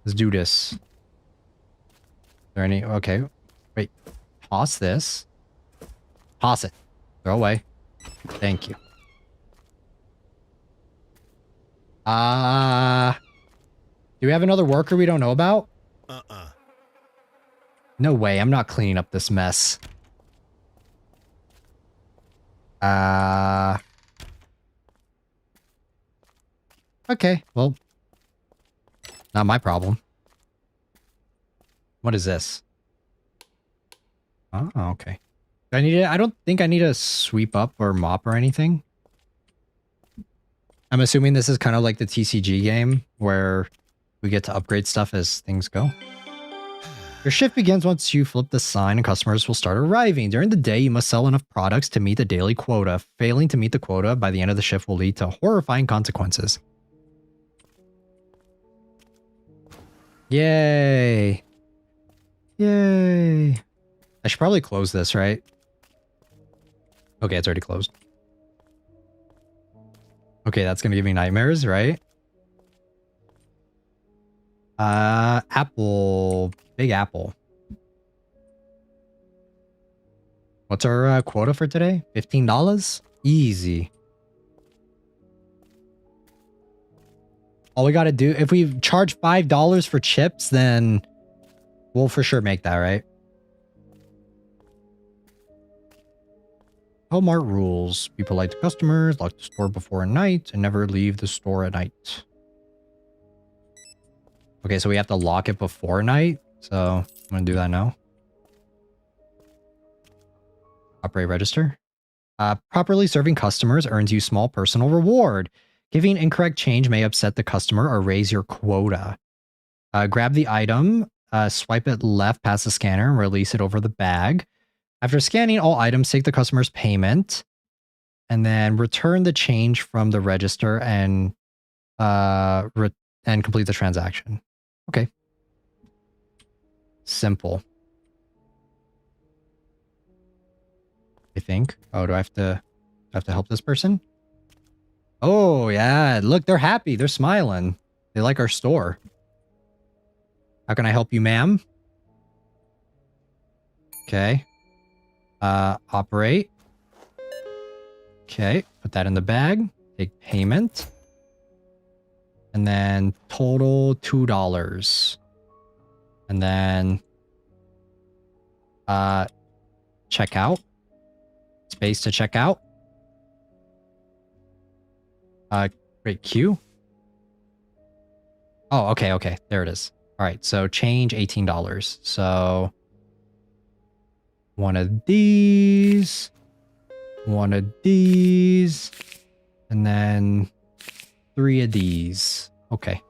Let's do this. Is there any... Okay, wait. Toss this. Toss it. Throw away. Thank you. Do we have another worker we don't know about? No way, I'm not cleaning up this mess. Okay, well. Not my problem. What is this? Oh, okay. Do I need it? I don't think I need to sweep up or mop or anything. I'm assuming this is kind of like the TCG game where we get to upgrade stuff as things go. Your shift begins once you flip the sign and customers will start arriving. During the day, you must sell enough products to meet the daily quota. Failing to meet the quota by the end of the shift will lead to horrifying consequences. Yay. Yay. I should probably close this, right? Okay, it's already closed. Okay, that's gonna give me nightmares, right? Apple. Big apple. What's our quota for today? $15? Easy. All we gotta do, if we charge $5 for chips, then we'll for sure make that, right? Hellmart rules. Be polite to customers, lock the store before night, and never leave the store at night. Okay, so we have to lock it before night. So I'm gonna do that now. Operate register. Properly serving customers earns you small personal reward. Giving incorrect change may upset the customer or raise your quota. Grab the item, swipe it left past the scanner, and release it over the bag. After scanning all items, take the customer's payment, and then return the change from the register and complete the transaction. Okay. Simple. I think. Oh, do I have to help this person? Oh, yeah. Look, they're happy. They're smiling. They like our store. How can I help you, ma'am? Okay. Operate. Okay. Put that in the bag. Take payment. And then total $2. And then check out. Space to check out. Great queue. Oh, okay, okay. There it is. All right, so change $18. So one of these, and then 3 of these. Okay.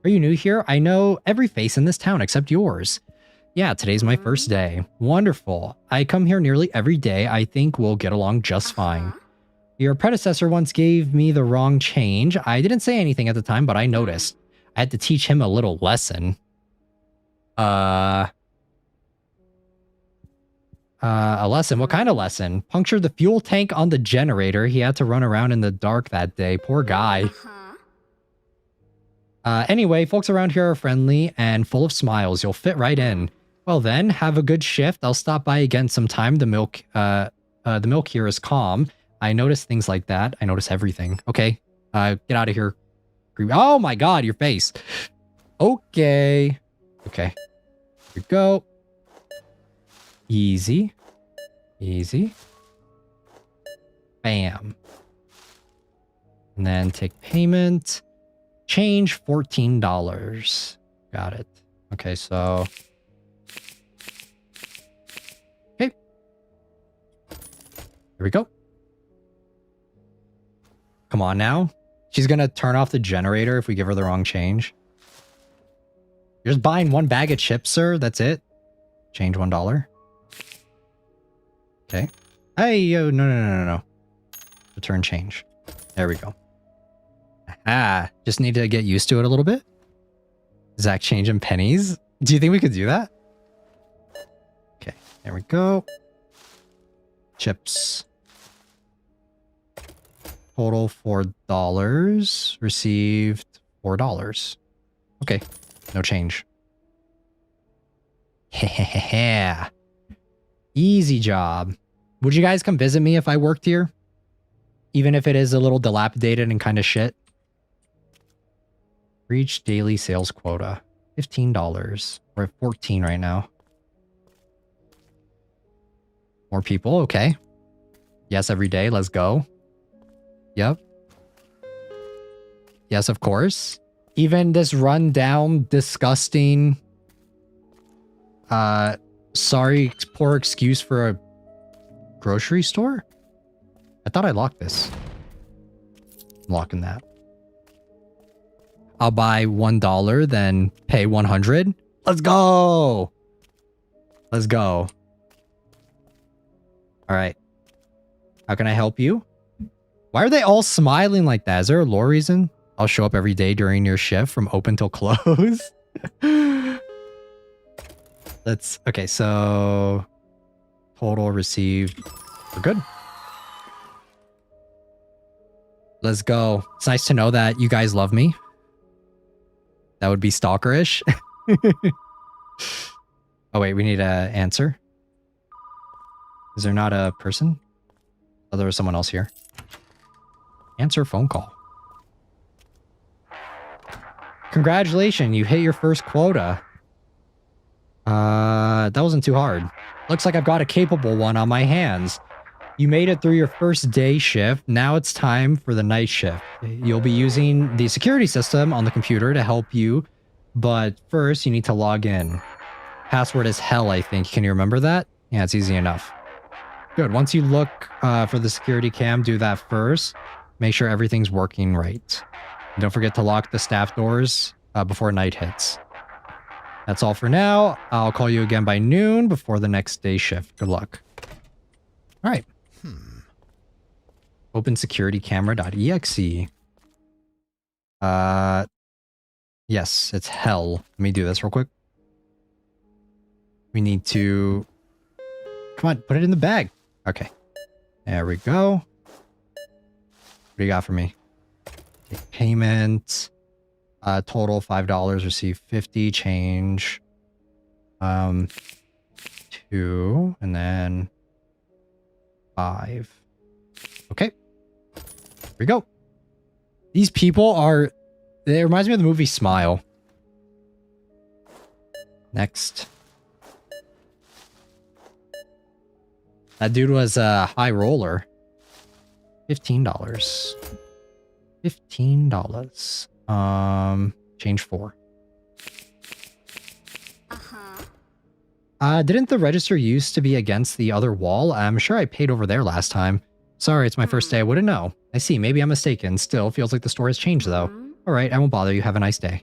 Are you new here? I know every face in this town except yours. Yeah, today's my first day. Wonderful. I come here nearly every day. I think we'll get along just fine. Your predecessor once gave me the wrong change. I didn't say anything at the time, but I noticed. I had to teach him a little lesson. A lesson. What kind of lesson? Punctured the fuel tank on the generator. He had to run around in the dark that day. Poor guy. Anyway, folks around here are friendly and full of smiles. You'll fit right in. Well then, have a good shift. I'll stop by again sometime. The milk here is calm. I notice things like that. I notice everything. Okay. Get out of here. Oh my god, your face. Okay. Okay. Here we go. Easy. Easy. Bam. And then take payment. Change $14. Got it. Okay, so... Okay. Here we go. Come on now. She's gonna turn off the generator if we give her the wrong change. You're just buying one bag of chips, sir? That's it? Change $1. Okay. Hey, yo, no. Return change. There we go. Ah, just need to get used to it a little bit. Zach changing pennies. Do you think we could do that? Okay, there we go. Chips. Total $4. Received $4. Okay, no change. Hehehe. Easy job. Would you guys come visit me if I worked here? Even if it is a little dilapidated and kind of shit. Reach daily sales quota. $15. We're at 14 right now. More people. Okay. Yes, every day. Let's go. Yep. Yes, of course. Even this rundown, disgusting... sorry, poor excuse for a grocery store? I thought I locked this. I'm locking that. I'll buy $1, then pay 100. Let's go! Let's go. Alright. How can I help you? Why are they all smiling like that? Is there a lore reason? I'll show up every day during your shift from open till close. Let's... Okay, so... Total received. We're good. Let's go. It's nice to know that you guys love me. That would be stalkerish. Oh, wait. We need an answer. Is there not a person? Oh, there was someone else here. Answer phone call. Congratulations. You hit your first quota. That wasn't too hard. Looks like I've got a capable one on my hands. You made it through your first day shift. Now it's time for the night shift. You'll be using the security system on the computer to help you, but first you need to log in. Password is hell, I think. Can you remember that? Yeah, it's easy enough. Good. Once you look for the security cam, do that first. Make sure everything's working right. And don't forget to lock the staff doors before night hits. That's all for now. I'll call you again by noon before the next day shift. Good luck. All right. Open security camera.exe. Yes, it's hell. Let me do this real quick. We need to... Come on, put it in the bag. Okay. There we go. What do you got for me? Take payment. Total $5. Receive 50. Change. 2. And then 5. Okay. Here we go. These people are... It reminds me of the movie Smile. Next. That dude was a high roller. $15. $15. Change 4. Didn't the register used to be against the other wall? I'm sure I paid over there last time. Sorry, it's my first day. I wouldn't know. I see. Maybe I'm mistaken. Still, feels like the store has changed, though. All right, I won't bother you. Have a nice day.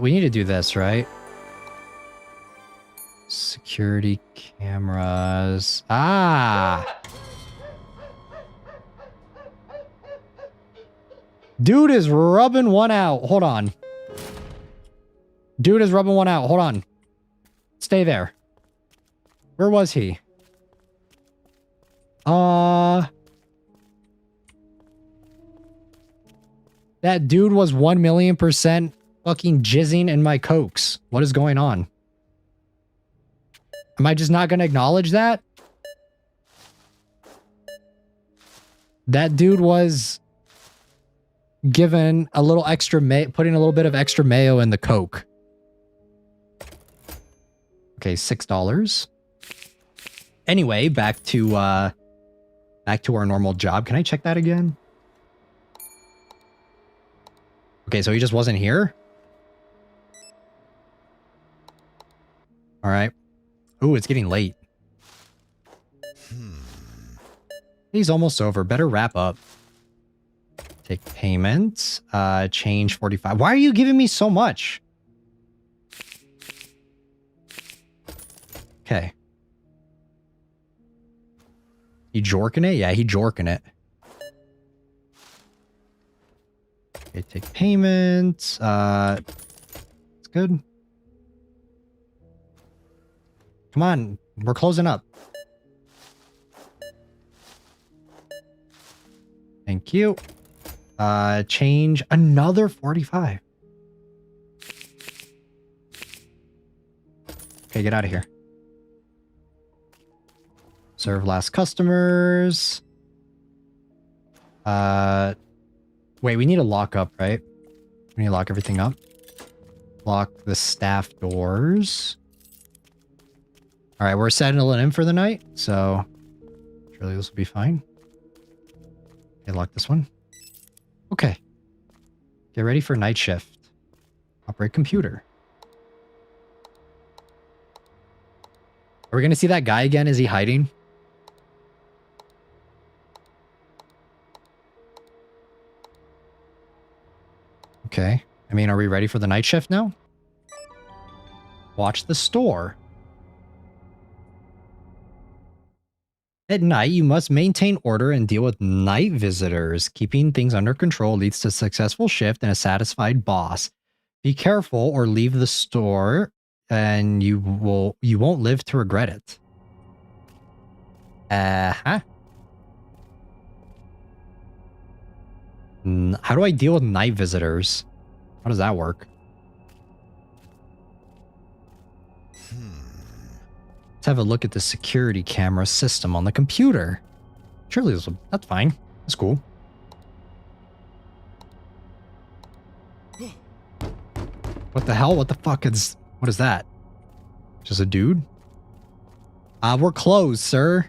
We need to do this, right? Security cameras. Ah! Dude is rubbing one out. Hold on. Dude is rubbing one out. Hold on. Stay there. Where was he? That dude was 1,000,000% fucking jizzing in my cokes. What is going on? Am I just not going to acknowledge that? That dude was given a little extra putting a little bit of extra mayo in the Coke. Okay, $6. Anyway, back to our normal job. Can I check that again? Okay, so he just wasn't here? All right. Ooh, it's getting late. He's almost over. Better wrap up. Take payments. Change 45. Why are you giving me so much? Okay. He jorking it? Yeah, he jorking it. Okay, take payments. It's good. Come on. We're closing up. Thank you. Change another 45. Okay, get out of here. Serve last customers. Wait, we need to lock up, right? We need to lock everything up. Lock the staff doors. All right, we're settling in for the night, so surely this will be fine. Okay, lock this one. Okay. Get ready for night shift. Operate computer. Are we going to see that guy again? Is he hiding? Okay. I mean, are we ready for the night shift now? Watch the store. At night, you must maintain order and deal with night visitors. Keeping things under control leads to a successful shift and a satisfied boss. Be careful or leave the store and you won't live to regret it. How do I deal with night visitors? How does that work? Let's have a look at the security camera system on the computer. Surely that's fine. That's cool. What the hell? What the fuck is... What is that? Just a dude? We're closed, sir.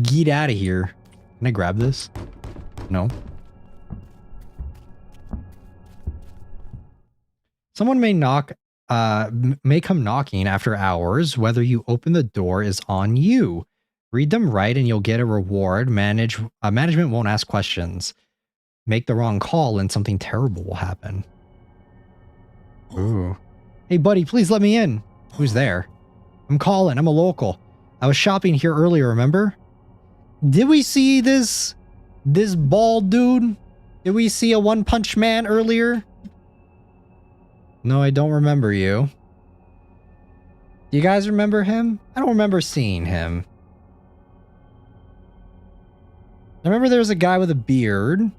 Get out of here. Can I grab this? No. Someone may may come knocking after hours. Whether you open the door is on you. Read them right and you'll get a reward. Management won't ask questions. Make the wrong call and something terrible will happen. Ooh. Hey, buddy, please let me in. Who's there? I'm calling. I'm a local. I was shopping here earlier, remember? Did we see this bald dude? Did we see a one-punch man earlier? No, I don't remember you. Do you guys remember him? I don't remember seeing him. I remember there was a guy with a beard.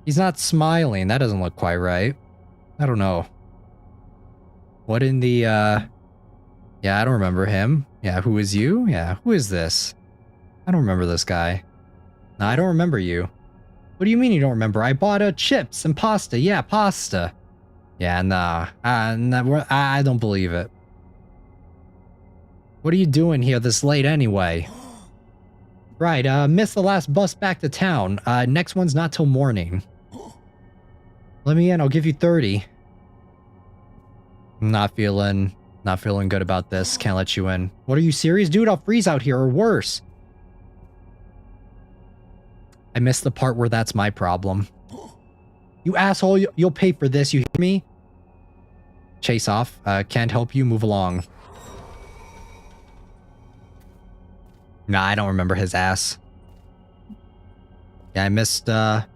He's not smiling. That doesn't look quite right. I don't know. What in the, Yeah, I don't remember him. Yeah, who is you? Yeah, who is this? I don't remember this guy. No, I don't remember you. What do you mean you don't remember? I bought chips and pasta. Yeah, pasta. Yeah, nah. I don't believe it. What are you doing here this late anyway? Right, missed the last bus back to town. Next one's not till morning. Let me in, I'll give you 30. I'm not feeling good about this. Can't let you in. What, are you serious, dude? I'll freeze out here or worse. I missed the part where that's my problem. You asshole, you'll pay for this, you hear me? Chase off. Can't help you, move along. Nah, I don't remember his ass. Yeah, I missed the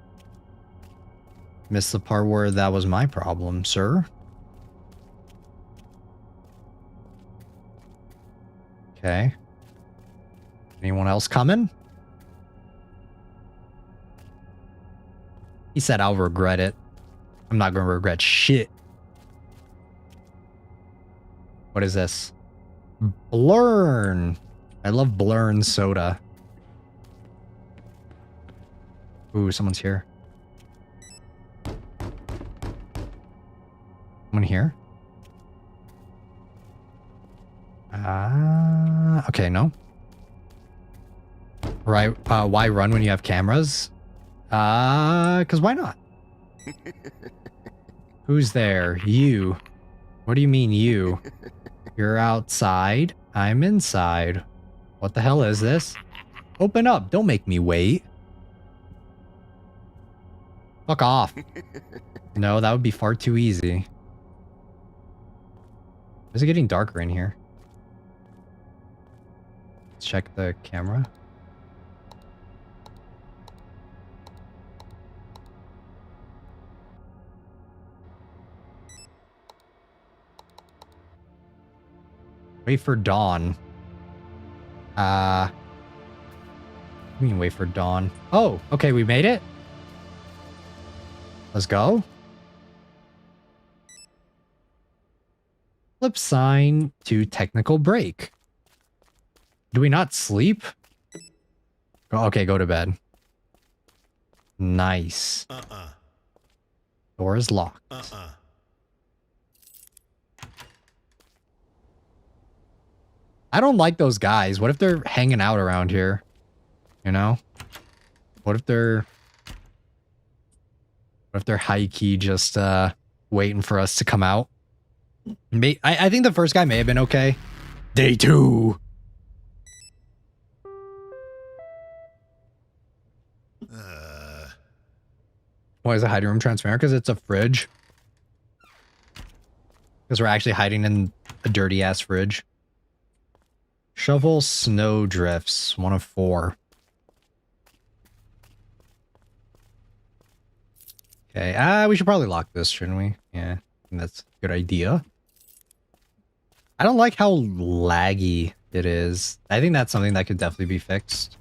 part where that was my problem, sir. Okay. Anyone else coming? He said I'll regret it. I'm not going to regret shit. What is this? Blurn. I love Blurn soda. Ooh, someone's here. Someone here? Okay, no. Right, why run when you have cameras? Because why not? Who's there? You. What do you mean you? You're outside. I'm inside. What the hell is this? Open up. Don't make me wait. Fuck off. No, that would be far too easy. Is it getting darker in here? Let's check the camera. Wait for dawn. What do you mean wait for dawn? Oh, okay, we made it. Let's go. Flip sign to technical break. Do we not sleep? Okay, go to bed. Nice. Door is locked. I don't like those guys. What if they're hanging out around here? You know? What if they're high-key just waiting for us to come out? I think the first guy may have been okay. Day 2. Why is the hiding room transparent? Because it's a fridge. Because we're actually hiding in a dirty-ass fridge. Shovel snow drifts. 1 of 4. Okay. We should probably lock this, shouldn't we? Yeah. I think that's a good idea. I don't like how laggy it is. I think that's something that could definitely be fixed.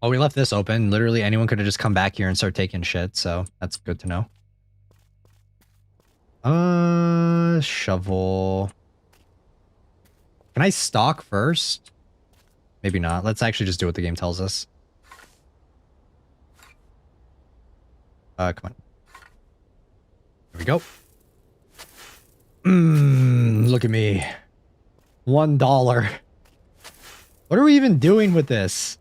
Oh, we left this open. Literally anyone could have just come back here and start taking shit, so that's good to know. Shovel. Can I stalk first? Maybe not. Let's actually just do what the game tells us. Come on. There we go. Look at me. $1. What are we even doing with this?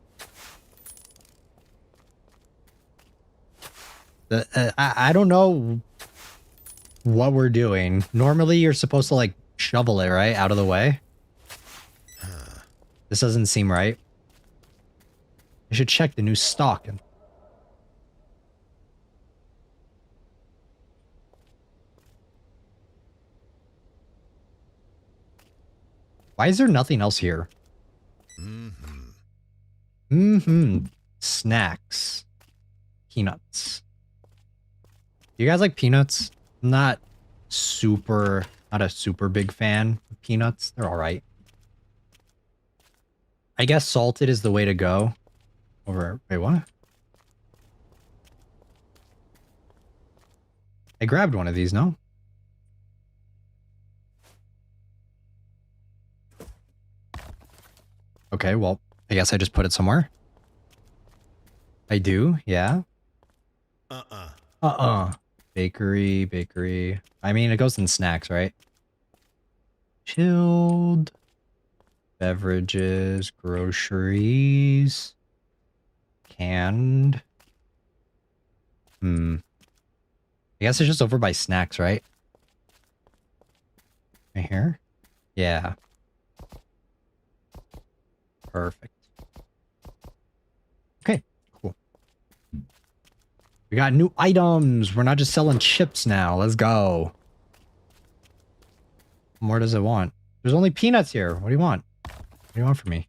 I don't know what we're doing. Normally, you're supposed to, like, shovel it, right? Out of the way. This doesn't seem right. I should check the new stock. Why is there nothing else here? Snacks. Peanuts. Do you guys like peanuts? I'm not a super big fan of peanuts. They're alright. I guess salted is the way to go. Wait, what? I grabbed one of these, no? Okay, well, I guess I just put it somewhere. I do, yeah. Bakery. I mean, it goes in snacks, right? Chilled. Beverages, groceries. Canned. I guess it's just over by snacks, right? Right here? Yeah. Perfect. Okay, cool. We got new items. We're not just selling chips now. Let's go. What more does it want? There's only peanuts here. What do you want? What do you want from me?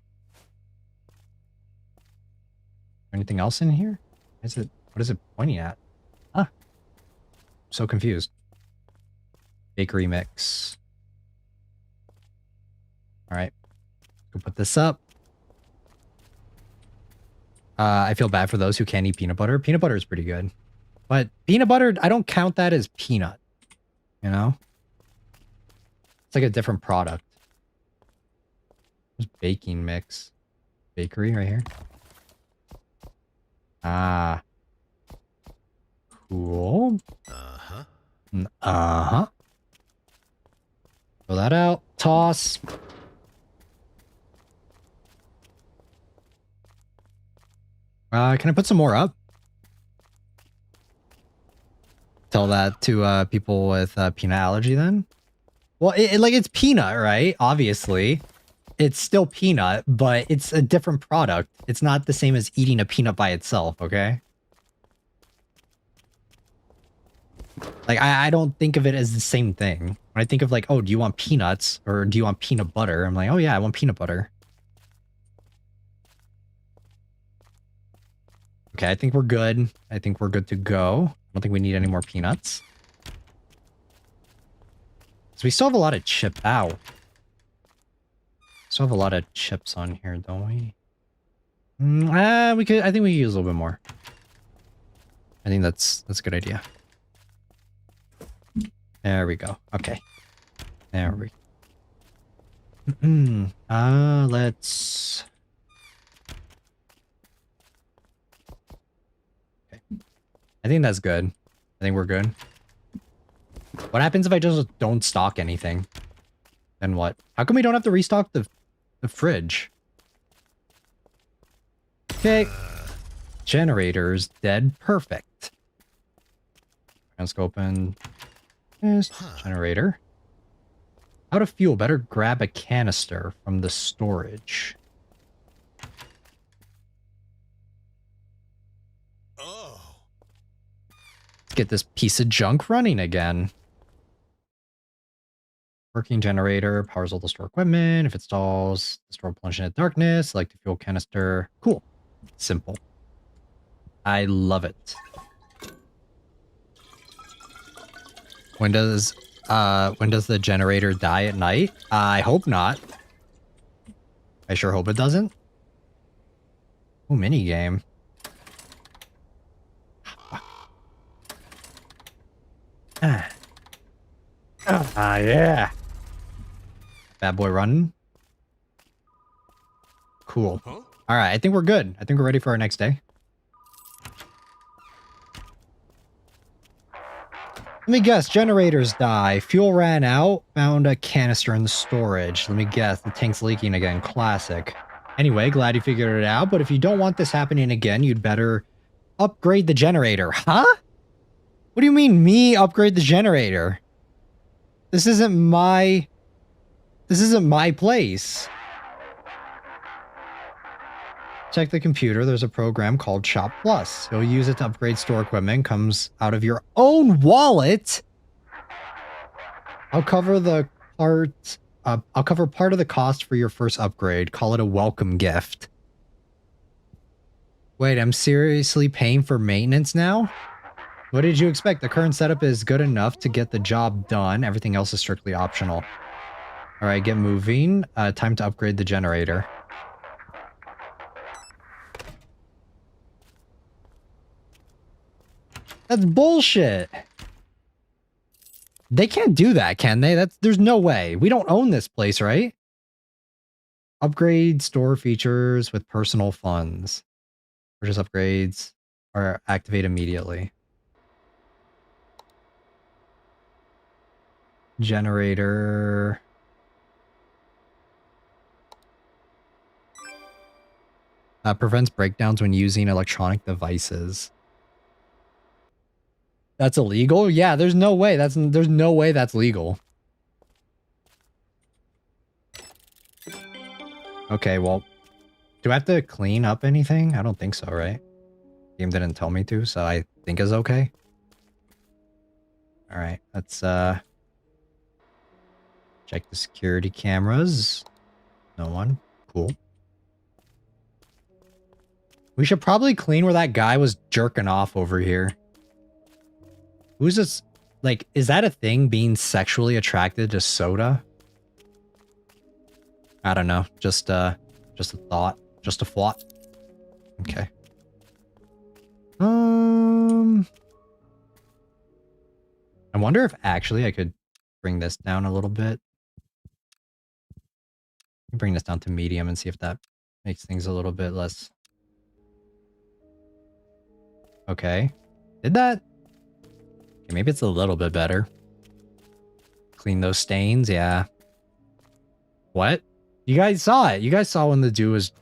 Anything else in here? What is it pointing at? Huh. I'm so confused. Bakery mix. All right. Go put this up. I feel bad for those who can't eat peanut butter. Peanut butter is pretty good. But peanut butter, I don't count that as peanut. You know? It's like a different product. There's baking mix. Bakery right here. Ah. Cool. Uh-huh. Uh-huh. Throw that out. Toss. Can I put some more up? Tell that to people with peanut allergy then? Well, it's peanut, right? Obviously. It's still peanut, but it's a different product. It's not the same as eating a peanut by itself, okay? Like, I don't think of it as the same thing. When I think of like, oh, do you want peanuts or do you want peanut butter? I'm like, oh yeah, I want peanut butter. Okay, I think we're good. I think we're good to go. I don't think we need any more peanuts. So we still have a lot of chip. Ow. Still have a lot of chips on here, don't we? We could. I think we could use a little bit more. I think that's a good idea. There we go. Okay. There we go. Let's... Okay. I think that's good. I think we're good. What happens if I just don't stock anything? Then what? How come we don't have to restock the fridge? Okay. Generators dead. Perfect. Let's go open this generator. How to fuel? Better grab a canister from the storage. Oh. Let's get this piece of junk running again. Working generator powers all the store equipment. If it stalls, the store will plunge into darkness. Select the fuel canister. Cool. Simple. I love it. When does the generator die at night? I hope not. I sure hope it doesn't. Oh, mini game. Yeah. Bad boy running. Cool. All right, I think we're good. I think we're ready for our next day. Let me guess, generators die. Fuel ran out. Found a canister in the storage. Let me guess, the tank's leaking again. Classic. Anyway, glad you figured it out, but if you don't want this happening again, you'd better upgrade the generator. Huh? What do you mean, me upgrade the generator? This isn't my place. Check the computer. There's a program called Shop Plus. You'll use it to upgrade store equipment. Comes out of your own wallet. I'll cover part of the cost for your first upgrade. Call it a welcome gift. Wait, I'm seriously paying for maintenance now? What did you expect? The current setup is good enough to get the job done. Everything else is strictly optional. All right, get moving. Time to upgrade the generator. That's bullshit. They can't do that, can they? There's no way. We don't own this place, right? Upgrade store features with personal funds. Purchase upgrades are activate immediately. Generator. Prevents breakdowns when using electronic devices. That's illegal? Yeah, there's no way. There's no way that's legal. Okay, well, do I have to clean up anything? I don't think so, right? Game didn't tell me to, so I think it's okay. All right, let's check the security cameras. No one. Cool. We should probably clean where that guy was jerking off over here. Who's this? Like, is that a thing, being sexually attracted to soda? I don't know. Just a thought. Just a thought. Okay. I wonder if actually I could bring this down a little bit. Bring this down to medium and see if that makes things a little bit less. Okay. Did that? Okay, maybe it's a little bit better. Clean those stains, yeah. What? You guys saw it. You guys saw when the dew was...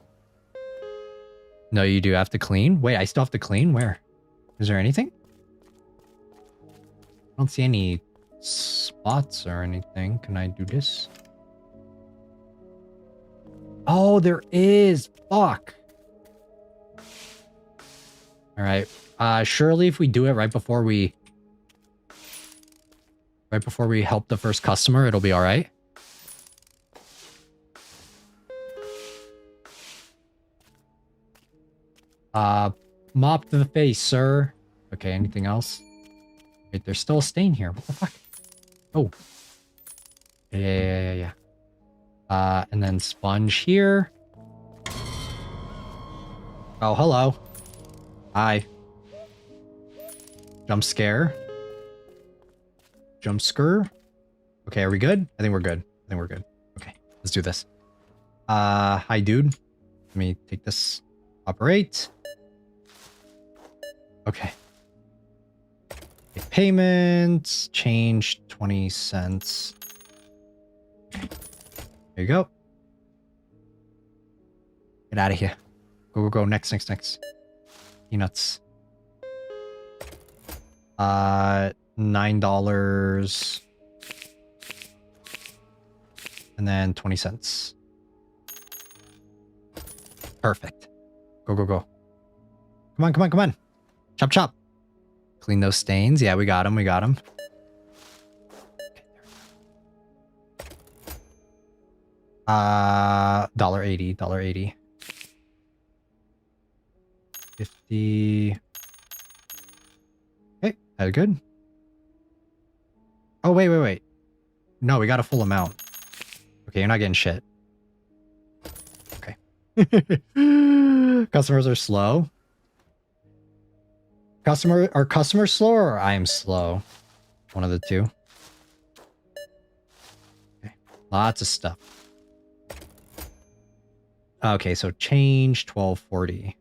No, you do have to clean? Wait, I still have to clean? Where? Is there anything? I don't see any spots or anything. Can I do this? Oh, there is. Fuck. All right. Surely if we do it right before we help the first customer, it'll be all right. Mop to the face, sir. Okay, anything else? Wait, there's still a stain here. What the fuck? Oh. Yeah. And then sponge here. Oh, hello. Hi. Jump scare. Jump scare. Okay, are we good? I think we're good. Okay, let's do this. Hi, dude. Let me take this. Operate. Okay. Make payment. Change 20 cents. Okay. There you go. Get out of here. Go. Next. Peanuts. $9. And then 20 cents. Perfect. Go. Come on. Chop. Clean those stains. Yeah, we got them. Okay, $1.80. 50. Okay, that's good. Oh, wait. No, we got a full amount. Okay, you're not getting shit. Okay. Customers are slow. Are customers slow or I am slow? One of the two. Okay. Lots of stuff. Okay, so change 1240.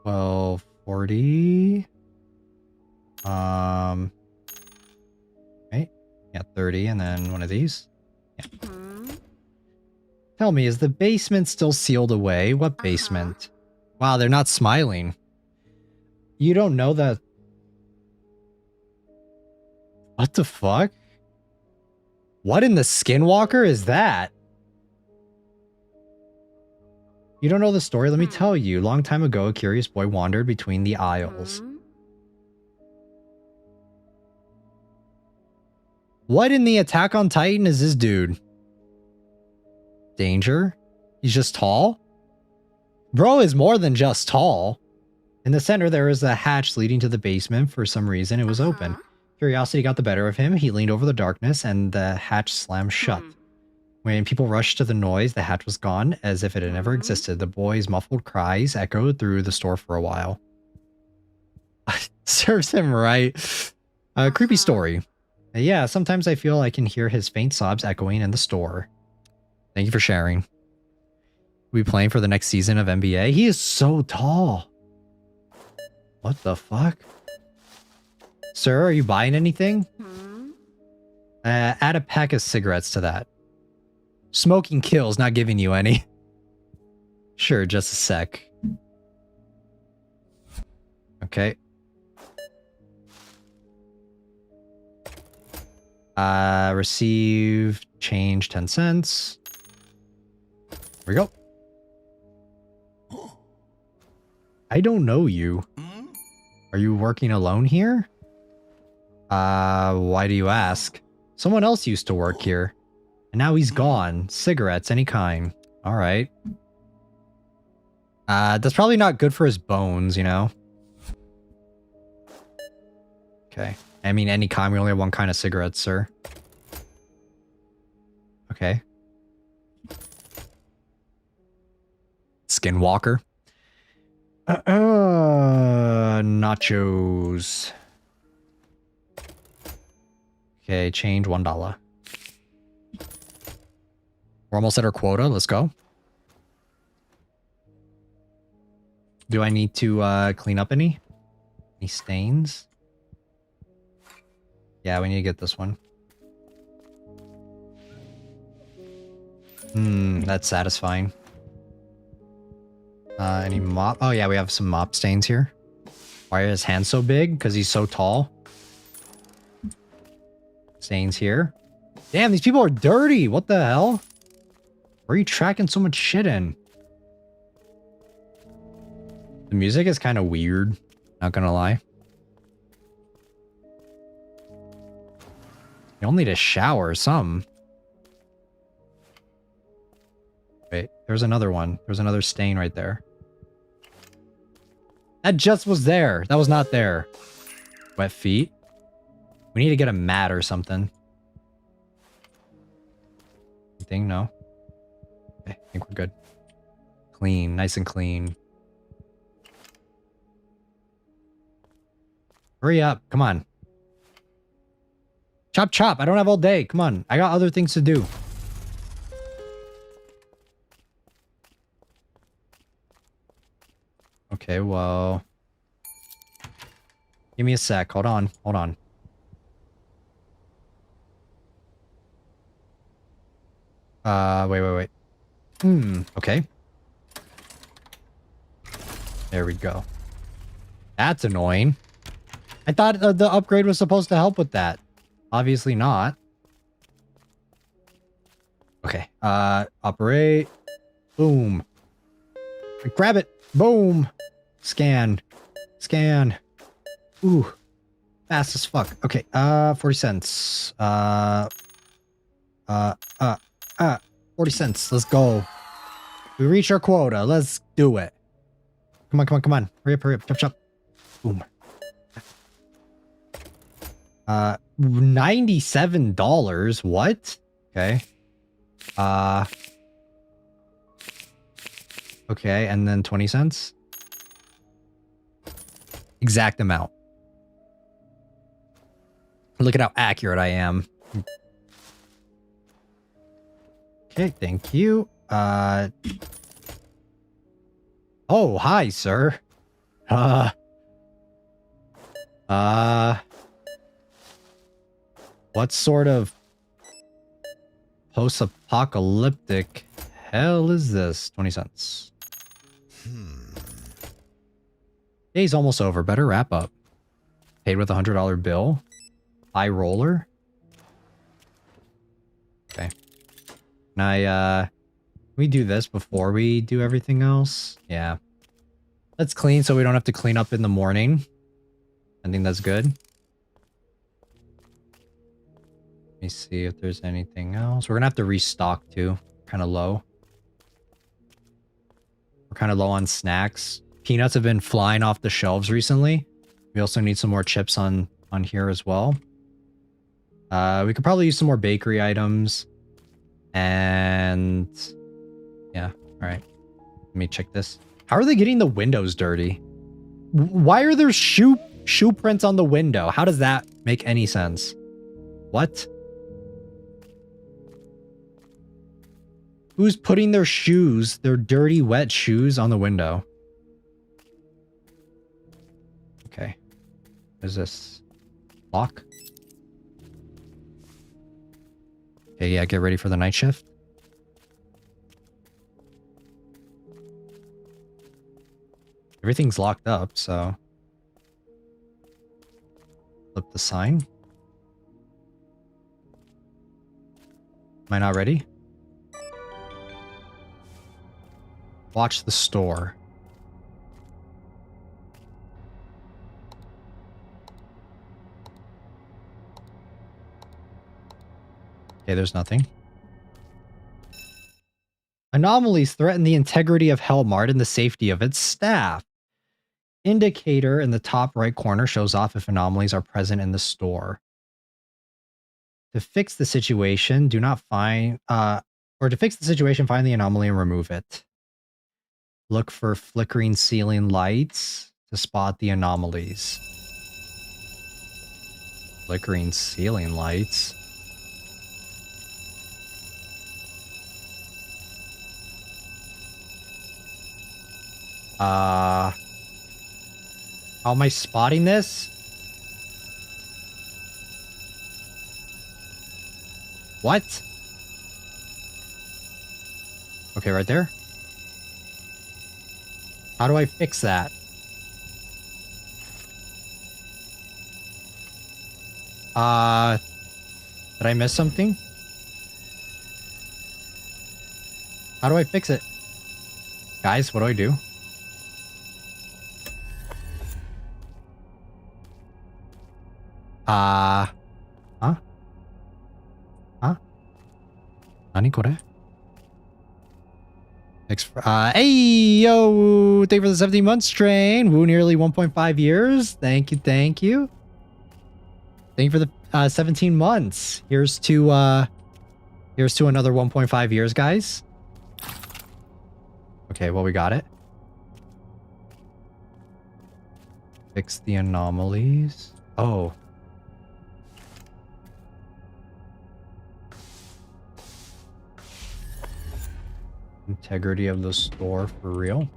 1240. Okay. Yeah, 30 and then one of these. Yeah. Tell me, is the basement still sealed away? What basement? Wow, they're not smiling. You don't know that... What the fuck? What in the Skinwalker is that? You don't know the story? Let me tell you. Long time ago, a curious boy wandered between the aisles. What in the Attack on Titan is this dude? Danger? He's just tall? Bro is more than just tall. In the center, there is a hatch leading to the basement. For some reason, it was open. Curiosity got the better of him. He leaned over the darkness and the hatch slammed shut. When people rushed to the noise, the hatch was gone, as if it had never existed. The boy's muffled cries echoed through the store for a while. Serves him right. Creepy story. Yeah, sometimes I feel I can hear his faint sobs echoing in the store. Thank you for sharing. We playing for the next season of NBA? He is so tall. What the fuck? Sir, are you buying anything? Add a pack of cigarettes to that. Smoking kills, not giving you any. Sure, just a sec. Okay. Receive change 10 cents. Here we go. I don't know you. Are you working alone here? Why do you ask? Someone else used to work here. And now he's gone. Cigarettes, any kind. Alright. That's probably not good for his bones, you know? Okay. I mean, any kind. We only have one kind of cigarettes, sir. Okay. Skinwalker. Nachos. Okay, change $1. We're almost at our quota. Let's go. Do I need to clean up any? Any stains? Yeah, we need to get this one. That's satisfying. Any mop? Oh yeah, we have some mop stains here. Why are his hands so big? Because he's so tall. Stains here. Damn, these people are dirty. What the hell? Where are you tracking so much shit in? The music is kind of weird. Not gonna lie. You'll need a shower or something. Wait, there's another one. There's another stain right there. That just was there. That was not there. Wet feet. We need to get a mat or something. Anything? No. Okay, I think we're good. Clean. Nice and clean. Hurry up. Come on. Chop, chop. I don't have all day. Come on. I got other things to do. Okay, well... Give me a sec. Hold on. Hold on. Wait. Okay. There we go. That's annoying. I thought the upgrade was supposed to help with that. Obviously not. Okay. Operate. Boom. Grab it. Boom. Scan. Scan. Ooh. Fast as fuck. Okay. 40 cents. 40 cents. Let's go. We reach our quota. Let's do it. Come on, come on, come on. Hurry up, hurry up. Chop, chop. Boom. $97. What? Okay. Okay, and then 20 cents. Exact amount. Look at how accurate I am. Okay, thank you. Oh, hi, sir. What sort of post-apocalyptic hell is this? 20 cents. Day's almost over. Better wrap up. Paid with a $100 bill. High roller. Okay. Can I, we do this before we do everything else? Yeah. Let's clean so we don't have to clean up in the morning. I think that's good. Let me see if there's anything else. We're gonna have to restock too. Kind of low. We're kind of low on snacks. Peanuts have been flying off the shelves recently. We also need some more chips on here as well. We could probably use some more bakery items. And yeah, all right. Let me check this. How are they getting the windows dirty? Why are there shoe prints on the window? How does that make any sense? What? Who's putting their shoes, their dirty, wet shoes on the window? Okay. What is this? Lock? Okay, yeah, get ready for the night shift. Everything's locked up, so... Flip the sign. Am I not ready? Watch the store. Okay, there's nothing. Anomalies threaten the integrity of Hellmart and the safety of its staff. Indicator in the top right corner shows off if anomalies are present in the store. To fix the situation, do not find or to fix the situation, find the anomaly and remove it. Look for flickering ceiling lights to spot the anomalies. Flickering ceiling lights. How am I spotting this? What? Okay, right there. How do I fix that? Did I miss something? How do I fix it? Guys, what do I do? Huh? Huh? Nani kore? Thanks for, hey, yo! Thank you for the 17 months train. Woo, nearly 1.5 years. Thank you, thank you. Thank you for the 17 months. Here's to another 1.5 years, guys. Okay, well, we got it. Fix the anomalies. Oh. Integrity of the store for real.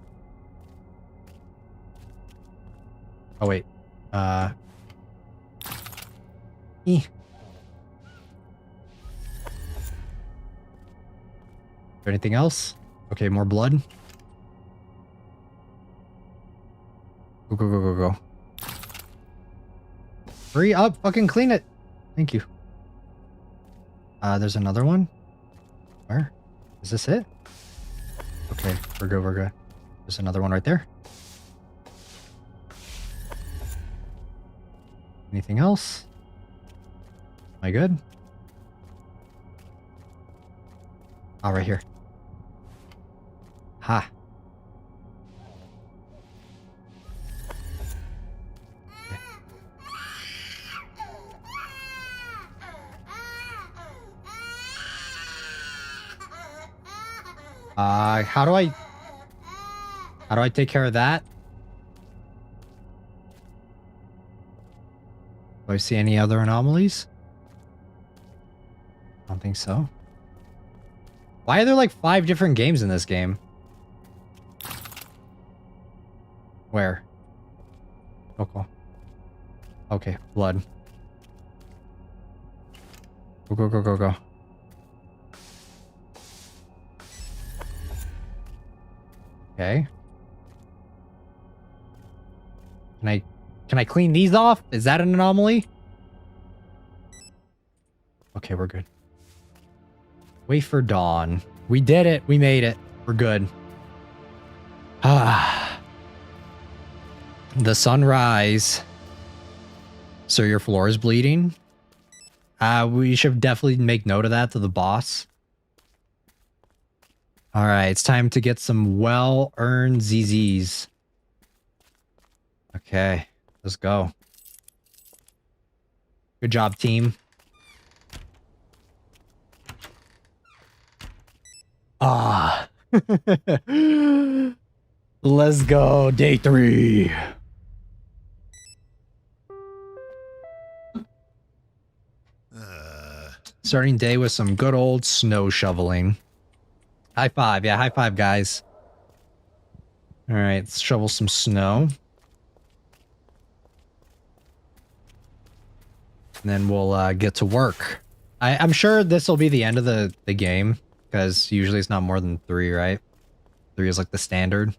Oh, wait. Is there anything else? Okay, more blood. Go, go, go, go, go. Hurry up, fucking clean it. Thank you. There's another one. Where? Is this it? Okay, we're good, we're good. There's another one right there. Anything else? Am I good? Oh, right here. Ha. Okay. How do I take care of that? Do I see any other anomalies? I don't think so. Why are there like 5 different games in this game? Where? Okay. Okay, blood. Go, go, go, go, go. Okay. Can I clean these off? Is that an anomaly? Okay, we're good. Wait for dawn. We did it. We made it. We're good. Ah. The sunrise. So your floor is bleeding? We should definitely make note of that to the boss. All right, it's time to get some well-earned ZZs. Okay, let's go. Good job, team. Ah. Let's go, day 3. Starting day with some good old snow shoveling. High five. Yeah, high five, guys. All right, let's shovel some snow. And then we'll get to work. I'm sure this will be the end of the game, because usually it's not more than 3, right? 3 is like the standard.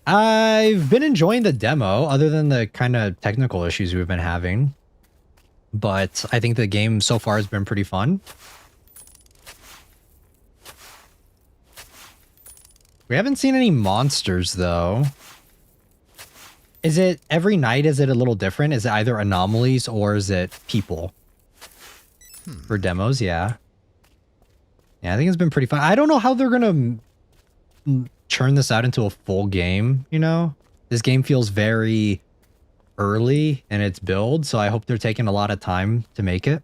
I've been enjoying the demo, other than the kind of technical issues we've been having. But I think the game so far has been pretty fun. We haven't seen any monsters, though. Is it every night? Is it a little different? Is it either anomalies or is it people? For demos, yeah. Yeah, I think it's been pretty fun. I don't know how they're gonna churn this out into a full game, you know? This game feels very early in its build, so I hope they're taking a lot of time to make it.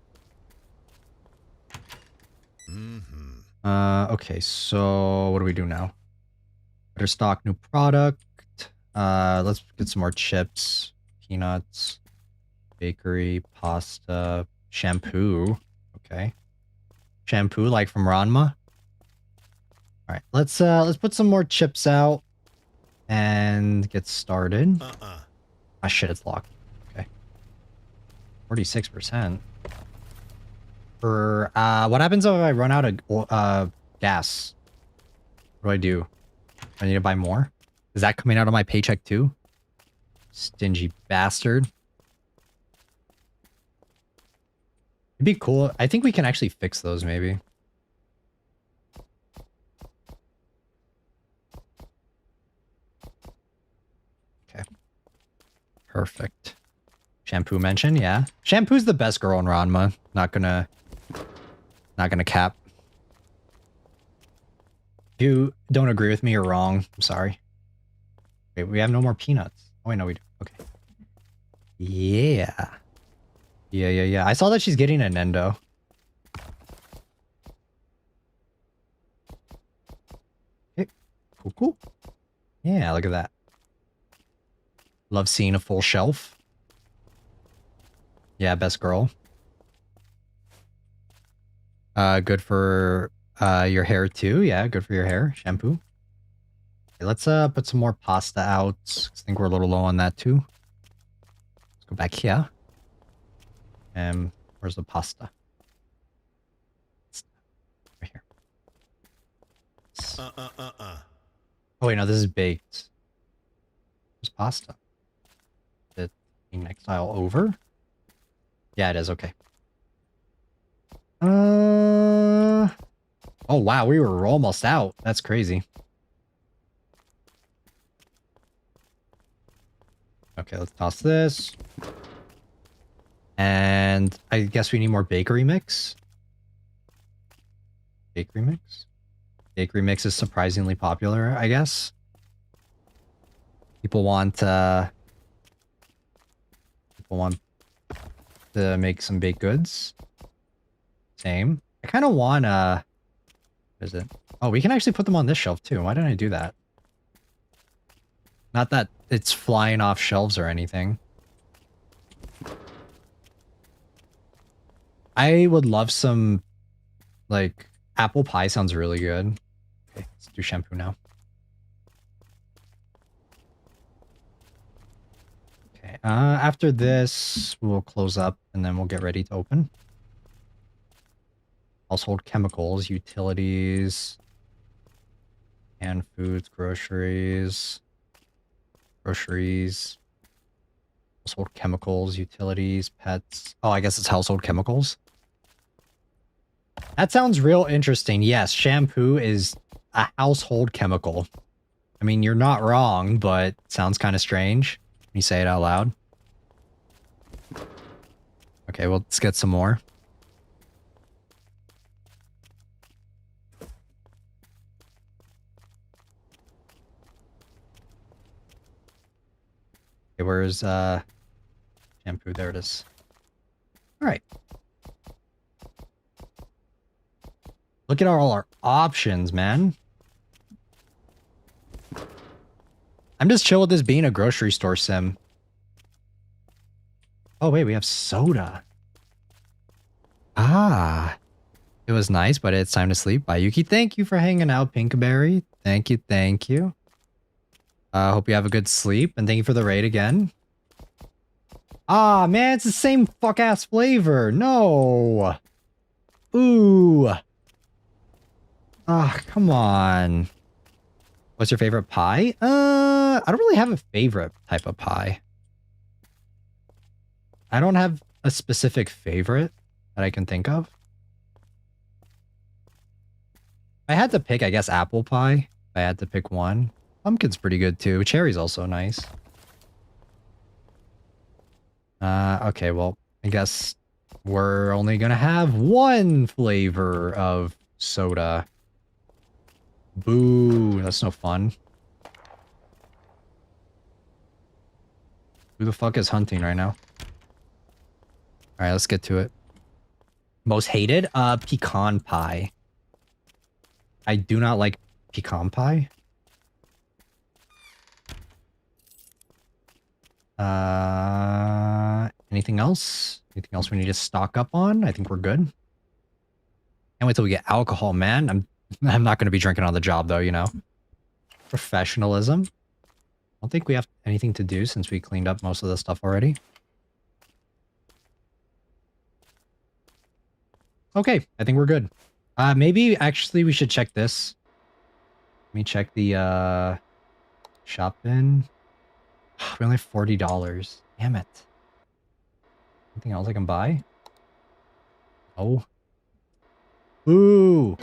Okay, so what do we do now? Better stock new product. Let's get some more chips, peanuts, bakery, pasta, shampoo. Okay. Shampoo like from Ranma. All right, let's put some more chips out and get started. Ah shit, it's locked. Okay. 46%. For what happens if I run out of gas? What do? I need to buy more? Is that coming out of my paycheck too? Stingy bastard. It'd be cool. I think we can actually fix those maybe. Okay. Perfect. Shampoo mention, yeah. Shampoo's the best girl in Ranma. Not gonna cap. If you don't agree with me, you're wrong. I'm sorry. Okay, we have no more peanuts. Oh, wait, no, we do. Okay. Yeah. Yeah. I saw that she's getting an endo. Okay. Cool. Yeah, look at that. Love seeing a full shelf. Yeah, best girl. Good for your hair too. Yeah, good for your hair. Shampoo. Okay, let's put some more pasta out. I think we're a little low on that too. Let's go back here. Where's the pasta? Right here. Oh wait, no, this is baked. There's pasta. The next aisle over? Yeah, it is. Okay. Oh wow, we were almost out. That's crazy. Okay, let's toss this. And I guess we need more bakery mix. Bakery mix? Bakery mix is surprisingly popular, I guess. People want to make some baked goods. Same. I kind of want what is it? Oh, we can actually put them on this shelf too. Why didn't I do that? Not that it's flying off shelves or anything. I would love some, like, apple pie sounds really good. Okay, let's do shampoo now. Okay, after this, we'll close up and then we'll get ready to open. Household chemicals, utilities, canned foods, groceries, household chemicals, utilities, pets. Oh, I guess it's household chemicals. That sounds real interesting. Yes, shampoo is a household chemical. I mean, you're not wrong, but it sounds kind of strange when you say it out loud. Okay, well, let's get some more. Okay, where's shampoo? There it is. All right. Look at all our options, man. I'm just chill with this being a grocery store sim. Oh, wait, we have soda. Ah. It was nice, but it's time to sleep. Bye, Yuki. Thank you for hanging out, Pinkberry. Thank you. Hope you have a good sleep, and thank you for the raid again. Ah, man, it's the same fuck-ass flavor. No. Ooh. Ah, come on. What's your favorite pie? I don't really have a favorite type of pie. I don't have a specific favorite that I can think of. I had to pick, I guess, apple pie. I had to pick one. Pumpkin's pretty good too. Cherry's also nice. Okay, well, I guess we're only gonna have one flavor of soda. Boo, that's no fun. Who the fuck is hunting right now? All right, let's get to it. Most hated? Pecan pie. I do not like pecan pie. Anything else? Anything else we need to stock up on? I think we're good. Can't wait till we get alcohol, man. I'm not going to be drinking on the job though, you know. Professionalism. I don't think we have anything to do since we cleaned up most of the stuff already. Okay, I think we're good. Maybe actually we should check this. Let me check the shop bin. We only have $40. Damn it. Anything else I can buy? Oh. Ooh.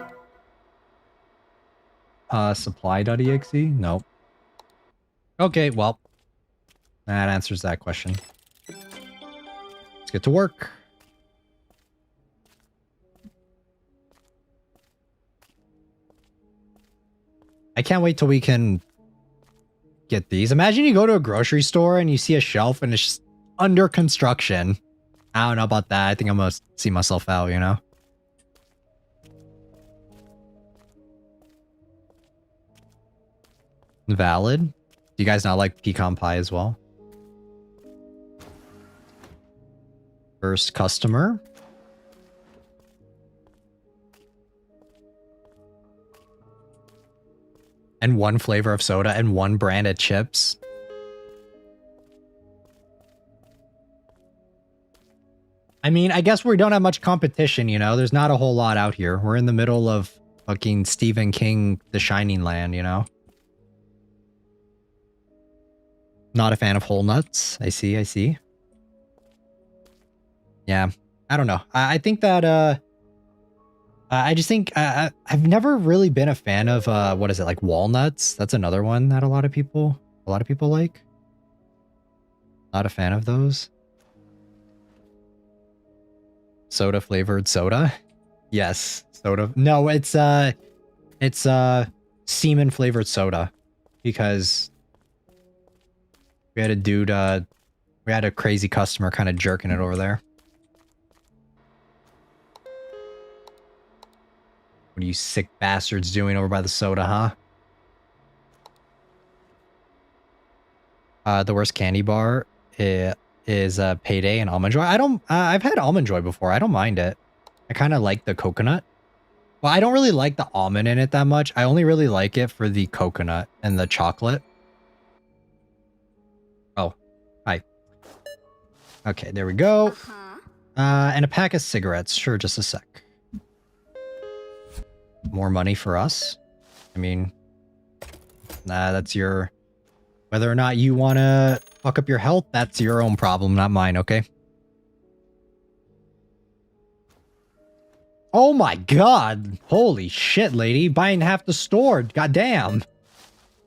Supply.exe? Nope. Okay, well. That answers that question. Let's get to work. I can't wait till we can get these. Imagine you go to a grocery store and you see a shelf and it's just under construction. I don't know about that. I think I'm gonna see myself out, you know? Valid. Do you guys not like pecan pie as well? First customer. And one flavor of soda and one brand of chips. I mean, I guess we don't have much competition, you know? There's not a whole lot out here. We're in the middle of fucking Stephen King, The Shining Land, you know? Not a fan of whole nuts. I see. Yeah, I don't know. I think that, I just think, I've never really been a fan of, what is it, like walnuts? That's another one that a lot of people like. Not a fan of those. Soda flavored soda? Yes, soda. No, it's semen flavored soda. Because we had a dude, we had a crazy customer kind of jerking it over there. What are you sick bastards doing over by the soda, huh? The worst candy bar is Payday and Almond Joy. I've had Almond Joy before. I don't mind it. I kind of like the coconut. Well, I don't really like the almond in it that much. I only really like it for the coconut and the chocolate. Oh, hi. Okay, there we go. And a pack of cigarettes. Sure, just a sec. More money for us. I mean, that's your... Whether or not you want to fuck up your health, that's your own problem, not mine, okay? Oh my god! Holy shit, lady. Buying half the store. Goddamn.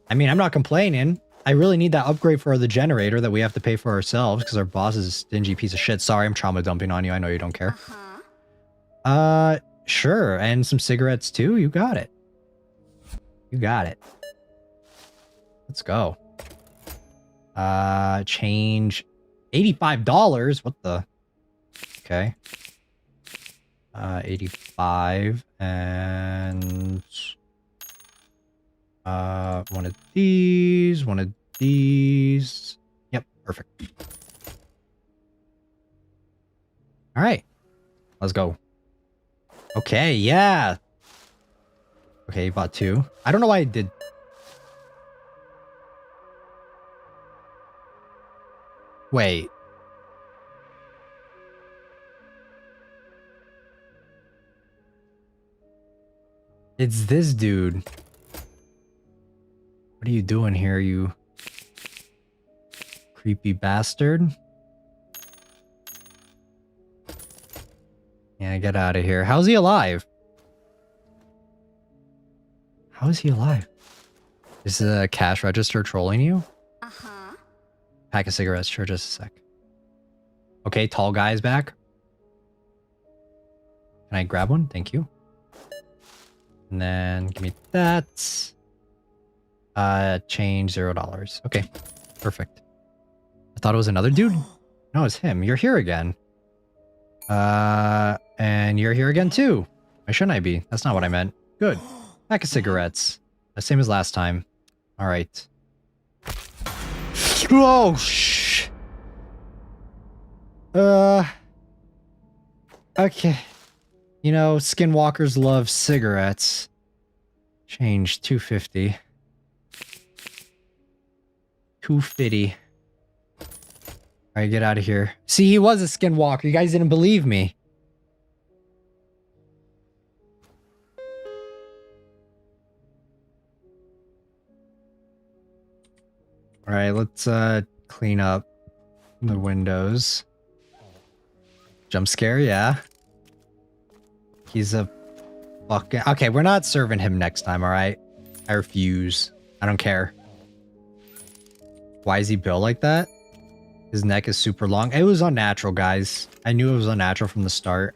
I mean, I'm not complaining. I really need that upgrade for the generator that we have to pay for ourselves because our boss is a stingy piece of shit. Sorry, I'm trauma dumping on you. I know you don't care. Sure. And some cigarettes too. You got it. You got it. Let's go. Change $85. What the? Okay. 85 and one of these, one of these. Yep, perfect. All right. Let's go. Okay, yeah. Okay, bought two. I don't know why I did. Wait. It's this dude. What are you doing here, you creepy bastard? Yeah, get out of here. How's he alive? How is he alive? Is the cash register trolling you? Pack of cigarettes, sure, just a sec. Okay, tall guy's back. Can I grab one? Thank you. And then give me that. Change $0. Okay, perfect. thought it was another dude. No, it's him. You're here again. And you're here again too. Why shouldn't I be? That's not what I meant. Good. Pack of cigarettes. The same as last time. All right. Oh, shh. Okay. You know, skinwalkers love cigarettes. Change 250. 250. Alright, get out of here. See, he was a skinwalker. You guys didn't believe me. Alright, let's clean up the windows. Jump scare, yeah. He's a fucking... Okay, we're not serving him next time, alright? I refuse. I don't care. Why is he built like that? His neck is super long. It was unnatural, guys. I knew it was unnatural from the start.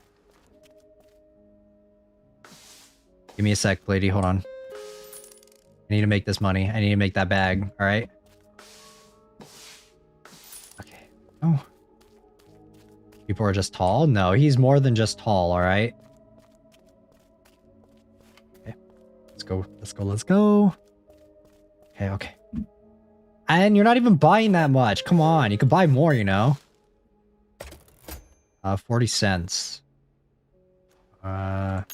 Give me a sec, lady. Hold on. I need to make this money. I need to make that bag, alright? Okay. Oh. People are just tall? No, he's more than just tall, alright? Okay. Let's go. Let's go. Let's go. Okay, okay. And you're not even buying that much. Come on. You could buy more, you know? 40 cents. Okay.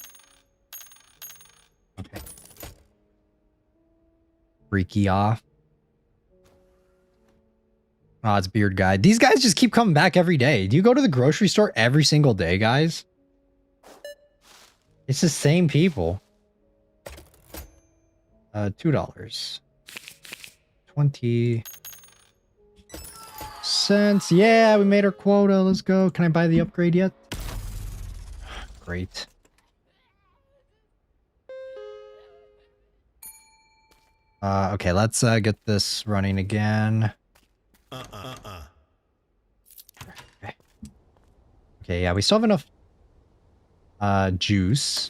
Freaky off. Oh, it's Beard Guy. These guys just keep coming back every day. Do you go to the grocery store every single day, guys? It's the same people. $2. 20 cents. Yeah, we made our quota. Let's go. Can I buy the upgrade yet? Great. Okay, let's get this running again. Okay. Okay, yeah, we still have enough juice.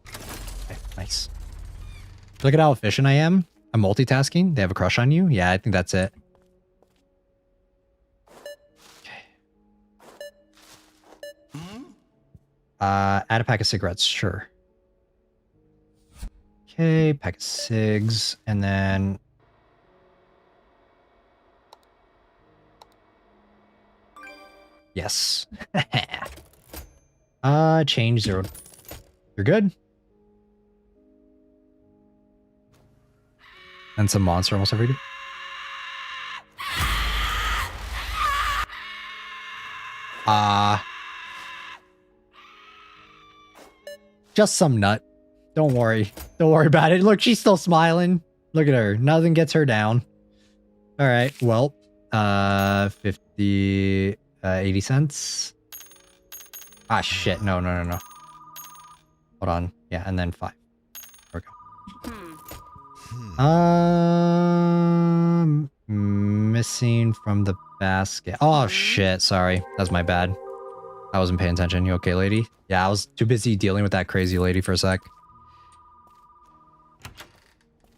Okay, nice. Look at how efficient I am. I'm multitasking. They have a crush on you. Yeah, I think that's it. Okay. Add a pack of cigarettes. Sure. Okay, pack of cigs. And then... Yes. Change 0. You're good. And some monster almost every day. Just some nut. Don't worry. Don't worry about it. Look, she's still smiling. Look at her. Nothing gets her down. All right. Well, 50, 80 cents. Ah, shit. No. Hold on. Yeah, and then 5. There we go. Missing from the basket. Oh shit, sorry. That's my bad. I wasn't paying attention. You okay, lady? Yeah, I was too busy dealing with that crazy lady for a sec.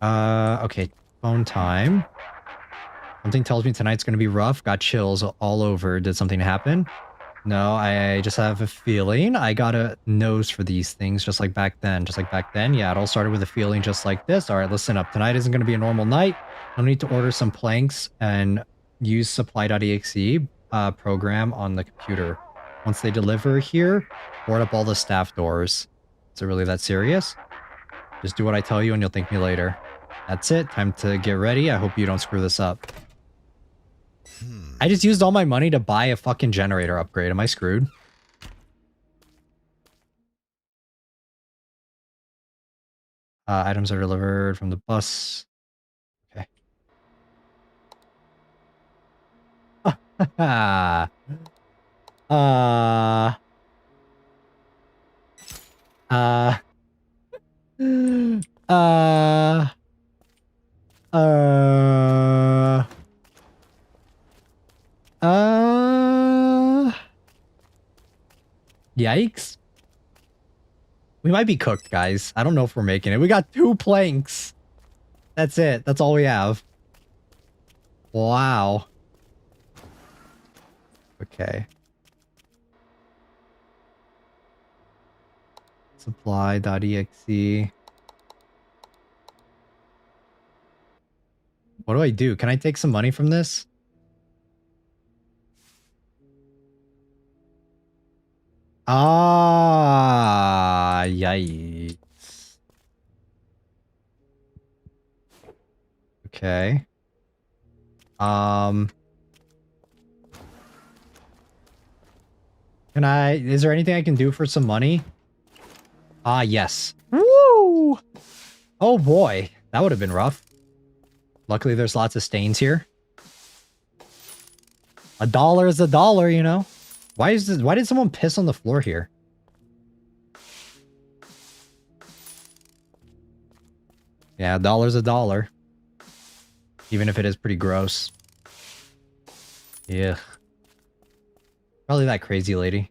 Okay. Phone time. Something tells me tonight's gonna be rough. Got chills all over. Did something happen? No, I just have a feeling. I got a nose for these things just like back then. Yeah, it all started with a feeling just like this. All right, listen up. Tonight isn't going to be a normal night. I'll need to order some planks and use supply.exe program on the computer. Once they deliver here, board up all the staff doors. Is it really that serious? Just do what I tell you and you'll thank me later. That's it. Time to get ready. I hope you don't screw this up. I just used all my money to buy a fucking generator upgrade. Am I screwed? Items are delivered from the bus. Okay. Yikes. We might be cooked, guys. I don't know if we're making it. We got 2 planks. That's it. That's all we have. Wow. Okay. Supply.exe. What do I do? Can I take some money from this? Ah, yikes. Okay. Is there anything I can do for some money? Ah, yes. Woo! Oh boy, that would have been rough. Luckily, there's lots of stains here. $1 is $1, you know? Why did someone piss on the floor here? Yeah, $1's $1. Even if it is pretty gross. Yeah. Probably that crazy lady.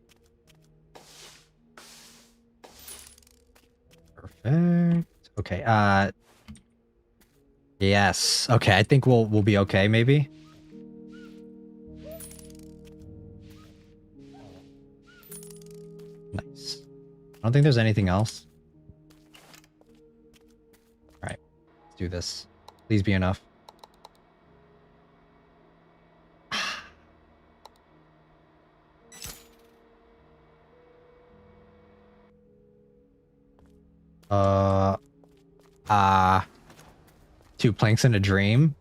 Perfect. Okay, yes. Okay, I think we'll be okay, maybe. Nice. I don't think there's anything else. Alright. Let's do this. Please be enough. Two planks in a dream.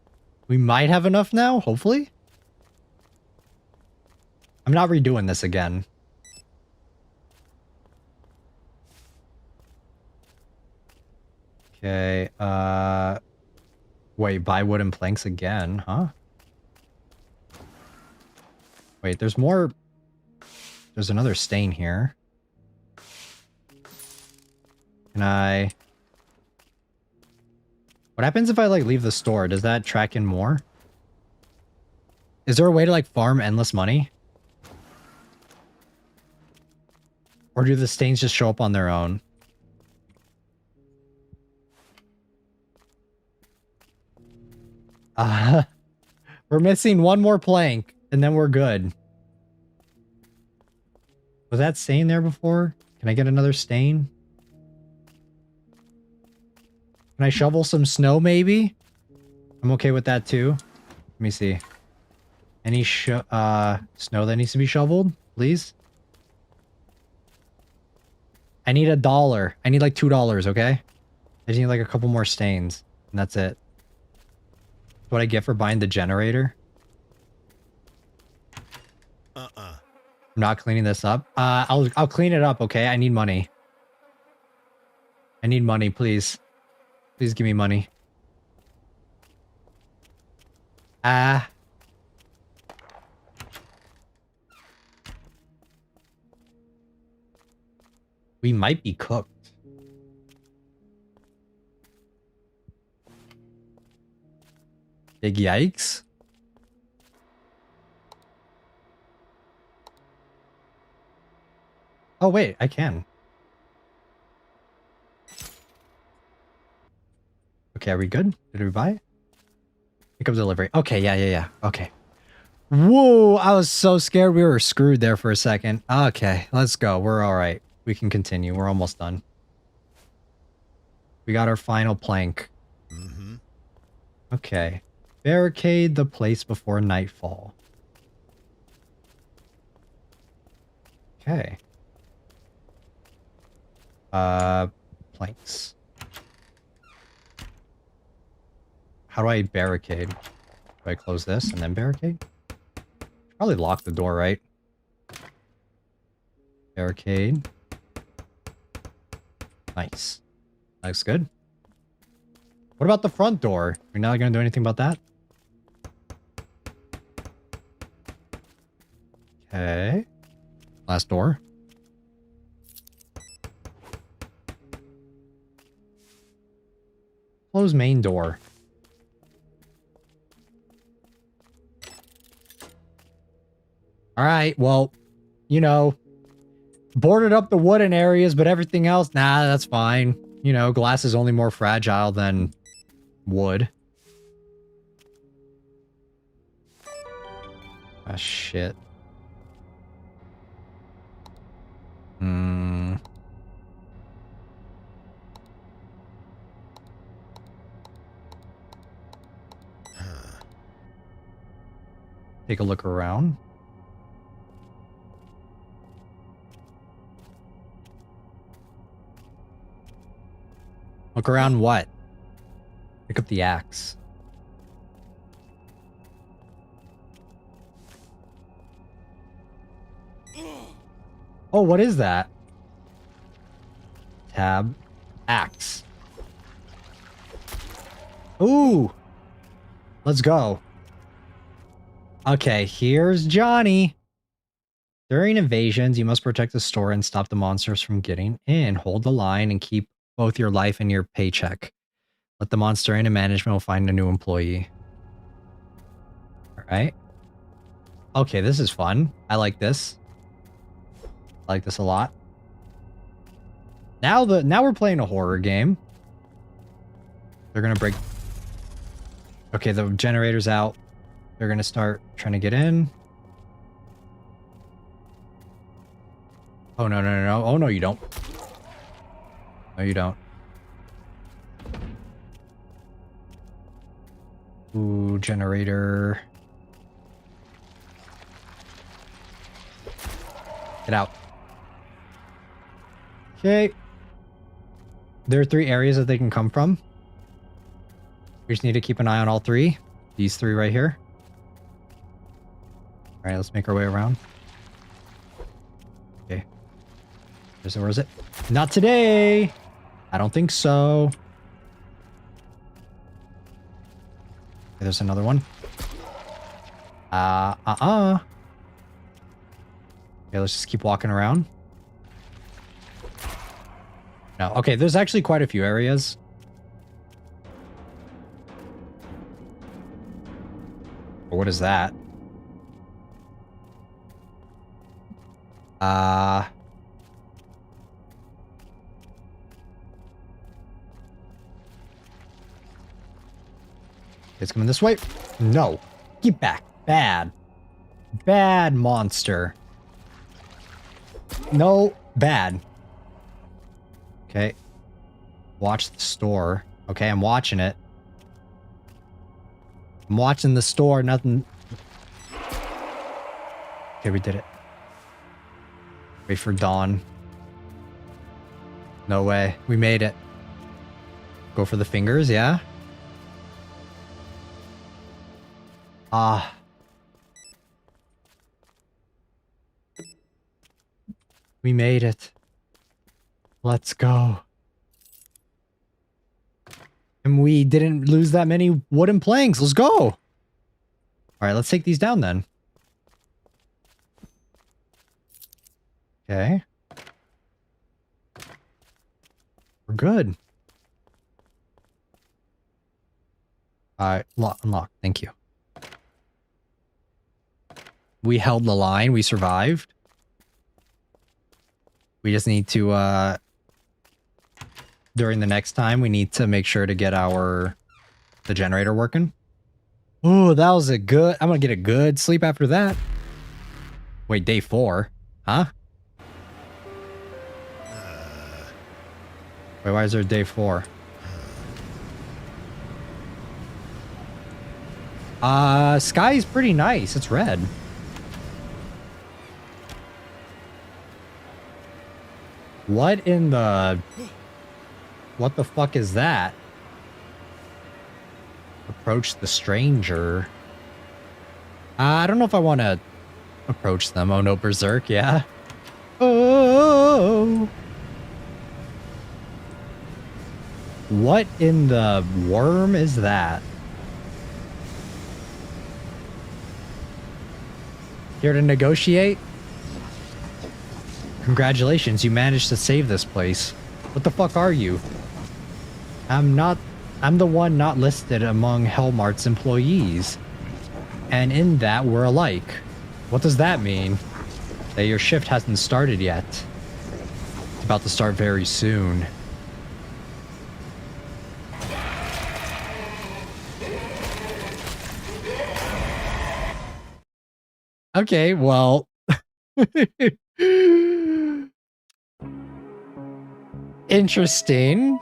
We might have enough now, hopefully. I'm not redoing this again. Okay, wait, buy wooden planks again, huh? Wait, there's more. There's another stain here. Can I... What happens if I, like, leave the store? Does that track in more? Is there a way to, like, farm endless money? Or do the stains just show up on their own? We're missing one more plank, and then we're good. Was that stain there before? Can I get another stain? Can I shovel some snow, maybe? I'm okay with that, too. Let me see. Any snow that needs to be shoveled, please? I need $1. I need, like, $2, okay? I just need, like, a couple more stains, and that's it. That's what I get for buying the generator. I'm not cleaning this up. I'll clean it up, okay? I need money. I need money, please. Please give me money. We might be cooked. Big yikes. Oh, wait, I can. Okay, are we good? Did we buy it? Pick up delivery. Okay, yeah. Okay. Whoa, I was so scared we were screwed there for a second. Okay, let's go. We're all right. We can continue. We're almost done. We got our final plank. Okay. Barricade the place before nightfall. Okay. Planks. How do I barricade? Do I close this and then barricade? Probably lock the door, right? Barricade. Nice. Looks good. What about the front door? You're not gonna do anything about that? Okay. Last door. Close main door. Alright, well, you know, boarded up the wooden areas, but everything else, nah, that's fine. You know, glass is only more fragile than wood. Ah, shit. Hmm. Take a look around. Look around what? Pick up the axe. Oh, what is that? Tab. Axe. Ooh. Let's go. Okay, here's Johnny. During invasions, you must protect the store and stop the monsters from getting in. Hold the line and keep both your life and your paycheck. Let the monster in and management will find a new employee. All right. Okay, this is fun. I like this. I like this a lot. Now we're playing a horror game. They're gonna break. Okay, the generator's out. They're gonna start trying to get in. Oh no, no, no, no. Oh no, you don't. No, you don't. Ooh, generator. Get out. Okay. There are 3 areas that they can come from. We just need to keep an eye on all 3. These 3 right here. All right, let's make our way around. Okay. Where is it? Not today. I don't think so. Okay, there's another one. Okay, let's just keep walking around. No, okay, there's actually quite a few areas. What is that? It's coming this way. No. Get back. Bad. Bad monster. No. Bad. Okay. Watch the store. Okay, I'm watching it. I'm watching the store. Nothing. Okay, we did it. Wait for dawn. No way. We made it. Go for the fingers, yeah? Ah. We made it. Let's go. And we didn't lose that many wooden planks. Let's go. All right, let's take these down then. Okay. We're good. All right, unlock. Thank you. We held the line. We survived. We just need to, during the next time, we need to make sure to get the generator working. Oh, that was I'm gonna get a good sleep after that. Wait, day 4? Huh? Wait, why is there day 4? Sky's pretty nice. It's red. What the fuck is that? Approach the stranger. I don't know if I want to approach them. Oh no, berserk, yeah. Oh. What in the worm is that? Here to negotiate? Congratulations, you managed to save this place. What the fuck are you? I'm the one not listed among Hellmart's employees. And in that, we're alike. What does that mean? That your shift hasn't started yet. It's about to start very soon. Okay, well. Interesting.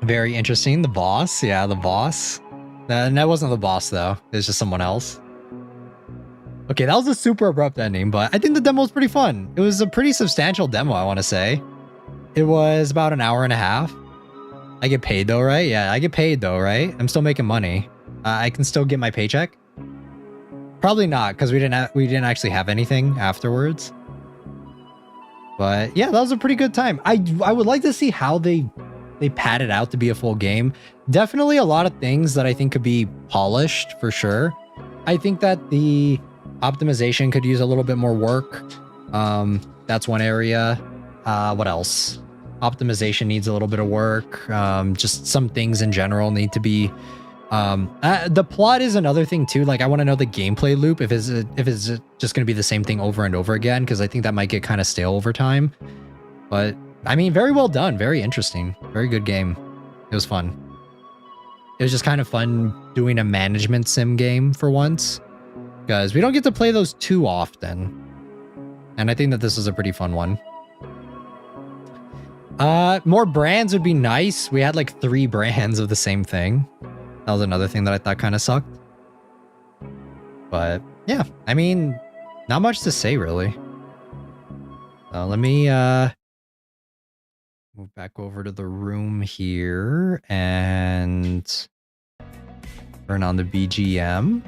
Very interesting. The boss. Yeah, the boss. That wasn't the boss, though. It was just someone else. Okay, that was a super abrupt ending, but I think the demo was pretty fun. It was a pretty substantial demo, I want to say. It was about an hour and a half. I get paid, though, right? Yeah, I get paid, though, right? I'm still making money. I can still get my paycheck. Probably not, because we didn't actually have anything afterwards. But yeah, that was a pretty good time. I would like to see how they pad it out to be a full game. Definitely a lot of things that I think could be polished for sure. I think that the optimization could use a little bit more work. That's one area. What else? Optimization needs a little bit of work. Just some things in general need to be. The plot is another thing too. Like I want to know the gameplay loop if it's just going to be the same thing over and over again, because I think that might get kind of stale over time. But I mean, very well done, very interesting, very good game. It was fun. It was just kind of fun doing a management sim game for once, because we don't get to play those too often. And I think that this is a pretty fun one. More brands would be nice. We had like 3 brands of the same thing. That was another thing that I thought kind of sucked. But yeah, I mean, not much to say really. Let me move back over to the room here and turn on the BGM.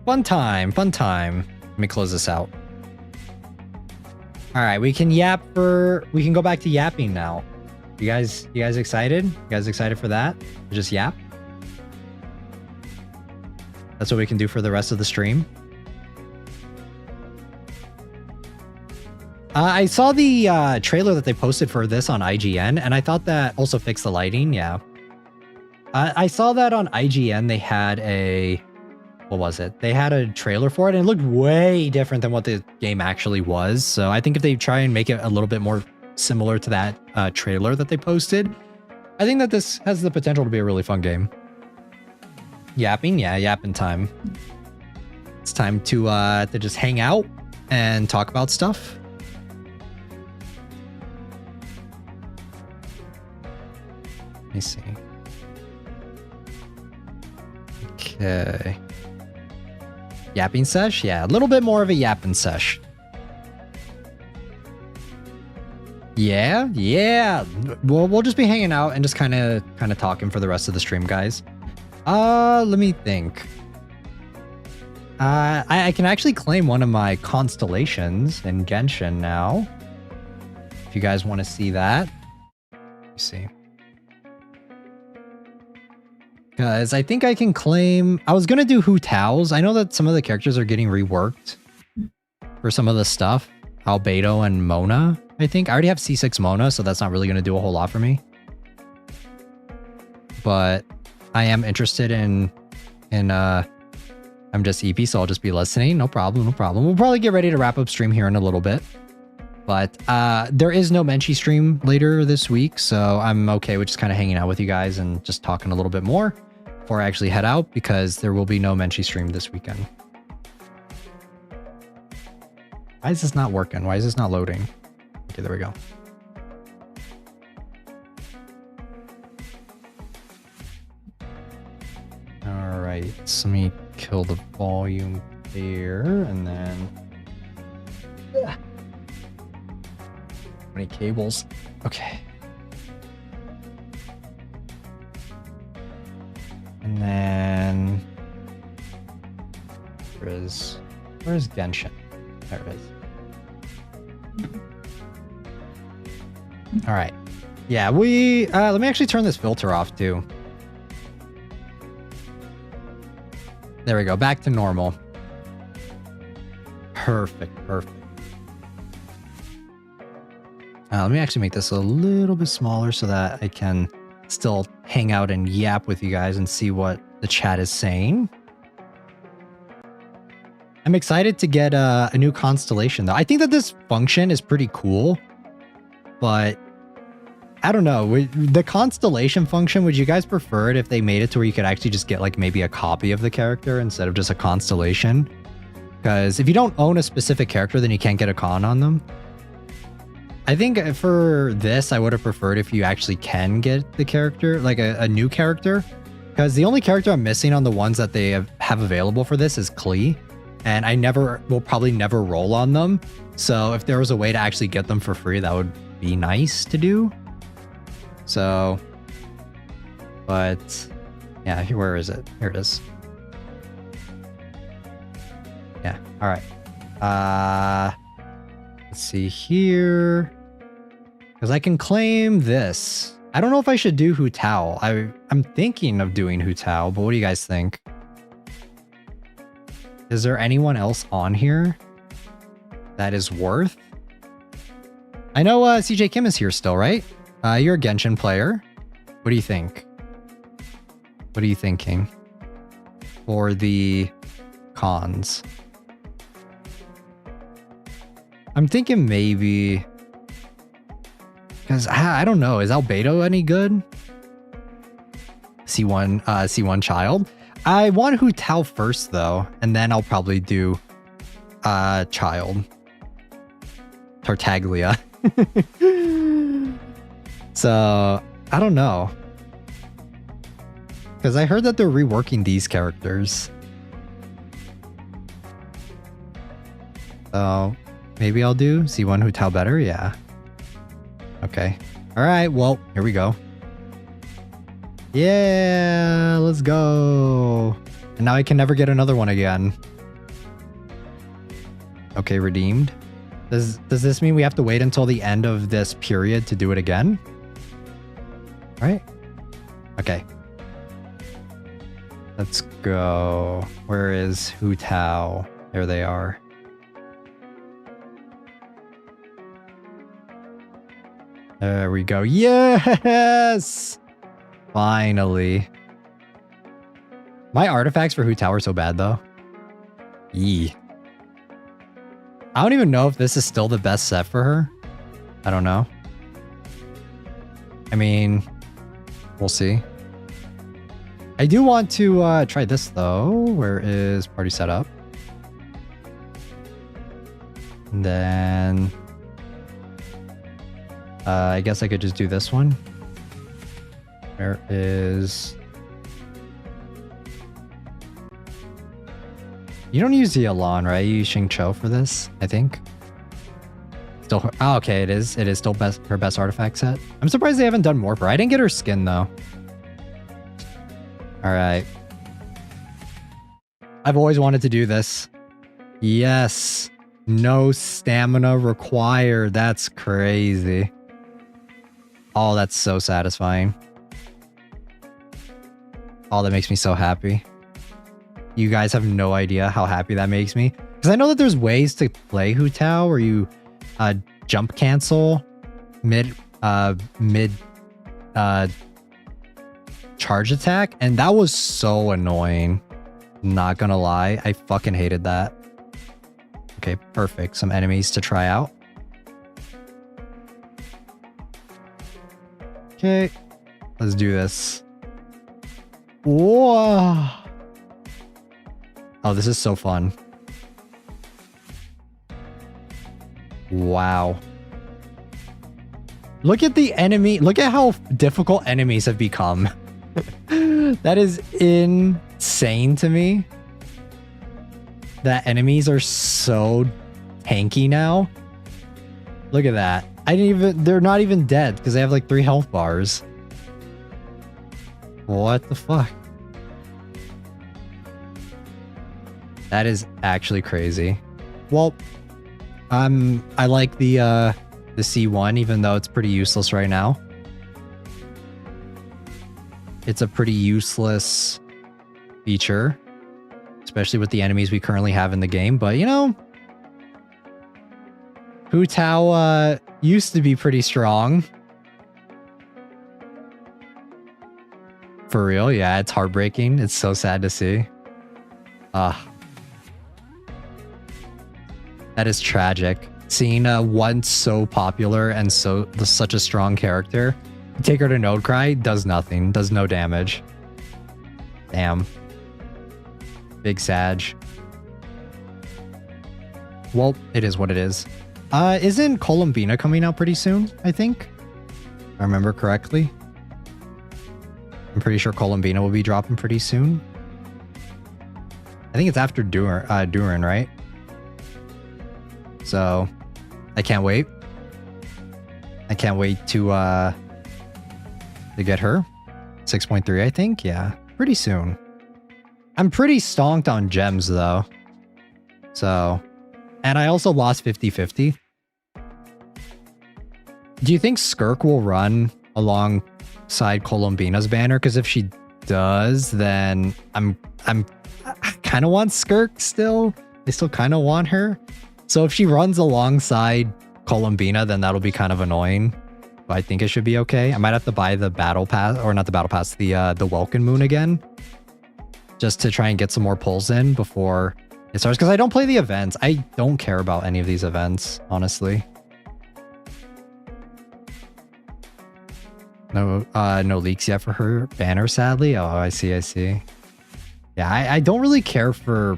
Fun time, fun time. Let me close this out. All right, we can go back to yapping now. You guys excited? You guys excited for that? Just yap? That's what we can do for the rest of the stream. I saw the trailer that they posted for this on IGN, and I thought that also fixed the lighting. Yeah. I saw that on IGN. They had what was it? They had a trailer for it, and it looked way different than what the game actually was. So I think if they try and make it a little bit more similar to that trailer that they posted, I think that this has the potential to be a really fun game. Yapping? Yeah, yapping time. It's time to just hang out and talk about stuff. Let me see. Okay. Yapping sesh? Yeah, a little bit more of a yapping sesh. Yeah. Well, we'll just be hanging out and just kind of talking for the rest of the stream, guys. Let me think. I can actually claim one of my constellations in Genshin now. If you guys want to see that. Let me see. Guys, I think I can claim... I was going to do Hu Tao's. I know that some of the characters are getting reworked for some of the stuff. Albedo and Mona, I think. I already have C6 Mona, so that's not really going to do a whole lot for me. But I am interested in I'm just EP, so I'll just be listening. No problem, no problem. We'll probably get ready to wrap up stream here in a little bit. But there is no Menchie stream later this week, so I'm okay with just kind of hanging out with you guys and just talking a little bit more before I actually head out, because there will be no Menchie stream this weekend. Why is this not working? Why is this not loading? Okay, there we go. All right, so let me kill the volume there, and then... Ugh. Many cables. Okay. And then... Where's Genshin? There it is. All right. Yeah, let me actually turn this filter off too. There we go. Back to normal. Perfect. Let me actually make this a little bit smaller so that I can still hang out and yap with you guys and see what the chat is saying. I'm excited to get a new constellation though. I think that this function is pretty cool, but I don't know. The constellation function, would you guys prefer it if they made it to where you could actually just get like maybe a copy of the character instead of just a constellation? Because if you don't own a specific character, then you can't get a con on them. I think for this, I would have preferred if you actually can get the character, like a new character. Because the only character I'm missing on the ones that they have available for this is Klee. And I will probably never roll on them. So if there was a way to actually get them for free, that would be nice to do. So, but yeah, where is it? Here it is. Yeah, all right. Let's see here. Because I can claim this. I don't know if I should do Hu Tao. I'm thinking of doing Hu Tao, but what do you guys think? Is there anyone else on here that is worth? I know CJ Kim is here still, right? You're a Genshin player. What do you think? What are you thinking for the cons? I'm thinking maybe... Because I don't know. Is Albedo any good? C1 child. I want Hu Tao first though, and then I'll probably do child. Tartaglia. So I don't know. Because I heard that they're reworking these characters. So maybe I'll do C1 Hu Tao better, yeah. Okay. Alright, well, here we go. Yeah, let's go. And now I can never get another one again. Okay, redeemed. Does this mean we have to wait until the end of this period to do it again? Right? Okay. Let's go. Where is Hu Tao? There they are. There we go. Yes! Finally. My artifacts for Hu Tao are so bad though. Yee. I don't even know if this is still the best set for her. I don't know. I mean, we'll see. I do want to try this though. Where is party setup? And then I guess I could just do this one. Where is... You don't use the Elan, right? You use Xingqiu for this, I think. Still her... Oh, okay, it is. It is still her best artifact set. I'm surprised they haven't done more for her. I didn't get her skin, though. Alright. I've always wanted to do this. Yes. No stamina required. That's crazy. Oh, that's so satisfying. Oh, that makes me so happy. You guys have no idea how happy that makes me. Because I know that there's ways to play Hu Tao where you jump cancel mid charge attack. And that was so annoying. Not gonna lie. I fucking hated that. Okay, perfect. Some enemies to try out. Okay, let's do this. Whoa. Oh, this is so fun. Wow. Look at the enemy. Look at how difficult enemies have become. That is insane to me. That enemies are so tanky now. Look at that. They're not even dead because they have like 3 health bars. What the fuck? That is actually crazy. Well, I like the C1 even though it's pretty useless right now. It's a pretty useless feature, especially with the enemies we currently have in the game, but you know, Hu Tao used to be pretty strong. For real, yeah, it's heartbreaking. It's so sad to see. That is tragic. Seeing once so popular and such a strong character, take her to Node Cry, does nothing, does no damage. Damn. Big Sag. Well, it is what it is. Isn't Columbina coming out pretty soon, I think? If I remember correctly. I'm pretty sure Columbina will be dropping pretty soon. I think it's after Durin, right? So, I can't wait. I can't wait to get her. 6.3, I think. Yeah, pretty soon. I'm pretty stonked on gems, though. So, and I also lost 50-50. Do you think Skirk will run alongside Columbina's banner? Because if she does, then I kind of want Skirk still. I still kind of want her. So if she runs alongside Columbina, then that'll be kind of annoying. But I think it should be okay. I might have to buy the battle pass, or not the battle pass, the Welkin Moon again, just to try and get some more pulls in before it starts. Because I don't play the events. I don't care about any of these events, honestly. No leaks yet for her banner, sadly. Oh, I see. Yeah, I don't really care for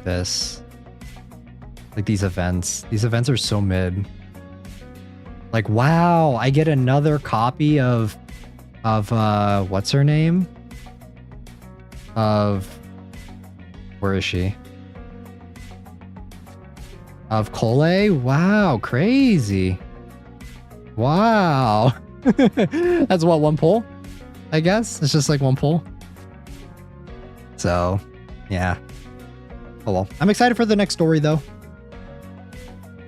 this. Like these events. These events are so mid. Like, wow, I get another copy of what's her name? Where is she? Of Cole? Wow, crazy. Wow. That's what, one pull? I guess it's just like one pull. So, yeah. Oh well. I'm excited for the next story though.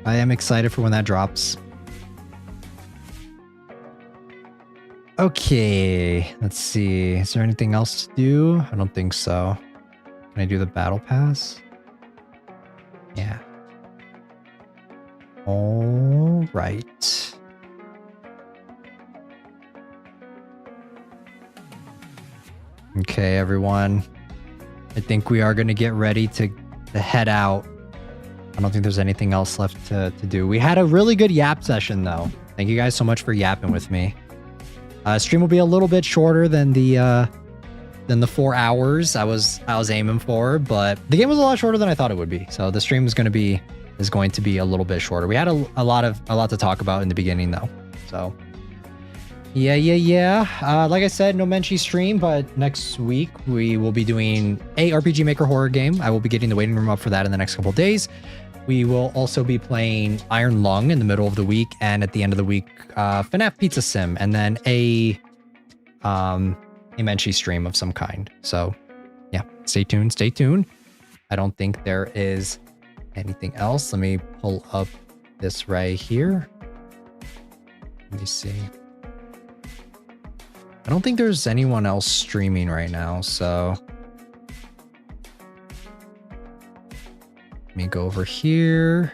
I am excited for when that drops. Okay, let's see. Is there anything else to do? I don't think so. Can I do the battle pass? Yeah. All right. Okay, everyone. I think we are going to get ready to head out. I don't think there's anything else left to do. We had a really good yap session, though. Thank you guys so much for yapping with me. Stream will be a little bit shorter than the 4 hours I was aiming for, but the game was a lot shorter than I thought it would be. So the stream is going to be a little bit shorter. We had a lot to talk about in the beginning, though. So yeah. Like I said, no Menchie stream, but next week we will be doing a RPG Maker horror game. I will be getting the waiting room up for that in the next couple of days. We will also be playing Iron Lung in the middle of the week, and at the end of the week, FNAF Pizza Sim, and then a Menchie stream of some kind. So yeah, stay tuned. I don't think there is anything else. Let me pull up this right here. Let me see. I don't think there's anyone else streaming right now, so let me go over here.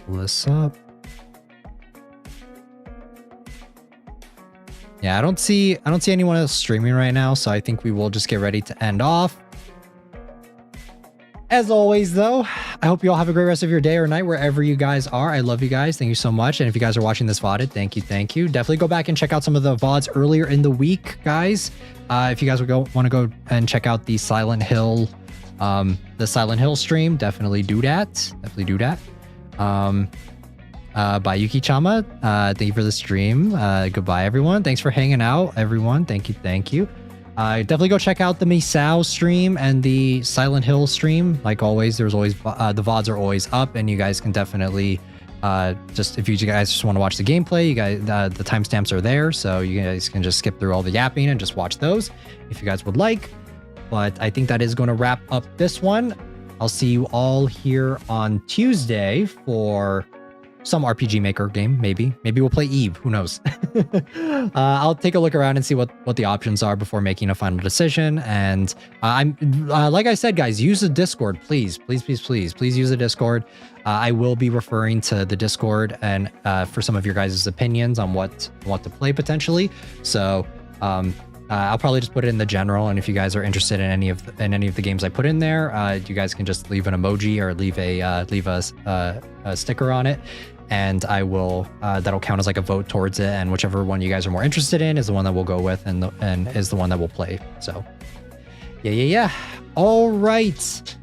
Pull this up. Yeah, I don't see anyone else streaming right now, so I think we will just get ready to end off. As always, though, I hope you all have a great rest of your day or night wherever you guys are. I love you guys. Thank you so much. And if you guys are watching this VOD, thank you. Definitely go back and check out some of the VODs earlier in the week, guys. If you guys want to go and check out the Silent Hill stream, definitely do that. Bye, Yuki-chama. Thank you for the stream. Goodbye, everyone. Thanks for hanging out, everyone. Thank you. Definitely go check out the Misao stream and the Silent Hill stream. Like always, there's always the VODs are always up, and you guys can definitely if you guys just want to watch the gameplay, you guys the timestamps are there, so you guys can just skip through all the yapping and just watch those if you guys would like. But I think that is going to wrap up this one. I'll see you all here on Tuesday for some RPG Maker game, maybe we'll play Eve, who knows. I'll take a look around and see what the options are before making a final decision. And I'm like I said, guys, use the Discord, please use the Discord. I will be referring to the Discord and for some of your guys' opinions on what to play potentially. So I'll probably just put it in the general, and if you guys are interested in any of the games I put in there, you guys can just leave an emoji or leave a sticker on it, and I will that'll count as like a vote towards it, and whichever one you guys are more interested in is the one that we'll go with, and is the one that we'll play. So yeah. All right.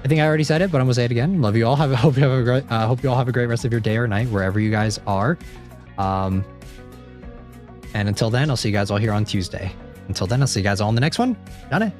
I think I already said it, but I'm gonna say it again. Love you all. Hope you all have a great rest of your day or night wherever you guys are. And until then, I'll see you guys all here on Tuesday. Until then, I'll see you guys all in the next one. Done it.